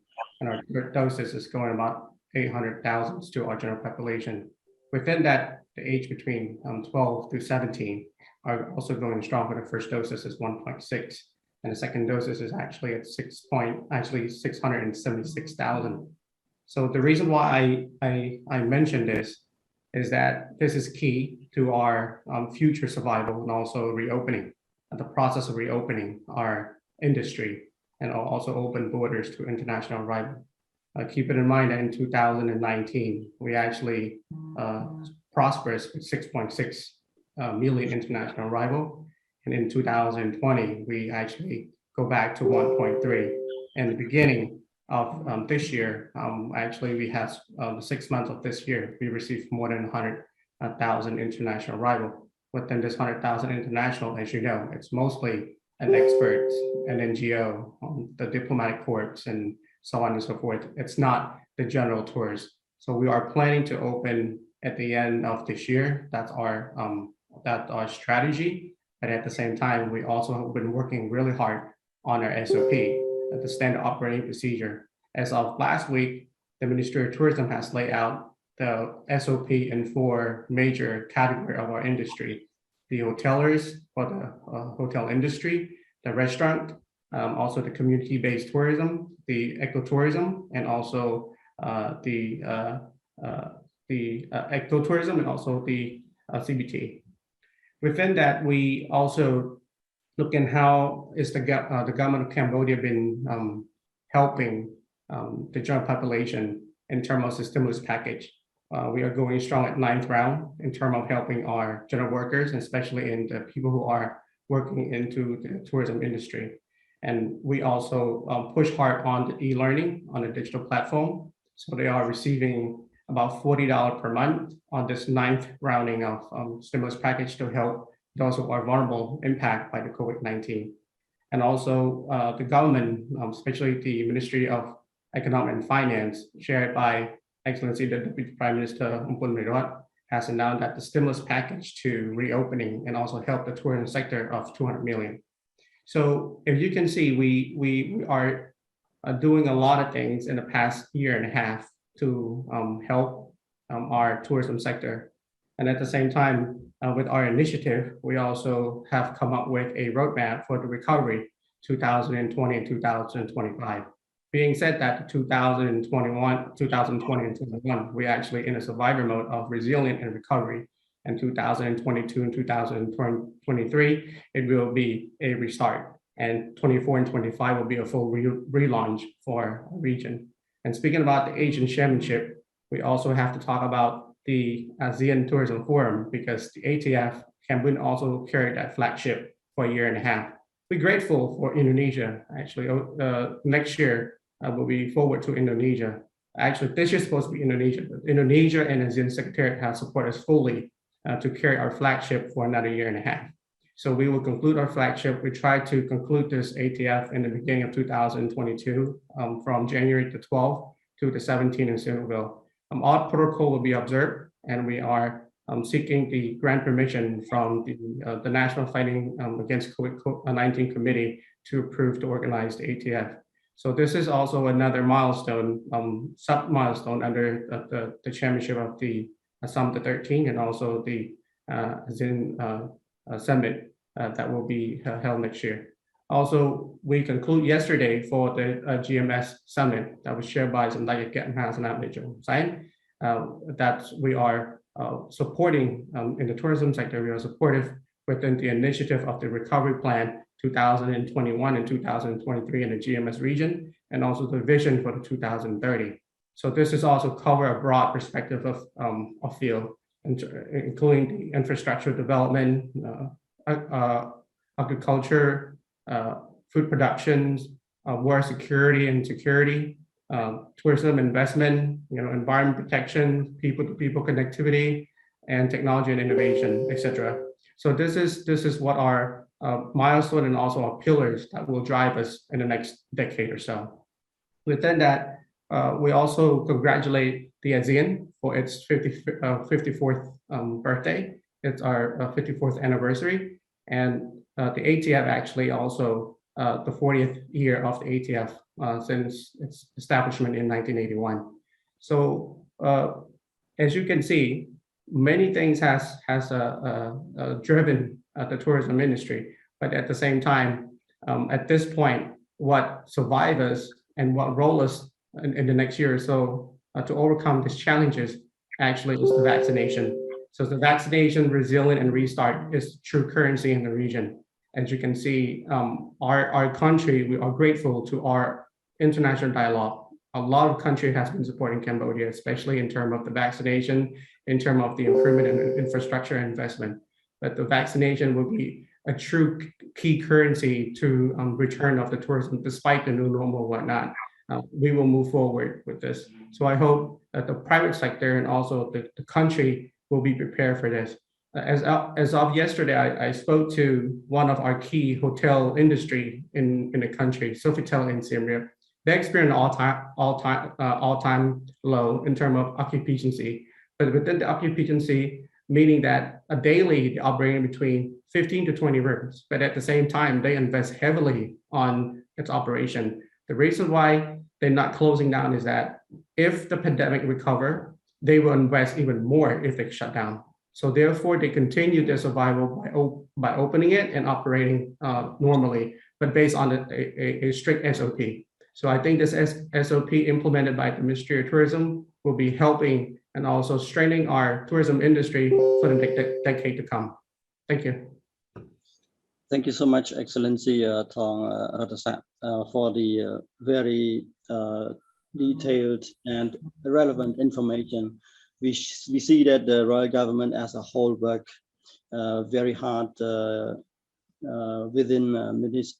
And our third doses is going about 800,000 to our general population. Within that, the age between 12 to 17 are also going strong, but the first doses is 1.6, and the second doses is actually at 676,000. So the reason why I mentioned this is that this is key to our future survival and also reopening, the process of reopening our industry, and also open borders to international arrival. Keep it in mind that in 2019, we actually prosperous with 6.6 million international arrival. And in 2020, we actually go back to 1.3. In the beginning of this year, actually we have the 6 months of this year, we received more than 100,000 international arrival. within this 100,000 international, as you know, it's mostly an expert, an NGO, the diplomatic corps, and so on and so forth. It's not the general tourists. So we are planning to open at the end of this year. That's our strategy. But at the same time, we also have been working really hard on our SOP, the standard operating procedure. As of last week, the Ministry of Tourism has laid out the SOP in 4 major categories of our industry: the hoteliers for the hotel industry, the restaurant, also the community-based tourism, the ecotourism, and also the ecotourism, and also the CBT. Within that, we also look in how is the government of Cambodia been helping the general population in terms of the stimulus package. We are going strong at 9th round in terms of helping our general workers, especially in the people who are working into the tourism industry. And we also push hard on the e-learning on a digital platform. So they are receiving about $40 per month on this 9th rounding of stimulus package to help those who are vulnerable impact by the COVID-19. And also the government, especially the Ministry of Economic and Finance, chaired by Excellency the Deputy Prime Minister has announced that the stimulus package to reopening and also help the tourism sector of 200 million. So if you can see, we are doing a lot of things in the past year and a half to help our tourism sector. And at the same time, with our initiative, we also have come up with a roadmap for the recovery 2020 and 2025. Being said that 2020 and 2021, we're actually in a survivor mode of resilient and recovery. And 2022 and 2023, it will be a restart. And 24 and 25 will be a full relaunch for our region. And speaking about the Asian Chairmanship, we also have to talk about the ASEAN Tourism Forum, because the ATF Cambodia also carried that flagship for a year and a half. We're grateful for Indonesia. Actually, next year, we'll be forward to Indonesia. Actually, this year is supposed to be Indonesia, but Indonesia and ASEAN Secretariat have supported us fully to carry our flagship for another year and a half. So we will conclude our flagship. We try to conclude this ATF in the beginning of 2022, from January the 12th to the 17th in Singapore. All protocol will be observed, and we are seeking the grant permission from the National Fighting Against COVID-19 Committee to approve to organize the ATF. So this is also another milestone, sub-milestone under the chairmanship of the Summit 13 and also the ASEAN Summit that will be held next year. Also, we conclude yesterday for the GMS Summit that was chaired by Zendaya that we are supporting in the tourism sector. We are supportive within the initiative of the Recovery Plan 2021 and 2023 in the GMS region, and also the vision for the 2030. So this is also cover a broad perspective of field, including the infrastructure development, agriculture, food productions, water security and security, tourism investment, environment protection, people-to-people connectivity, and technology and innovation, etc. So this is what our milestone and also our pillars that will drive us in the next decade or so. Within that, we also congratulate the ASEAN for its 54th birthday. It's our 54th anniversary, and the ATF actually also the 40th year of the ATF since its establishment in 1981. So as you can see, many things has driven the tourism industry, but at the same time, at this point, what survives us and what roll us in the next year or so to overcome these challenges actually is the vaccination. So the vaccination, resilient, and restart is true currency in the region. As you can see, our country, we are grateful to our international dialogue. A lot of countries has been supporting Cambodia, especially in terms of the vaccination, in terms of the improvement in infrastructure and investment. But the vaccination will be a true key currency to return of the tourism, despite the new normal and whatnot. We will move forward with this. So I hope that the private sector and also the country will be prepared for this. as of yesterday, I spoke to one of our key hotel industry in the country, Sofitel in Siem Reap. They experience all-time low in terms of occupancy, but within the occupancy, meaning that a daily they're operating between 15 to 20 rooms, but at the same time, they invest heavily on its operation. The reason why they're not closing down is that if the pandemic recover, they will invest even more if they shut down. So therefore, they continue their survival by opening it and operating normally, but based on a strict SOP. So I think this SOP implemented by the Ministry of Tourism will be helping and also strengthening our tourism industry for the decade to come. Thank you. Thank you so much, Excellency Thong Rathasak, for the very detailed and relevant information. We see that the royal government as a whole work very hard within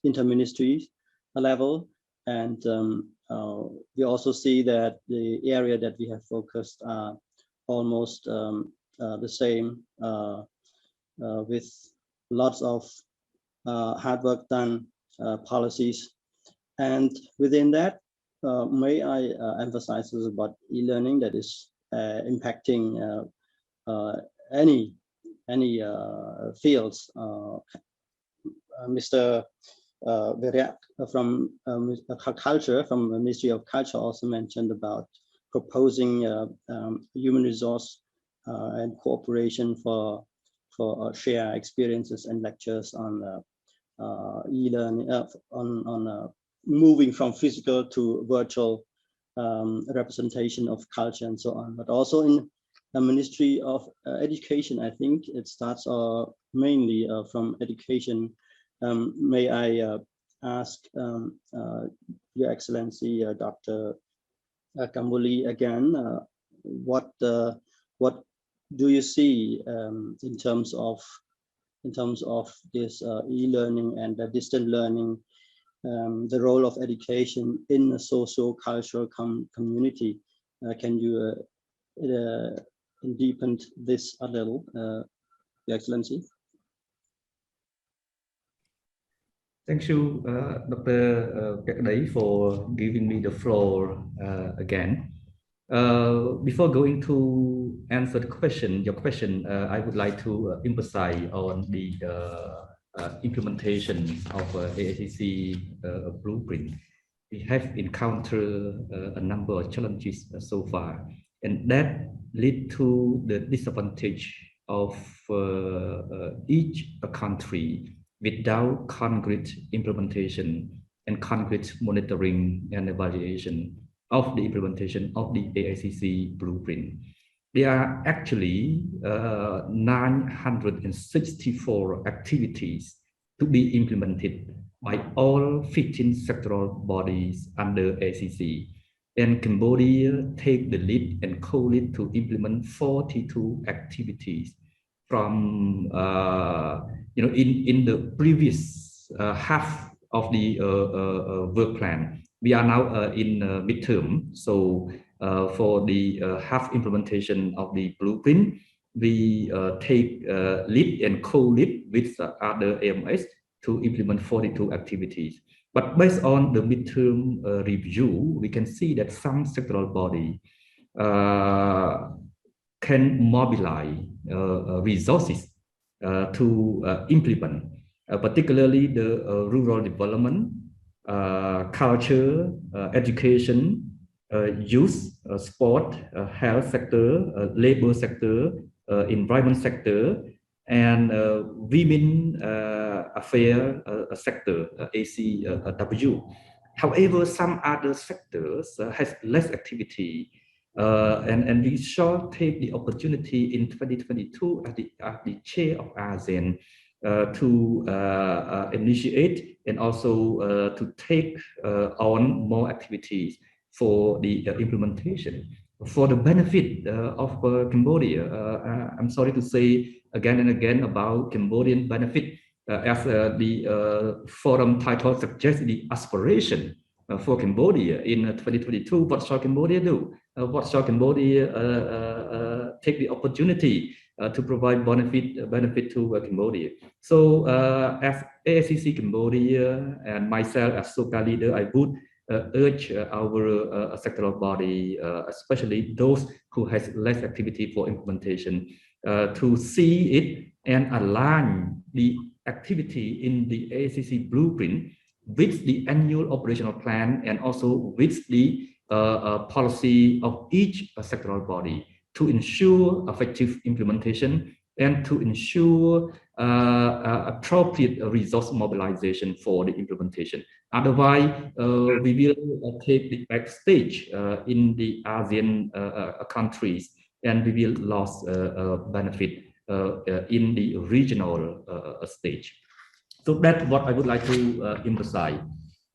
interministry level, and we also see that the area that we have focused are almost the same, with lots of hard work done, policies, and within that, may I emphasize about e-learning that is impacting any fields. Mr. Veriak from Culture, from the Ministry of Culture, also mentioned about proposing human resource and cooperation for share experiences and lectures on e-learning, on moving from physical to virtual representation of culture and so on. But also in the Ministry of Education, I think it starts mainly from education. May I ask Your Excellency Dr. Kambuli again, what do you see in terms of this e-learning and the distant learning, the role of education in a socio-cultural community? Can you deepen this a little, Your Excellency? Thank you, Dr. Kekdai, for giving me the floor again. Before going to answer the question, your question, I would like to emphasize on the implementation of AACC blueprint. We have encountered a number of challenges so far, and that lead to the disadvantage of each country without concrete implementation and concrete monitoring and evaluation of the implementation of the AACC blueprint. There are actually 964 activities to be implemented by all 15 sectoral bodies under AACC. And Cambodia take the lead and co-lead to implement 42 activities from in the previous half of the work plan. We are now in midterm, so for the half implementation of the blueprint, we take lead and co-lead with other AMS to implement 42 activities. But based on the midterm review, we can see that some sectoral body can mobilize resources to implement, particularly the rural development, culture, education, youth, sport, health sector, labor sector, environment sector, and women affair sector, ACW. However, some other sectors has less activity, and we shall take the opportunity in 2022 at the chair of ASEAN to initiate and also to take on more activities for the implementation for the benefit of Cambodia. I'm sorry to say again and again about Cambodian benefit, as the forum title suggests, the aspiration for Cambodia in 2022. What shall Cambodia do? What shall Cambodia take the opportunity to provide benefit to Cambodia. So as Ascc Cambodia and myself as SOCA leader, I would urge our sectoral body, especially those who has less activity for implementation, to see it and align the activity in the Ascc blueprint with the annual operational plan and also with the policy of each sectoral body to ensure effective implementation and to ensure appropriate resource mobilization for the implementation. Otherwise, we will take the backstage in the ASEAN countries, and we will lose benefit in the regional stage. So that's what I would like to emphasize.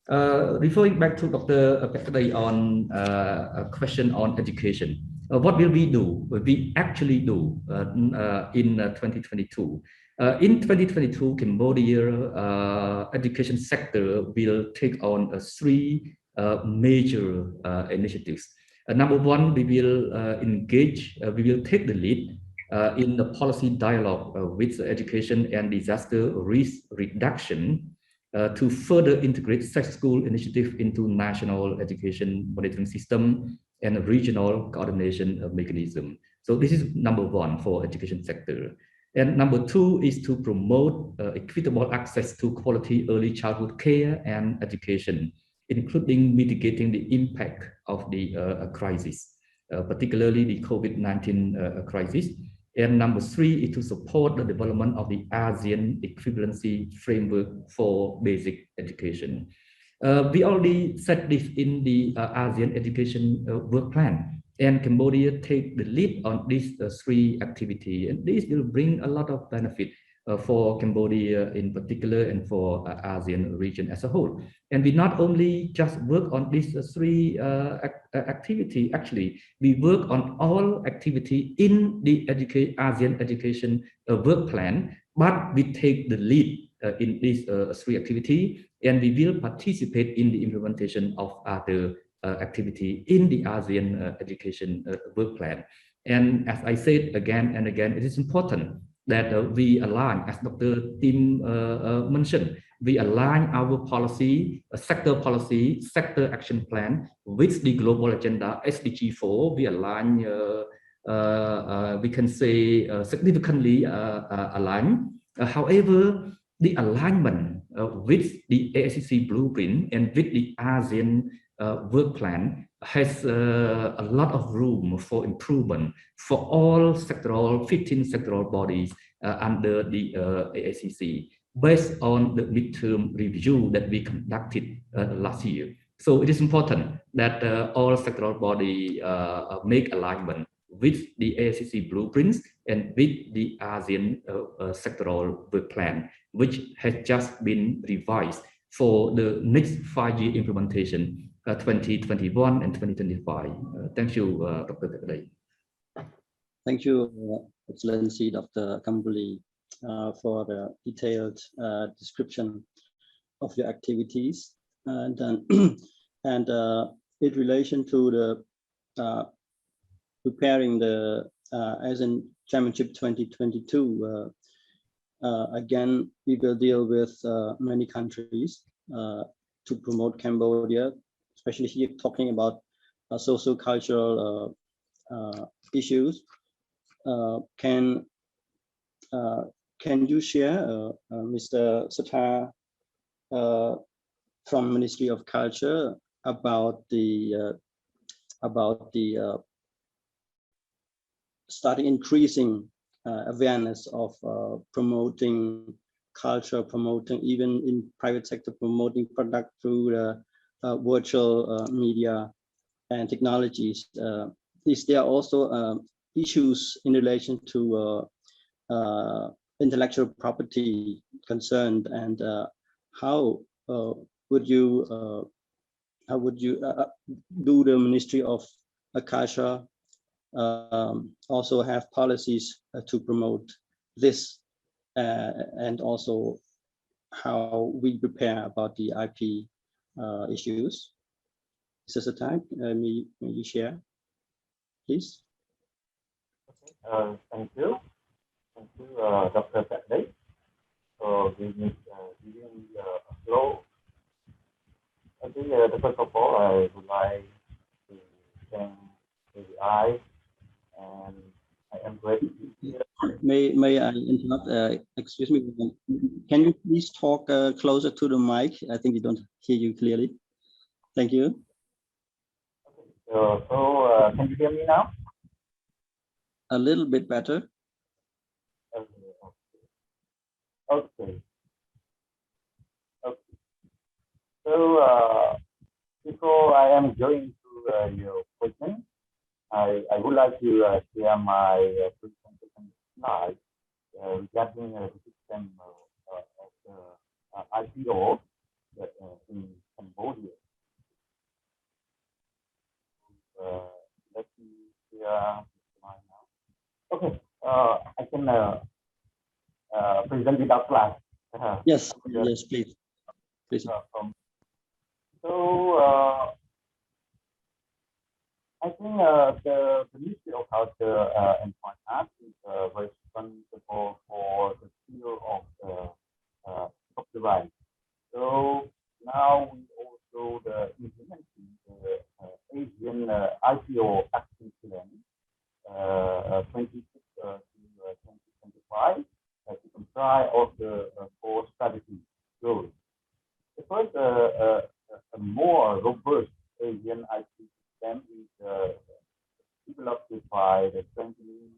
Referring back to Dr. Pekadei on a question on education, what will we do? We actually do in 2022. In 2022, Cambodia education sector will take on three major initiatives. Number one, we will engage, we will take the lead in the policy dialogue with education and disaster risk reduction to further integrate such school initiative into national education monitoring system and a regional coordination mechanism. So this is number one for education sector. And number two is to promote equitable access to quality early childhood care and education, including mitigating the impact of the crisis, particularly the COVID-19 crisis. And number three is to support the development of the ASEAN equivalency framework for basic education. We already set this in the ASEAN education work plan, and Cambodia take the lead on these three activities, and this will bring a lot of benefit for Cambodia in particular and for ASEAN region as a whole. And we not only just work on these three activity, actually, we work on all activity in the ASEAN education work plan, but we take the lead in these three activity, and we will participate in the implementation of other activity in the ASEAN education work plan. And as I said again and again, it is important that we align, as Dr. Tim mentioned, we align our policy, sector action plan with the global agenda SDG 4. We align, we can say significantly align. However, the alignment with the Ascc blueprint and with the ASEAN work plan has a lot of room for improvement for all sectoral, 15 sectoral bodies under the Ascc, based on the midterm review that we conducted last year. So it is important that all sectoral bodies make alignment with the Ascc blueprints and with the ASEAN sectoral work plan, which has just been revised for the next 5-year implementation, 2021 and 2025. Thank you, Dr. Pekadei. Thank you, Excellency Dr. Kambuli, for the detailed description of your activities. And in relation to the preparing the ASEAN Chairmanship 2022, again, we will deal with many countries to promote Cambodia, especially here talking about socio-cultural issues. Can you share, Mr. Satar from Ministry of Culture, about the starting increasing awareness of promoting culture, promoting even in private sector, promoting product through the virtual media and technologies? Is there also issues in relation to intellectual property concerned, and how would you do the Ministry of Culture also have policies to promote this, and also how we prepare about the IP issues? Is this a time? May you share, please? Thank you. Thank you, Dr. Saturday, for giving me a flow. I think first of all, I would like to thank DKI, and I am grateful to be here. May I interrupt? Excuse me. Can you please talk closer to the mic? I think we don't hear you clearly. Thank you. Okay, can you hear me now? A little bit better. Okay. So before I am going to your question, I would like to share my presentation slide regarding the system of the IPO in Cambodia. Let me share mine now. Okay, I can present without slides. Yes, yes, please. Please. I think the Ministry of Culture and Fine Arts is responsible for the field of copyright. So now we also implementing the Asian IPO action plan 26 to 2025 to comply of the four strategy goals. The first, a more robust Asian IP system is developed by the strengthening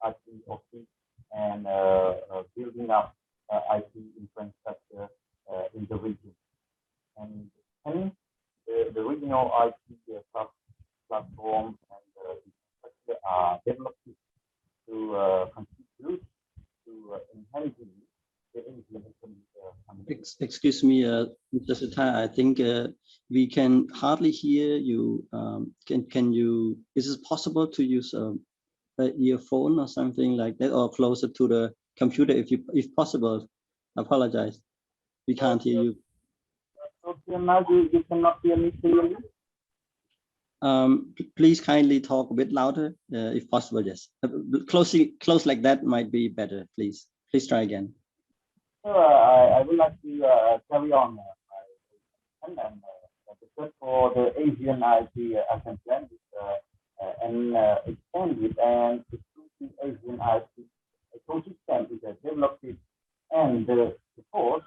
IP office and building up IP infrastructure in the region. And the regional IP platform and infrastructure are developed to contribute to enhancing the Asian economy. Excuse me, Mr. Sita, I think we can hardly hear you. Can you? Is it possible to use an earphone or something like that, or closer to the computer, if possible? I apologize. We can't hear you. Okay, now you cannot hear me clearly. Please kindly talk a bit louder, if possible. Yes, close like that might be better. Please try again. I would like to carry on. And for the Asian IP action plan is an expanded and exclusive Asian IP ecosystem is developed and support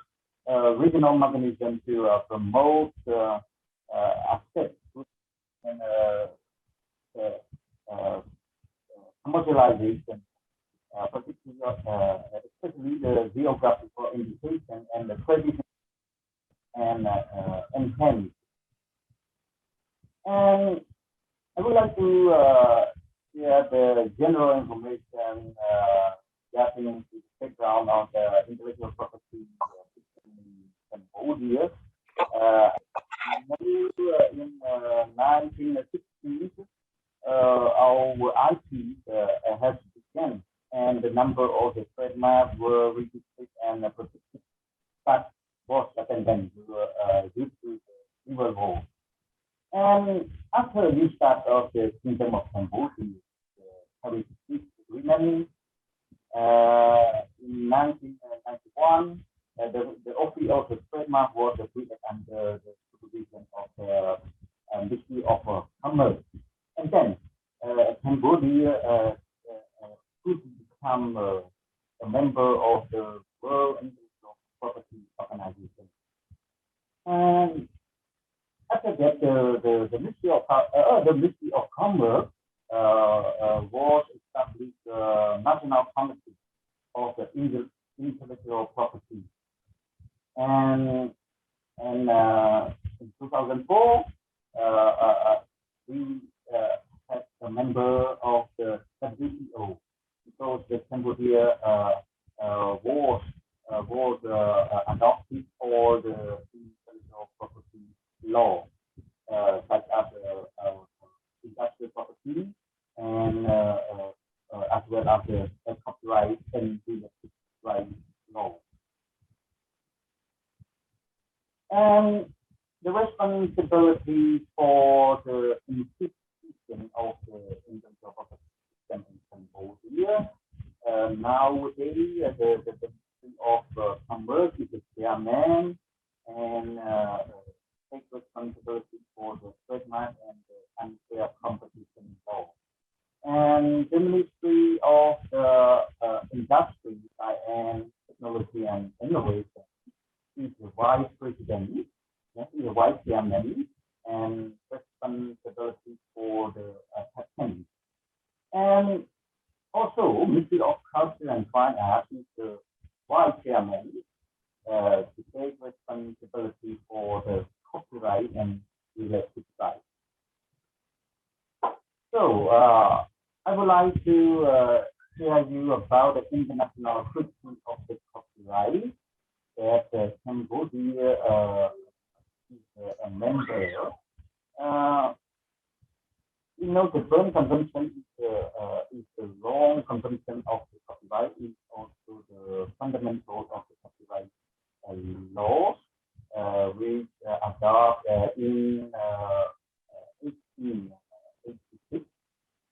regional mechanism to promote access and commercialization, especially the geographical indication and the credit and enhance. And I would like to share the general information getting the background of the intellectual property system in Cambodia. In 1960s, our IP has begun, and the number of the trademarks were registered and protected, but was abandoned due to the civil war. And after the start of the Kingdom of Cambodia, the Paris Peace Agreement in 1991, the office of the trademark was created under the supervision of the Ministry of Commerce. And then Cambodia could become a member of the World Intellectual Property Organization. And after that, the Ministry of Commerce was established the National Committee of the Intellectual Property. And in 2004, we had a member of the WTO, because the Cambodia was adopted all the intellectual property law, such as industrial property and as well as the copyright and intellectual right law. And the responsibility for the institution of the intellectual property system in Cambodia nowadays, the Ministry of Commerce is the chairman and take responsibility for the trademark and the unfair competition law. And the Ministry of Industry, Science, Technology, and Innovation is the Vice President, is the Vice Chairman, and responsibility for the patent. And also, Ministry of Culture and Fine Arts is the Vice Chairman to take responsibility for the copyright and related rights. So, I would like to share you about the international treatment of the copyright that Cambodia is a member. You know, the Bern Convention is the long convention of the copyright. Is also the fundamental of the copyright laws, which adopted in 1886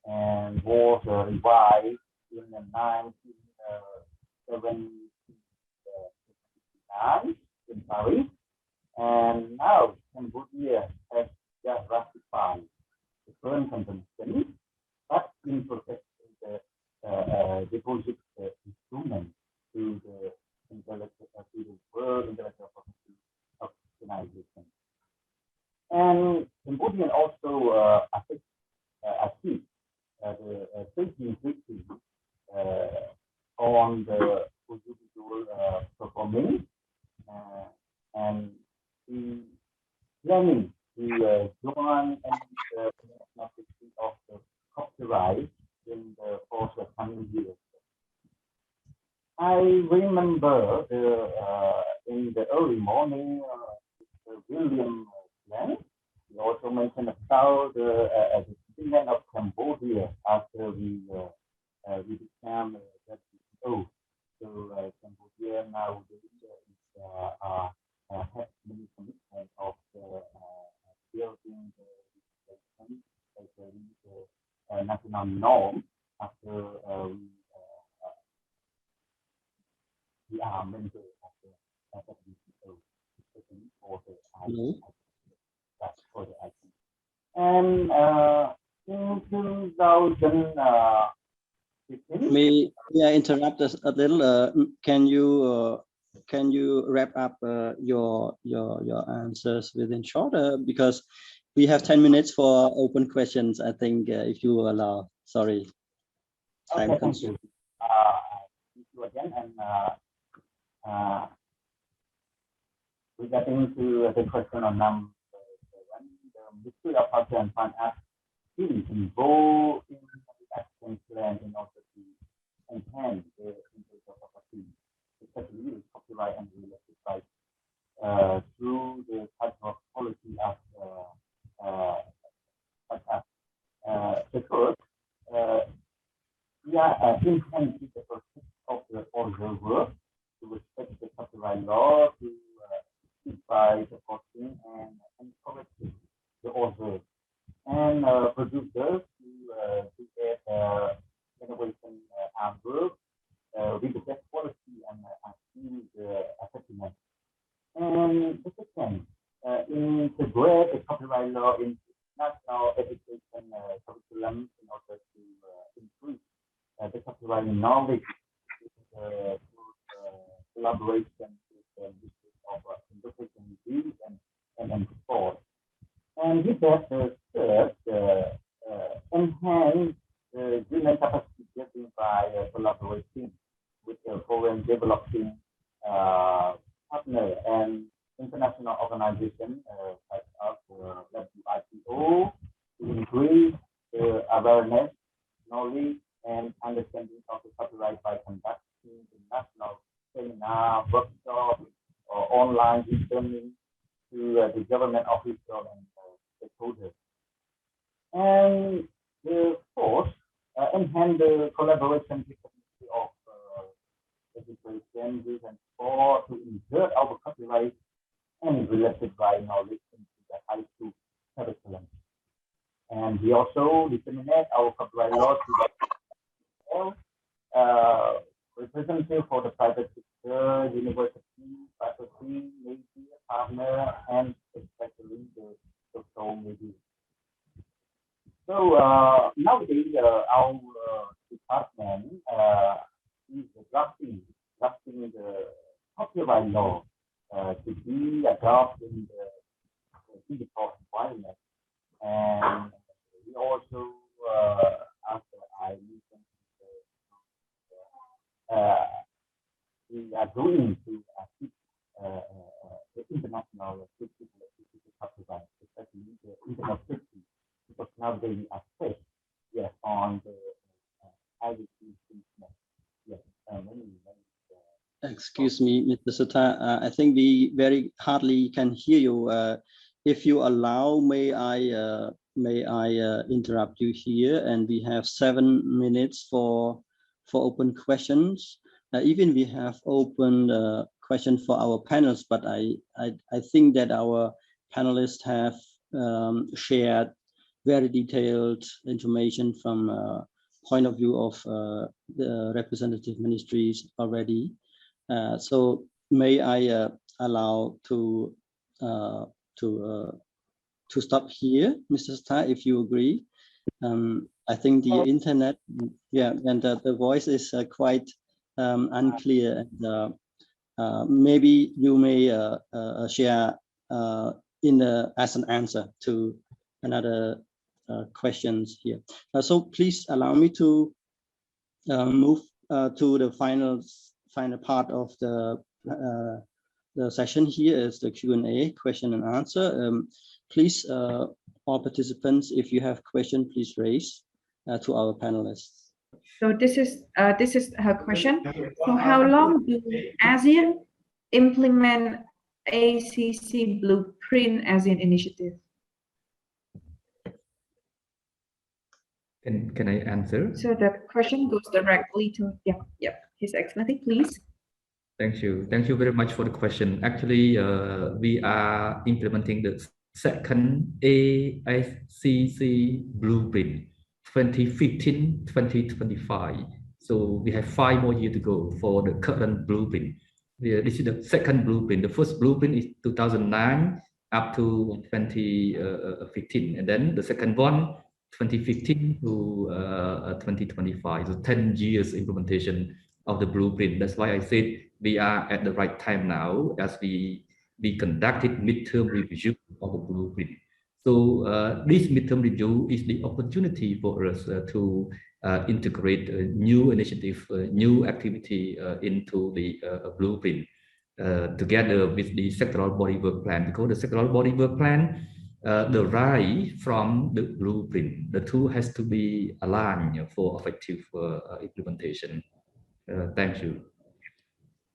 and was revised in 1979 in Paris. And now Cambodia has just ratified the Bern Convention, but in process the deposit instrument to the World Intellectual Property Organization. And Cambodia also achieved the treaty on the audiovisual performance, and the planning to join the International Treaty of the Copyright in the coming years. I remember in the early morning, William Plan, he also mentioned about the president of Cambodia after we became WTO. So Cambodia nowadays has many commitment of building the national norm after we are members of the WTO, especially for the that's for the item. And in 2015, may I interrupt us a little? Can you wrap up your answers within shorter, because we have 10 minutes for open questions, I think, if you allow. Sorry. Okay, thank you. Thank you again. And regarding to the question on number 1, the Ministry of Culture and Fine Arts is involved in the action plan in order to enhance the intellectual property, especially with copyright and related rights, through the type of policy as the first, we are enhancing the process of the order work to respect the copyright law, to by supporting and encouraging the authors and producers to get innovation artwork with the best quality and achieve the effectiveness. And the second, integrate the copyright law into national education curriculum in order to increase the copyright knowledge with collaboration with the of interpretation reviews and support. And with that, third, enhance the human capacity building by collaborating with the foreign developing partner and international organizations like us, WIPO, to increase the awareness, knowledge, and understanding of the copyright by conducting the national seminar, workshop, or online e-learning to the government official and stakeholders. And the fourth, enhance the collaboration with the Ministry of Education, Youth and Sport to insert our copyright and related right knowledge into the high school curriculum. And we also disseminate our copyright law to the representative for the private sector, university, faculty, media, partner, and especially the social media. So nowadays, our department is drafting the copyright law to be adopted in the digital environment, and we also, after I mentioned, we are going to assist the international copyright, especially the internet safety, because now they are safe, yes, on the IDC internet. Yes, Excuse me, Mr. Sutta. I think we very hardly can hear you. If you allow, may I interrupt you here? And we have 7 minutes for open questions. Even we have open question for our panelists, but I think that our panelists have shared very detailed information from point of view of the representative ministries already. So may I allow to stop here, Mr. Sutta, if you agree. I think the internet, yeah, and the voice is quite unclear. And, maybe you may share as an answer to another questions here. So please allow me to move to the final part of the session. Here is the Q&A, question and answer. Please, all participants, if you have question, please raise to our panelists. So this is her question. So how long do ASEAN implement ACC Blueprint ASEAN initiative? Can I answer? So the question goes directly to His Excellency, please. Thank you very much for the question. Actually, we are implementing the second ASCC Blueprint 2015-2025. So we have 5 more years to go for the current blueprint. This is the second blueprint. The first blueprint is 2009 up to 2015, and then the second one 2015 to 2025. So 10 years implementation of the blueprint. That's why I said we are at the right time now, as we conducted midterm review of the blueprint. So this midterm review is the opportunity for us to integrate a new initiative, new activity into the blueprint, together with the sectoral body work plan, because the sectoral body work plan derive from the blueprint. The two has to be aligned for effective implementation. Thank you.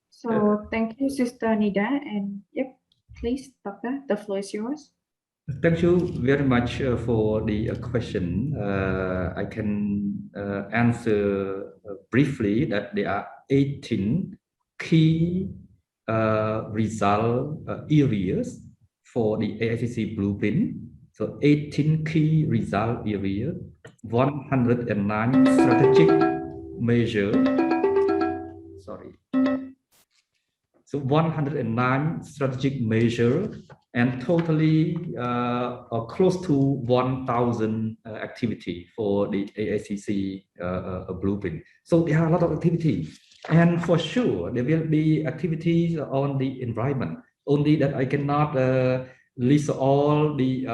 So thank you, Sister Nida, and please, Doctor, the floor is yours. Thank you very much for the question. I can answer briefly that there are 18 key result areas for the ASCC blueprint. So 18 key result areas, 109 strategic measures. So 109 strategic measures, and totally close to 1,000 activity for the ASCC blueprint. So there are a lot of activities, and for sure there will be activities on the environment. Only that I cannot list all the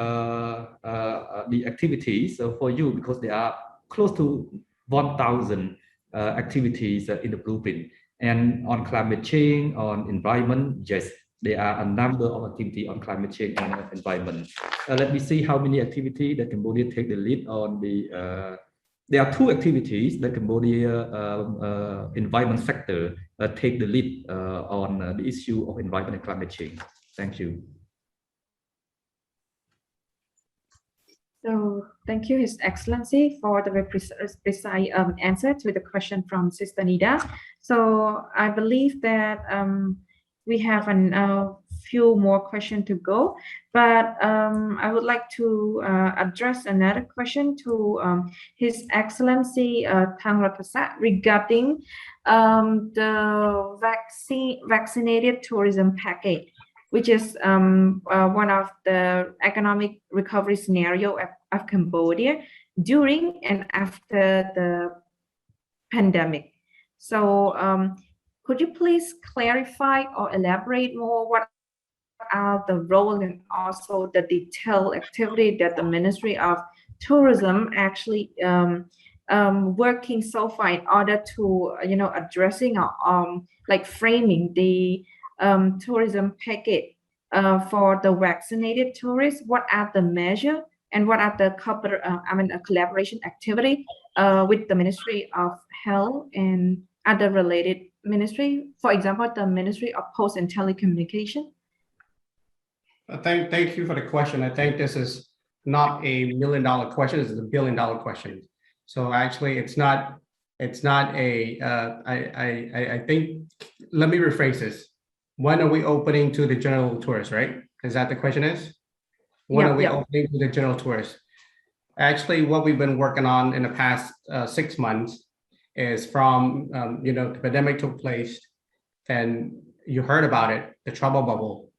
activities for you, because there are close to 1,000 activities in the blueprint. And on climate change, on environment, yes, there are a number of activities on climate change and environment. Let me see how many activities that Cambodia take the lead on. There are 2 activities that Cambodia environment sector take the lead on the issue of environment and climate change. Thank you. So thank you, His Excellency, for the very precise answer to the question from Sister Nida. So I believe that we have few more questions to go, but I would like to address another question to His Excellency Thang Rathasak regarding the vaccinated tourism package, which is one of the economic recovery scenario of Cambodia during and after the pandemic. So could you please clarify or elaborate more what are the role and also the detailed activity that the Ministry of Tourism actually working so far in order to addressing or like framing the tourism package for the vaccinated tourists? What are the measures and what are the collaboration activity with the Ministry of Health and other related ministry, for example, the Ministry of Post and Telecommunication? Thank you for the question. I think this is not a $1 million question, it's a $1 billion question. So actually it's not a, I think, let me rephrase this. When are we opening to the general tourists, right? Is that the question is? When are we opening to the general tourists? Actually, what we've been working on in the past 6 months is from, the pandemic took place, and you heard about it, the travel bubble.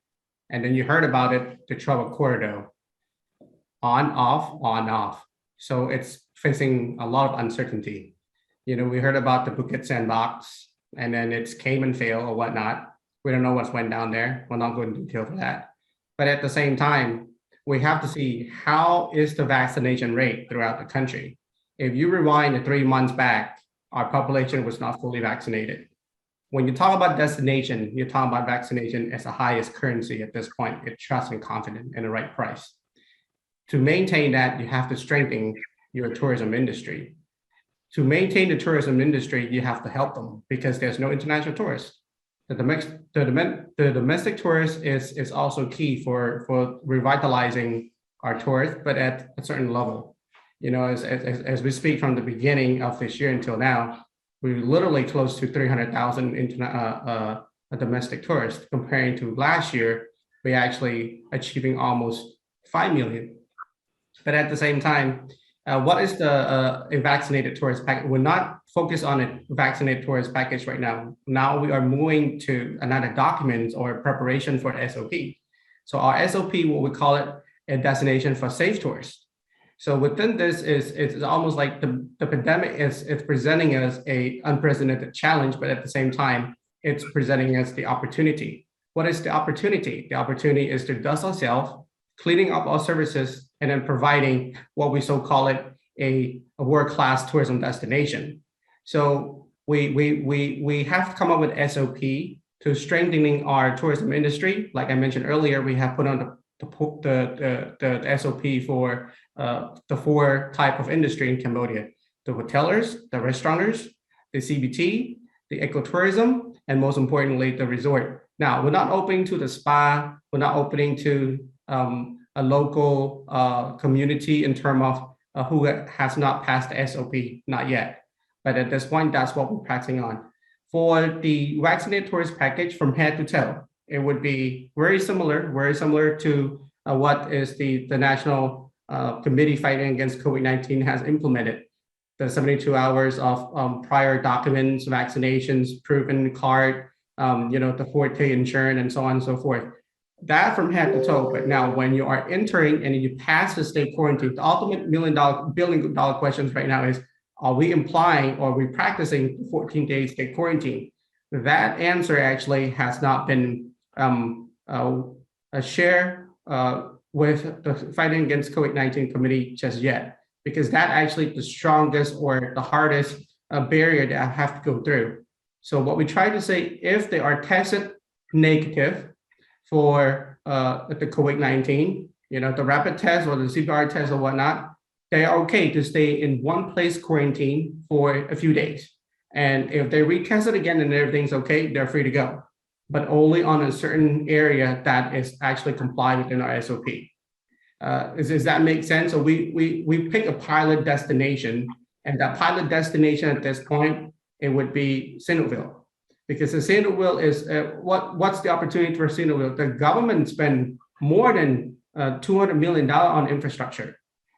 And then you heard about it, the travel corridor, on, off. So it's facing a lot of uncertainty. We heard about the Phuket sandbox, and then it's came and failed or whatnot. We don't know what's went down there. We'll not go into detail for that. But at the same time, we have to see how is the vaccination rate throughout the country. If you rewind 3 months back, our population was not fully vaccinated. When you talk about destination, you're talking about vaccination as the highest currency at this point. It's trust and confidence in the right price. To maintain that, you have to strengthen your tourism industry. To maintain the tourism industry, you have to help them because there's no international tourists. The domestic tourist is also key for revitalizing our tourists, but at a certain level. As we speak from the beginning of this year until now, we're literally close to 300,000 domestic tourists. Comparing to last year, we're actually achieving almost 5 million. But at the same time, what is the vaccinated tourist package? We're not focused on a vaccinated tourist package right now. Now we are moving to another document or preparation for SOP. So our SOP, what we call it, a destination for safe tourists. So within this it's almost like the pandemic is presenting us a unprecedented challenge, but at the same time, it's presenting us the opportunity. What is the opportunity? The opportunity is to dust ourselves, cleaning up our services, and then providing what we so call it a world-class tourism destination. So we have to come up with SOP to strengthening our tourism industry. Like I mentioned earlier, we have put on the SOP for the 4 type of industry in Cambodia: the hotelers, the restaurateurs, the CBT, the ecotourism, and most importantly, the resort. Now, we're not opening to the spa, we're not opening to a local community in terms of who has not passed the SOP, not yet. But at this point, that's what we're practicing on. For the vaccinated tourist package from head to toe, it would be very similar to what is the National Committee Fighting Against COVID-19 has implemented. The 72 hours of prior documents, vaccinations, proven card, the Forte insurance, and so on and so forth. That from head to toe. But now when you are entering and you pass the state quarantine, the ultimate billion dollar questions right now is, are we implying or are we practicing 14-day state quarantine? That answer actually has not been shared with the Fighting Against COVID-19 committee just yet, because that actually the strongest or the hardest barrier that I have to go through. So what we try to say, if they are tested negative for the COVID-19, the rapid test or the CPR test or whatnot, they are okay to stay in one place quarantine for a few days. And if they retest it again and everything's okay, they're free to go, but only on a certain area that is actually compliant within our SOP. Does that make sense? So we pick a pilot destination, and that pilot destination at this point, it would be Sinnoville. because the Inouye is what's the opportunity for Inouye? The government spend more than $200 million on infrastructure.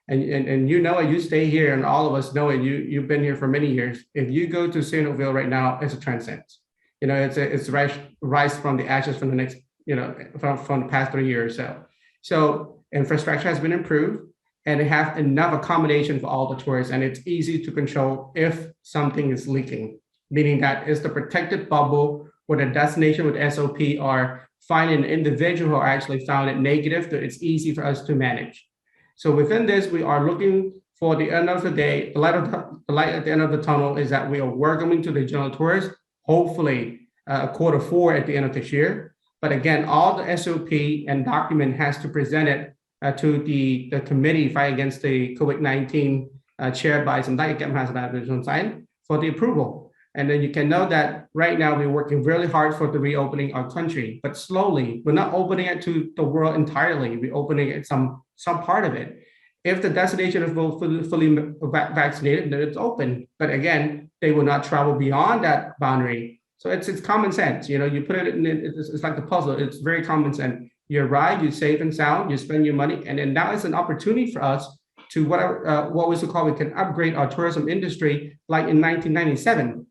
And you know it, you stay here, and all of us know it. You've been here for many years. If you go to Inouye right now, it's a transcend. You know, it's rise from the ashes from the next, you know, from the past 3 years or so. So infrastructure has been improved, and it has enough accommodation for all the tourists, and it's easy to control if something is leaking, meaning that it's the protected bubble where the destination with SOP are finding an individual who are actually found it negative, that it's easy for us to manage. So within this, we are looking for the end of the day, the light at the end of the tunnel is that we are welcoming to the general tourists, hopefully Q4 at the end of this year. But again, all the SOP and document has to present it to the committee fight against the COVID-19 chaired by Untitled Chapter for the approval. And then you can know that right now we're working really hard for the reopening our country, but slowly. We're not opening it to the world entirely. We're opening it some part of it. If the destination is fully vaccinated, then it's open. But again, they will not travel beyond that boundary. So it's common sense. You know, you put it in, it's like the puzzle. It's very common sense. You arrive, you're safe and sound, you spend your money, and then now is an opportunity for us to what we can upgrade our tourism industry, like in 1997.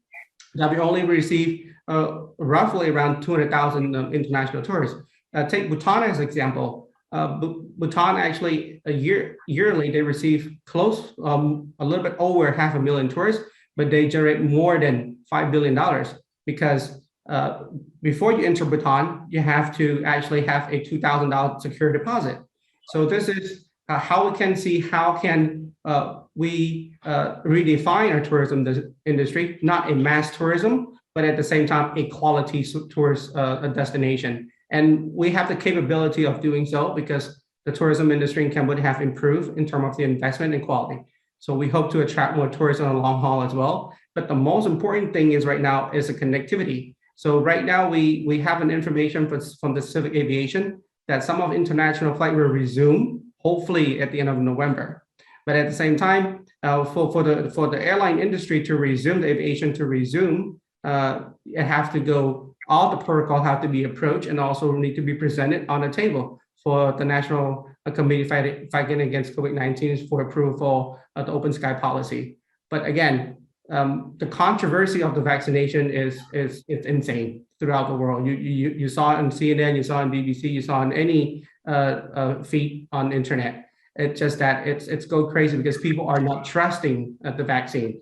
That we only receive roughly around 200,000 international tourists. Take Bhutan as an example. Bhutan actually yearly they receive close a little bit over 500,000 tourists, but they generate more than $5 billion because before you enter Bhutan, you have to actually have a $2,000 secure deposit. So this is how we can see how can we redefine our tourism industry, not a mass tourism, but at the same time, a quality tourist destination. And we have the capability of doing so because the tourism industry in Cambodia have improved in terms of the investment and quality. So we hope to attract more tourism on the long haul as well. But the most important thing is right now is the connectivity. So right now we have an information from the civil aviation that some of international flight will resume, hopefully at the end of November. But at the same time, for the airline industry to resume, the aviation to resume, it has to go, all the protocol have to be approached and also need to be presented on the table for the National Committee fighting against COVID-19 for approval of the open sky policy. But again, the controversy of the vaccination is insane throughout the world. You saw it on CNN, you saw it on BBC, you saw it on any feed on the internet. It's just that it's go crazy because people are not trusting the vaccine.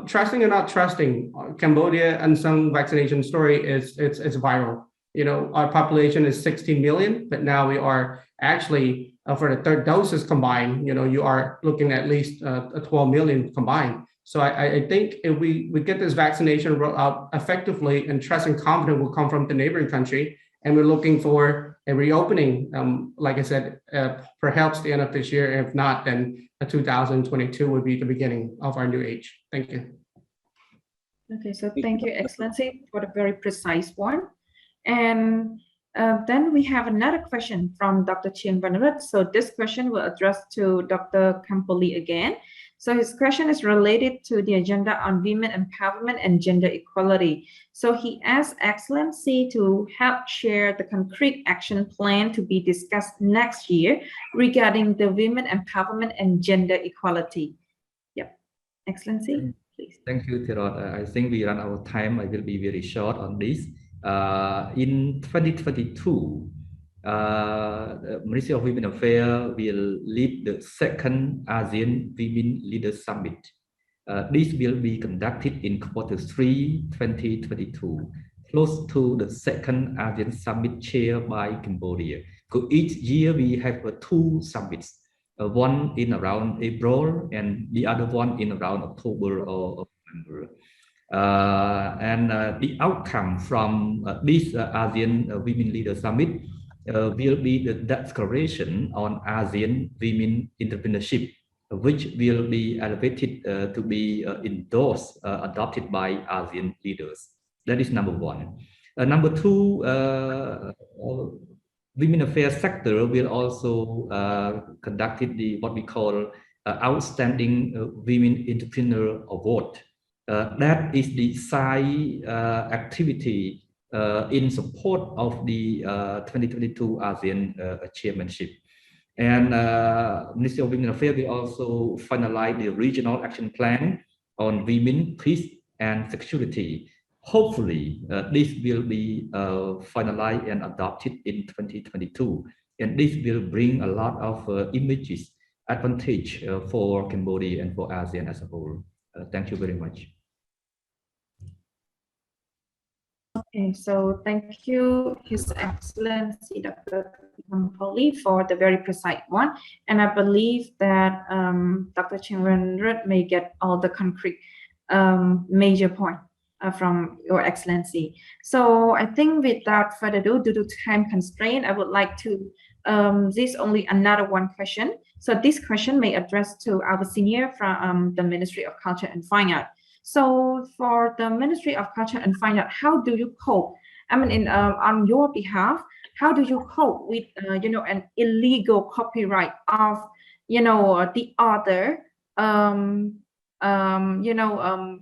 Trusting or not trusting, Cambodia unsung vaccination story is viral. You know, our population is 16 million, but now we are actually for the third doses combined, you know, you are looking at least 12 million combined. So I think if we get this vaccination rolled out effectively, and trust and confidence will come from the neighboring country, and we're looking for a reopening, like I said, perhaps the end of this year. If not, then 2022 would be the beginning of our new age. Thank you. Okay, so thank you, Excellency, for the very precise one. And then we have another question from Dr. Chien Vanrat. So this question will address to Dr. Kampoli again. So his question is related to the agenda on women empowerment and gender equality. So he asked Excellency to help share the concrete action plan to be discussed next year regarding the women empowerment and gender equality. Yep, Excellency, please. Thank you, Tirot. I think we run out of time. I will be very short on this. In 2022, the Ministry of Women Affairs will lead the second ASEAN Women Leaders Summit. This will be conducted in Q3 2022, close to the second ASEAN Summit chaired by Cambodia. So each year we have two summits, one in around April and the other one in around October or November. The outcome from this ASEAN Women Leaders Summit will be the declaration on ASEAN women entrepreneurship, which will be elevated to be endorsed, adopted by ASEAN leaders. That is number one. Number two, women affairs sector will also conduct what we call Outstanding Women Entrepreneur Award. that is the side activity in support of the 2022 ASEAN Chairmanship. And Ministry of Women Affairs will also finalize the regional action plan on women, peace, and security. Hopefully, this will be finalized and adopted in 2022. And this will bring a lot of images, advantage for Cambodia and for ASEAN as a whole. Thank you very much. Okay, so thank you, His Excellency Dr. Kampoli, for the very precise one. And I believe that Dr. Chairmanship may get all the concrete major point from Your Excellency. So I think without further ado, due to time constraint, I would like to this only another one question. So this question may address to our senior from the Ministry of Culture and Fine Art. So for the Ministry of Culture and Fine Art, how do you cope? I mean, on your behalf, how do you cope with, you know, an illegal copyright of, you know, the author, you know,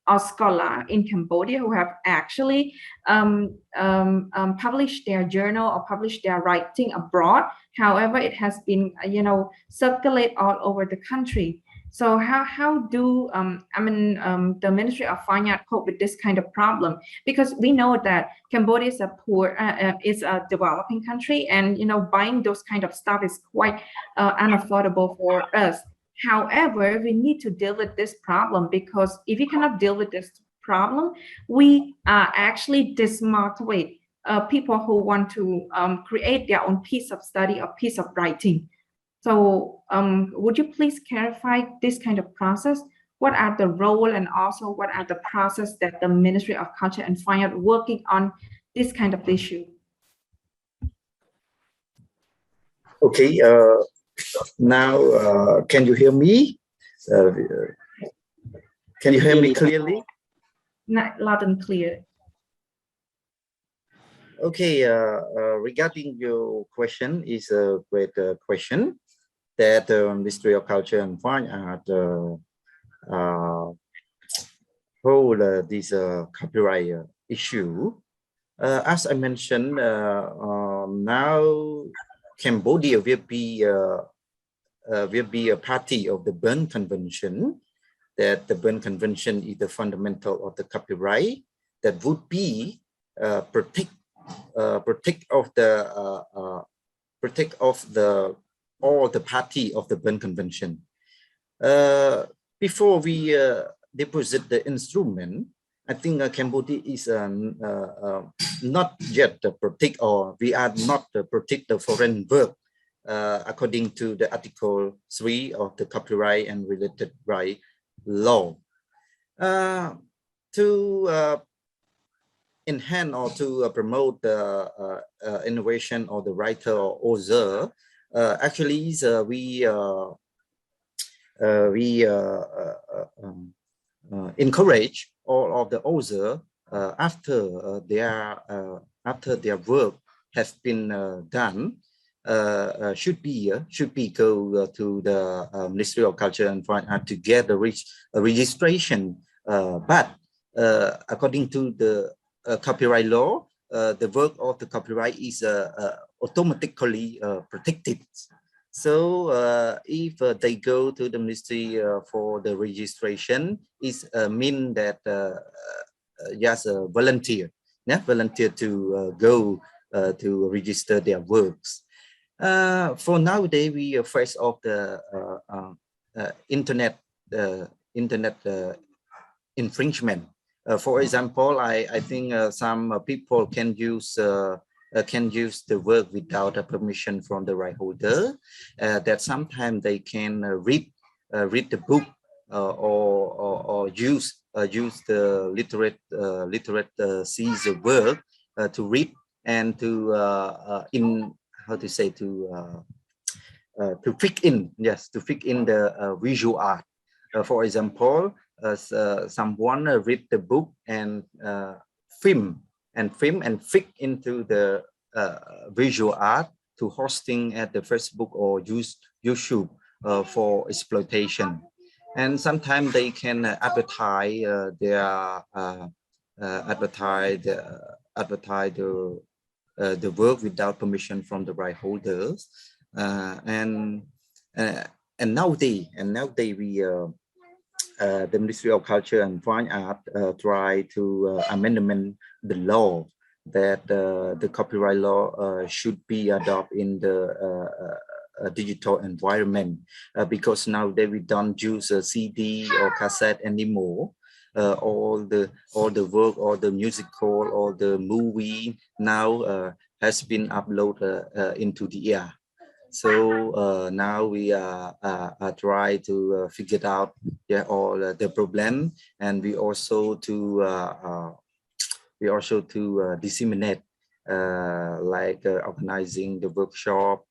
a scholar in Cambodia who have actually published their journal or published their writing abroad. However, it has been, you know, circulate all over the country. So how do the Ministry of Fine Art cope with this kind of problem? Because we know that Cambodia is a poor, is a developing country, and you know, buying those kind of stuff is quite unaffordable for us. However, we need to deal with this problem, because if we cannot deal with this problem, we actually dismotivate people who want to create their own piece of study or piece of writing. So would you please clarify this kind of process? What are the role and also what are the process that the Ministry of Culture and Fine Art working on this kind of issue? Okay, now can you hear me? Can you hear me clearly? Not loud and clear. Okay, regarding your question, is a great question that the Ministry of Culture and Fine Art hold this copyright issue. As I mentioned, now Cambodia will be a party of the Berne Convention. That the Berne Convention is the fundamental of the copyright that would be protect all the party of the Berne Convention. Before we deposit the instrument, I think Cambodia is not yet protect, or we are not protect the foreign work according to the Article 3 of the Copyright and Related Right Law. To enhance or to promote the innovation of the writer or author, actually we encourage all of the author after their work has been done, should be go to the Ministry of Culture and Fine Art to get a registration. But according to the copyright law, the work of the copyright is automatically protected. So if they go to the ministry for the registration, it means that just volunteer to go to register their works. For nowadays, we are face of the internet infringement. For example, I think some people can use the work without a permission from the right holder. That sometimes they can read the book or use the literate sees the work to read and to fit in the visual art. For example, someone read the book and film and fit into the visual art to hosting at the Facebook or YouTube for exploitation. and sometimes they can advertise the work without permission from the right holders, and nowadays we the Ministry of Culture and Fine Art try to amend the law that the copyright law should be adopted in the digital environment, because nowadays we don't use a CD or cassette anymore. All the work, all the musical, all the movie now has been uploaded into the air. So now we try to figure out all the problem, and we also to disseminate, like organizing the workshop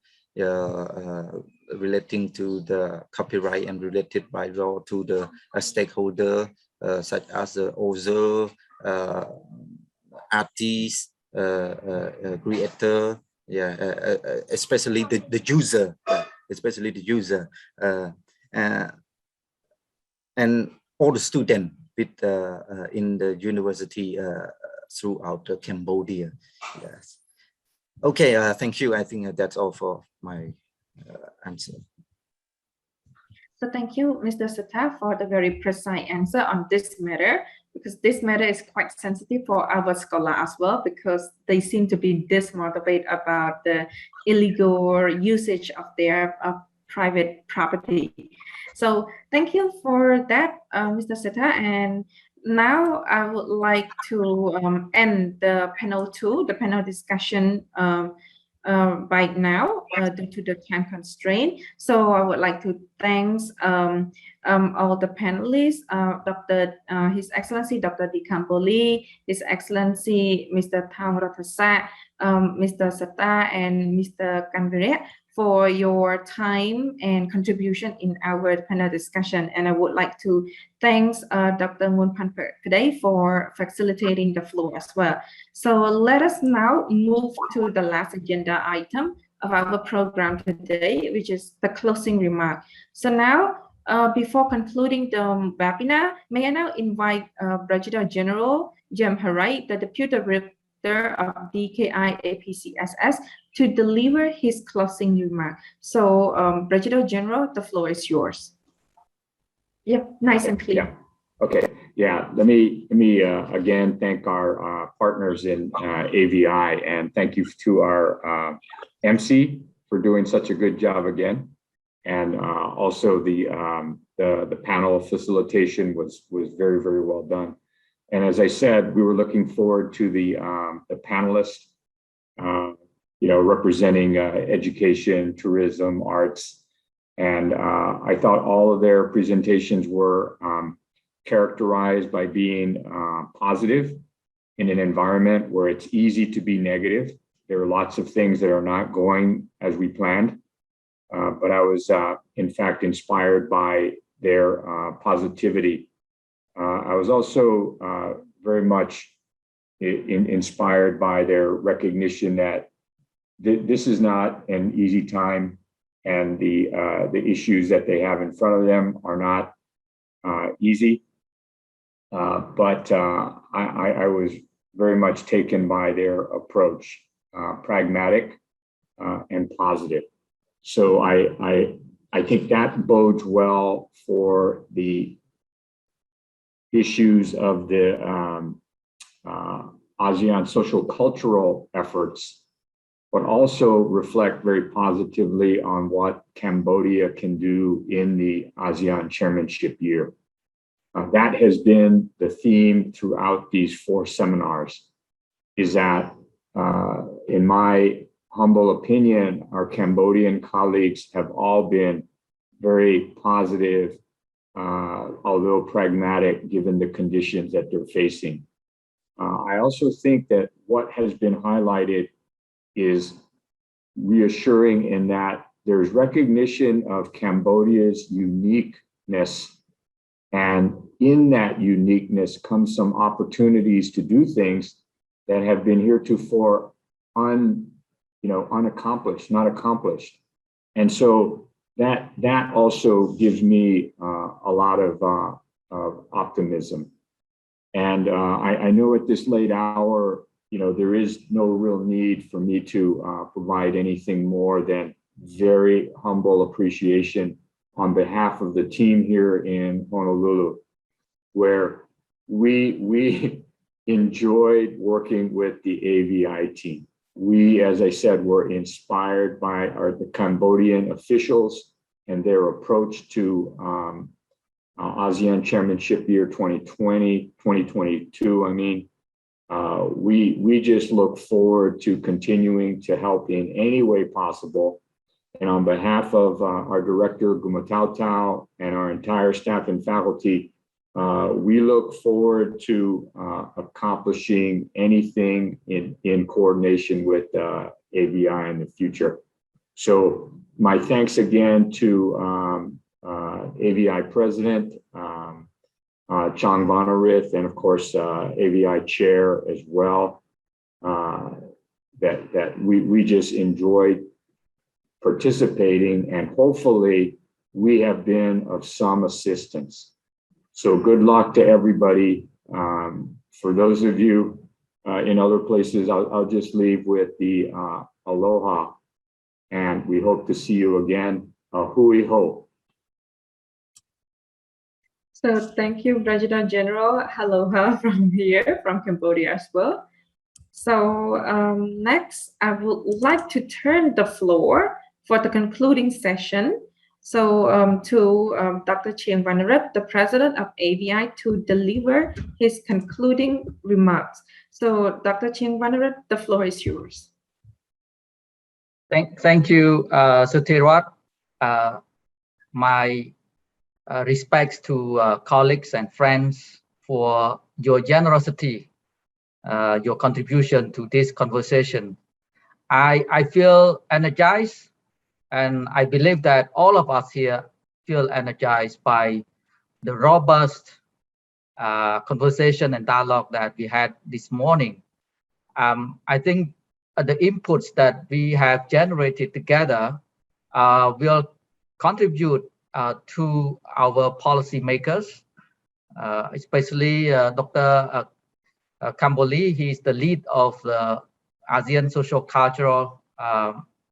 relating to the copyright and related by law to the stakeholder, such as the author, artist, creator, especially the user, and all the students with in the university throughout Cambodia. Yes. Okay. Thank you. I think that's all for my answer. So thank you, Mr. Sata, for the very precise answer on this matter, because this matter is quite sensitive for our scholar as well, because they seem to be dismotivated about the illegal usage of their private property. So thank you for that, Mr. Sata. And now I would like to end the panel 2, the panel discussion by now due to the time constraint. So I would like to thank all the panelists, His Excellency Dr. Dikamboli, His Excellency Mr. Thang Rathasa, Mr. Sata, and Mr. Kanviret for your time and contribution in our panel discussion. And I would like to thank Dr. Munpan Kadei for facilitating the floor as well. So let us now move to the last agenda item of our program today, which is the closing remark. So now, before concluding the webinar, may I now invite Brigadier General Jem Harai, the Deputy Director of DKI APCSS, to deliver his closing remark. So, Brigadier General, the floor is yours. Yep, nice and clear. Yeah. Okay. Yeah. Let me again thank our partners in AVI, and thank you to our MC for doing such a good job again, and also the panel facilitation was very, very well done. And as I said, we were looking forward to the panelists, representing education, tourism, arts, and I thought all of their presentations were characterized by being positive in an environment where it's easy to be negative. There are lots of things that are not going as we planned, but I was in fact inspired by their positivity. I was also very much inspired by their recognition that this is not an easy time, and the issues that they have in front of them are not easy. But I was very much taken by their approach, pragmatic and positive. So I think that bodes well for the issues of the ASEAN socio-cultural efforts, but also reflect very positively on what Cambodia can do in the ASEAN chairmanship year. That has been the theme throughout these 4 seminars, is that, in my humble opinion, our Cambodian colleagues have all been very positive, although pragmatic, given the conditions that they're facing. I also think that what has been highlighted is reassuring in that there's recognition of Cambodia's uniqueness, and in that uniqueness comes some opportunities to do things that have been heretofore unaccomplished, not accomplished. And so that also gives me a lot of optimism. And I know at this late hour, there is no real need for me to provide anything more than very humble appreciation on behalf of the team here in Honolulu, where we enjoyed working with the AVI team. We, as I said, were inspired by the Cambodian officials and their approach to ASEAN Chairmanship year 2020, 2022. I mean, we just look forward to continuing to help in any way possible. And on behalf of our director, Gumatautau, and our entire staff and faculty, we look forward to accomplishing anything in coordination with AVI in the future. So my thanks again to AVI President, Chang Vonarith, and of course, AVI Chair as well, that we just enjoyed participating, and hopefully we have been of some assistance. So good luck to everybody. For those of you in other places, I'll just leave with the aloha, and we hope to see you again. Hui ho. So thank you, President General. Aloha from here, from Cambodia as well. So next, I would like to turn the floor for the concluding session. So to Dr. Cheng Vanarep, the President of AVI, to deliver his concluding remarks. So Dr. Cheng Vanarep, the floor is yours. Thank you, Sutirwat. My respects to colleagues and friends for your generosity, your contribution to this conversation. I feel energized, and I believe that all of us here feel energized by the robust conversation and dialogue that we had this morning. I think the inputs that we have generated together will contribute to our policymakers, especially Dr. Kamboli. He is the lead of the ASEAN Socio-Cultural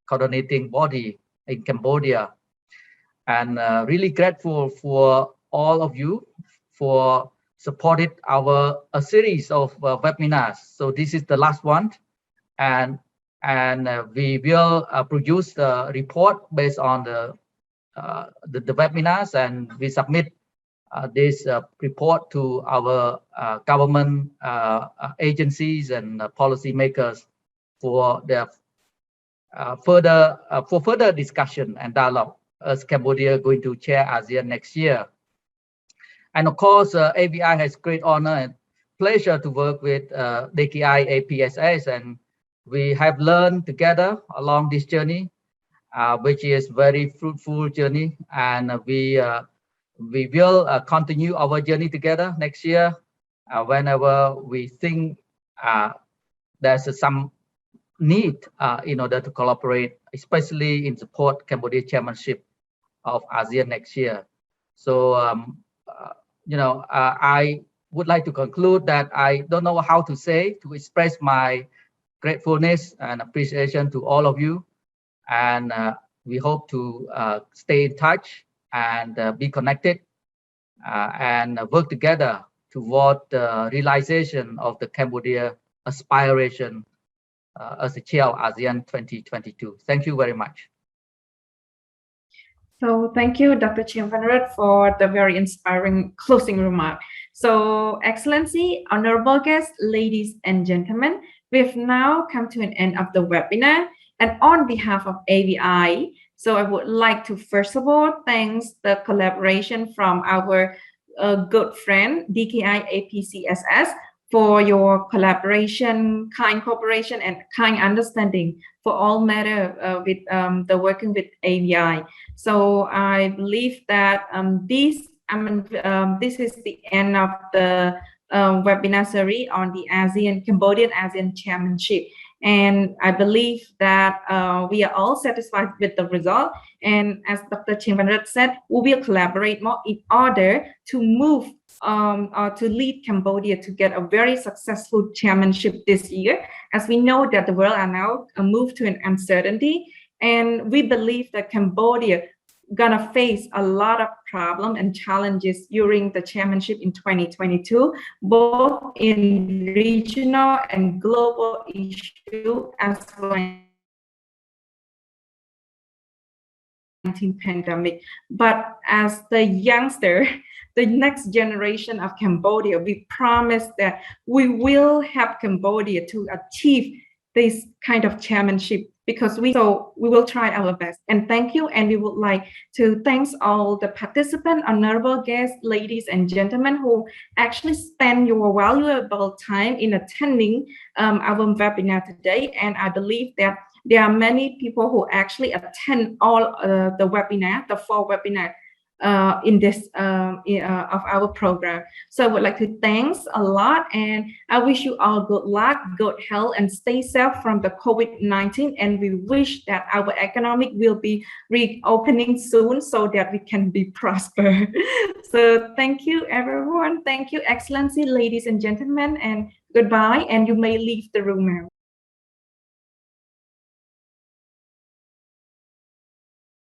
coordinating body in Cambodia, and really grateful for all of you for supporting a series of webinars. So this is the last one, and we will produce the report based on the webinars, and we submit this report to our government agencies and policymakers for their further discussion and dialogue, as Cambodia going to chair ASEAN next year. And of course, AVI has great honor and pleasure to work with DKI APCSS, and we have learned together along this journey, which is very fruitful journey, and we will continue our journey together next year whenever we think there's some need in order to collaborate, especially in support Cambodia chairmanship of ASEAN next year. So I would like to conclude that I don't know how to say to express my gratefulness and appreciation to all of you, and we hope to stay in touch and be connected and work together toward the realization of the Cambodia aspiration as the chair of ASEAN 2022. Thank you very much. So thank you, Dr. Cheng Vanarep, for the very inspiring closing remark. So Excellency, honorable guests, ladies and gentlemen, we've now come to an end of the webinar. And on behalf of AVI, so I would like to first of all thank the collaboration from our good friend DKI APCSS for your collaboration, kind cooperation, and kind understanding for all matter with the working with AVI. So I believe that this is the end of the webinar series on the Cambodian ASEAN Chairmanship. And I believe that we are all satisfied with the result. And as Dr. Chairmanship said, we will collaborate more in order to move or to lead Cambodia to get a very successful chairmanship this year, as we know that the world are now moved to an uncertainty. And we believe that Cambodia gonna face a lot of problems and challenges during the chairmanship in 2022, both in regional and global issues as well as pandemic. But as the youngster, the next generation of Cambodia, we promise that we will help Cambodia to achieve this kind of chairmanship, because we will try our best. And thank you. And we would like to thank all the participants, honorable guests, ladies and gentlemen, who actually spend your valuable time in attending our webinar today. And I believe that there are many people who actually attend all the webinar, the 4 webinars in this of our program. So I would like to thanks a lot, and I wish you all good luck, good health, and stay safe from the COVID-19. And we wish that our economic will be reopening soon so that we can be prosper. So thank you, everyone. Thank you, Excellency, ladies and gentlemen, and goodbye. And you may leave the room now.